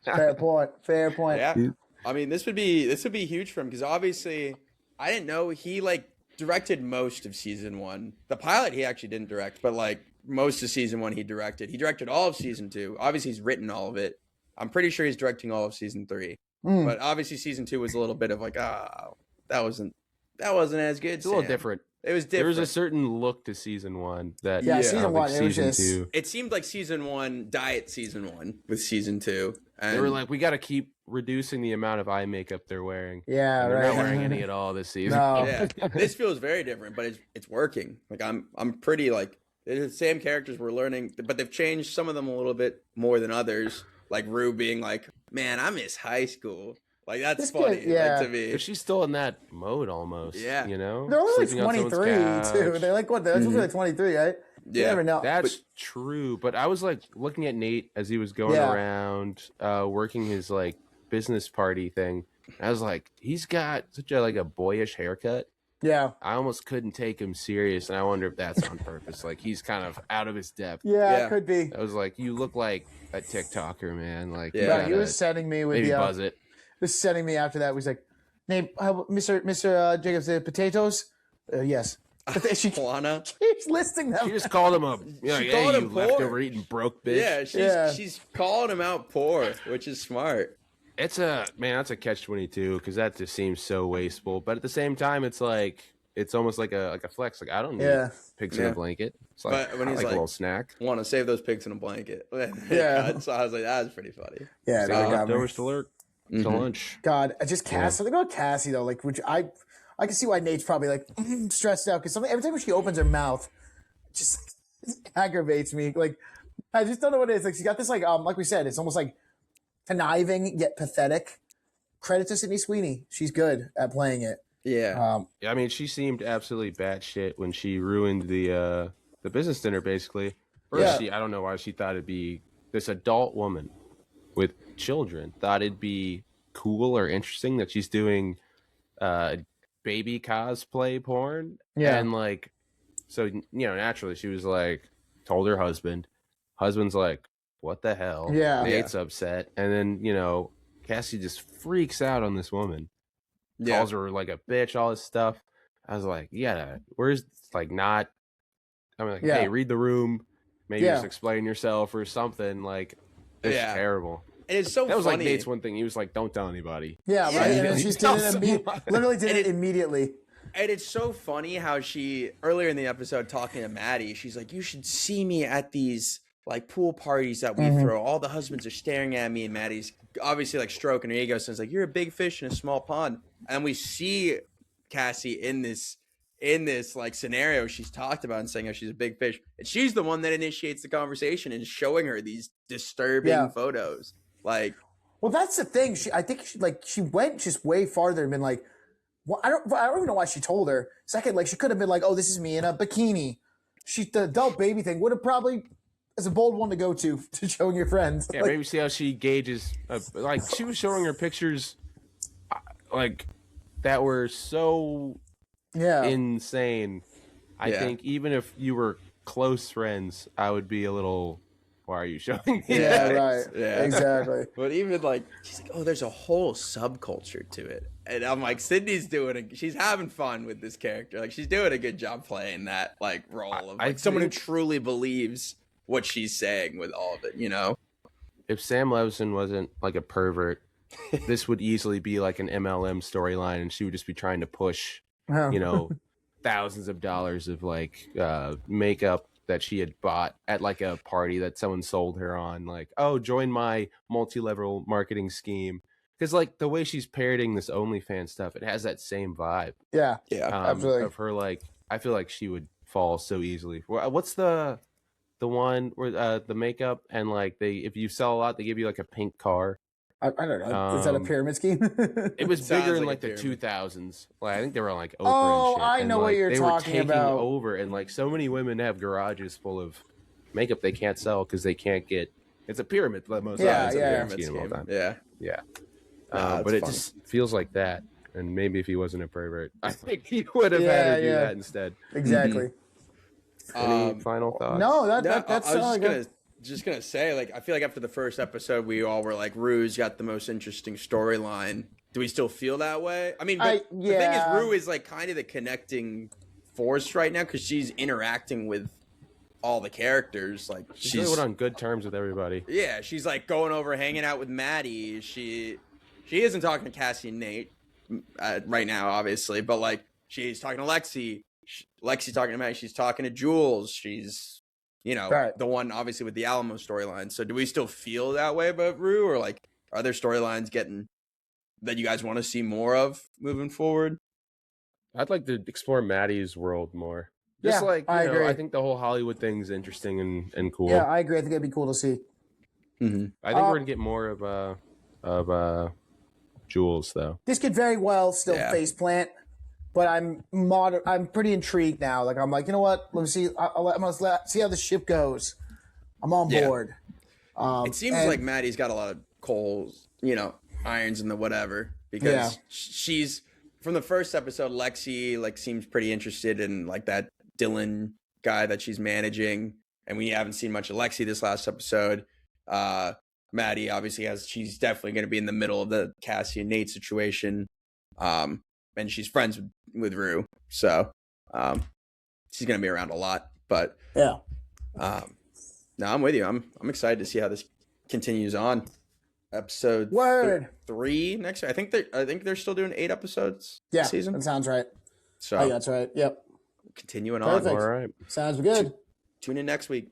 Fair point. Fair point. Yeah. I mean, this would be huge for him because obviously I didn't know he like directed most of season 1. The pilot he actually didn't direct, but like most of season 1 he directed. He directed all of season 2. Obviously he's written all of it. I'm pretty sure he's directing all of season 3. But obviously season 2 was a little bit of like, that wasn't as good. It's a little different. It was different. There was a certain look to season 1 that season 1 it was season just 2. It seemed like season 1 diet season 1 with season 2. And They were like, we got to keep reducing the amount of eye makeup they're wearing. Yeah, And they're right. not wearing any at all this season. No. yeah, this feels very different, but it's working. Like I'm pretty like they're the same characters we're learning, but they've changed some of them a little bit more than others. Like Rue being like, "Man, I miss high school." Like that's This funny kid, yeah. like, to me. But she's still in that mode almost. Yeah. You know? They're only Sleeping on someone's 23 too. couch. They're like what? They're like 23, right? You Yeah. never know. That's true. But I was like looking at Nate as he was going around, working his like business party thing. I was like, he's got such a like a boyish haircut. Yeah. I almost couldn't take him serious, and I wonder if that's on purpose. Like he's kind of out of his depth. Yeah, Yeah. it could be. I was like, you look like a TikToker, man. Like, Yeah. you Bro, gotta he was sending me with maybe the buzz it. was sending me after that. He was like, "Name, Mr. Jacobs, the potatoes." Yes. But she Lana. keeps listing them. She just called him a She yeah, called you him poor. leftover eating broke bitch. Yeah, she's calling him out poor, which is smart. It's that's a catch-22 because that just seems so wasteful. But at the same time, it's like it's almost like a flex. Like I don't need pigs in Yeah. a blanket. It's like But when I he's like a like- little snack. Want to save those pigs in a blanket. Yeah. So I was like, that was pretty funny. Yeah, they got me. Leftovers to lurk to lunch. God, I just Cass. Something about Cassie though, like which I can see why Nate's probably like stressed out because every time she opens her mouth, just aggravates me. Like, I just don't know what it is. Like, she got this, like we said, it's almost like conniving yet pathetic. Credit to Sydney Sweeney. She's good at playing it. Yeah. I mean, she seemed absolutely batshit when she ruined the business dinner. Basically, first, I don't know why she thought it'd be this adult woman with children. Thought it'd be cool or interesting that she's doing baby cosplay porn. Yeah. And like, so naturally she was like, told her husband. Husband's like, what the hell? Yeah. Nate's upset, and then Cassie just freaks out on this woman. Calls her like a bitch, all this stuff. I was like, where's like not? I mean, like, hey, read the room, maybe just explain yourself or something. Like, it's terrible. And it's so that was funny. like Nate's one thing. He was like, don't tell anybody. Yeah, right. And then she literally did it immediately. And it's so funny how she earlier in the episode talking to Maddie, she's like, you should see me at these like pool parties that we throw. All the husbands are staring at me, and Maddie's obviously like stroking her ego, so it's like, you're a big fish in a small pond. And we see Cassie in this like scenario she's talked about and saying how she's a big fish, and she's the one that initiates the conversation and showing her these disturbing photos. Like, well, that's the thing. I think she went just way farther and been like, well, I don't even know why she told her. Second, like, she could have been like, oh, this is me in a bikini. The adult baby thing would have probably, as a bold one to go to showing your friends. Yeah, maybe see how she gauges. Like, she was showing her pictures, like, that were so insane. I think even if you were close friends, I would be a little, why are you showing me Yeah, that? right. Yeah, exactly. But even like, she's like, oh, there's a whole subculture to it. And I'm like, Sydney's she's having fun with this character. Like, she's doing a good job playing that like role of like someone who truly believes what she's saying with all of it, If Sam Levinson wasn't like a pervert, this would easily be like an MLM storyline, and she would just be trying to push, thousands of dollars of like makeup that she had bought at like a party that someone sold her on, like, oh, join my multi-level marketing scheme. Because like the way she's parroting this OnlyFans stuff, it has that same vibe. Yeah, absolutely. Of her, like, I feel like she would fall so easily. What's the one where the makeup and like if you sell a lot, they give you like a pink car. I don't know. Is that a pyramid scheme? It was bigger in like the 2000s. Like, I think they were on like Oprah and shit. I know what you're talking about. They were taking over, and like so many women have garages full of makeup they can't sell because they can't get. It's a pyramid. Most it's a pyramid scheme. all the time. Yeah. But it just feels like that. And maybe if he wasn't a pervert, I think he would have had her do that instead. Exactly. Any final thoughts? No, that's I was just gonna say, like, I feel like after the first episode, we all were like, Rue's got the most interesting storyline. Do we still feel that way? I mean, the thing is, Rue is like kind of the connecting force right now because she's interacting with all the characters. Like, she's really on good terms with everybody. Yeah, she's like going over, hanging out with Maddie. She isn't talking to Cassie and Nate right now, obviously, but like she's talking to Lexi. Lexi's talking to Maddie. She's talking to Jules. She's the one obviously with the Alamo storyline. So do we still feel that way about Rue, or like are there storylines that you guys want to see more of moving forward? I'd like to explore Maddie's world more. I agree. I think the whole Hollywood thing's interesting and cool. Yeah, I agree. I think it'd be cool to see. Mm-hmm. I think we're gonna get more of Jules though. This could very well still face plant, but I'm pretty intrigued now. Like, I'm like, you know what? Let me see. I'm gonna see how the ship goes. I'm on board. It seems like Maddie's got a lot of coals, irons in the whatever, because she's from the first episode. Lexi like seems pretty interested in like that Dylan guy that she's managing, and we haven't seen much of Lexi this last episode. Maddie obviously she's definitely going to be in the middle of the Cassie and Nate situation. And she's friends with Rue. So, she's going to be around a lot, but no, I'm with you. I'm excited to see how this continues on. Episode 3 next year. I think they're still doing 8 episodes this season. That sounds right. So that's right. Yep. Continuing Perfect. on. All right. Sounds good. Tune in next week.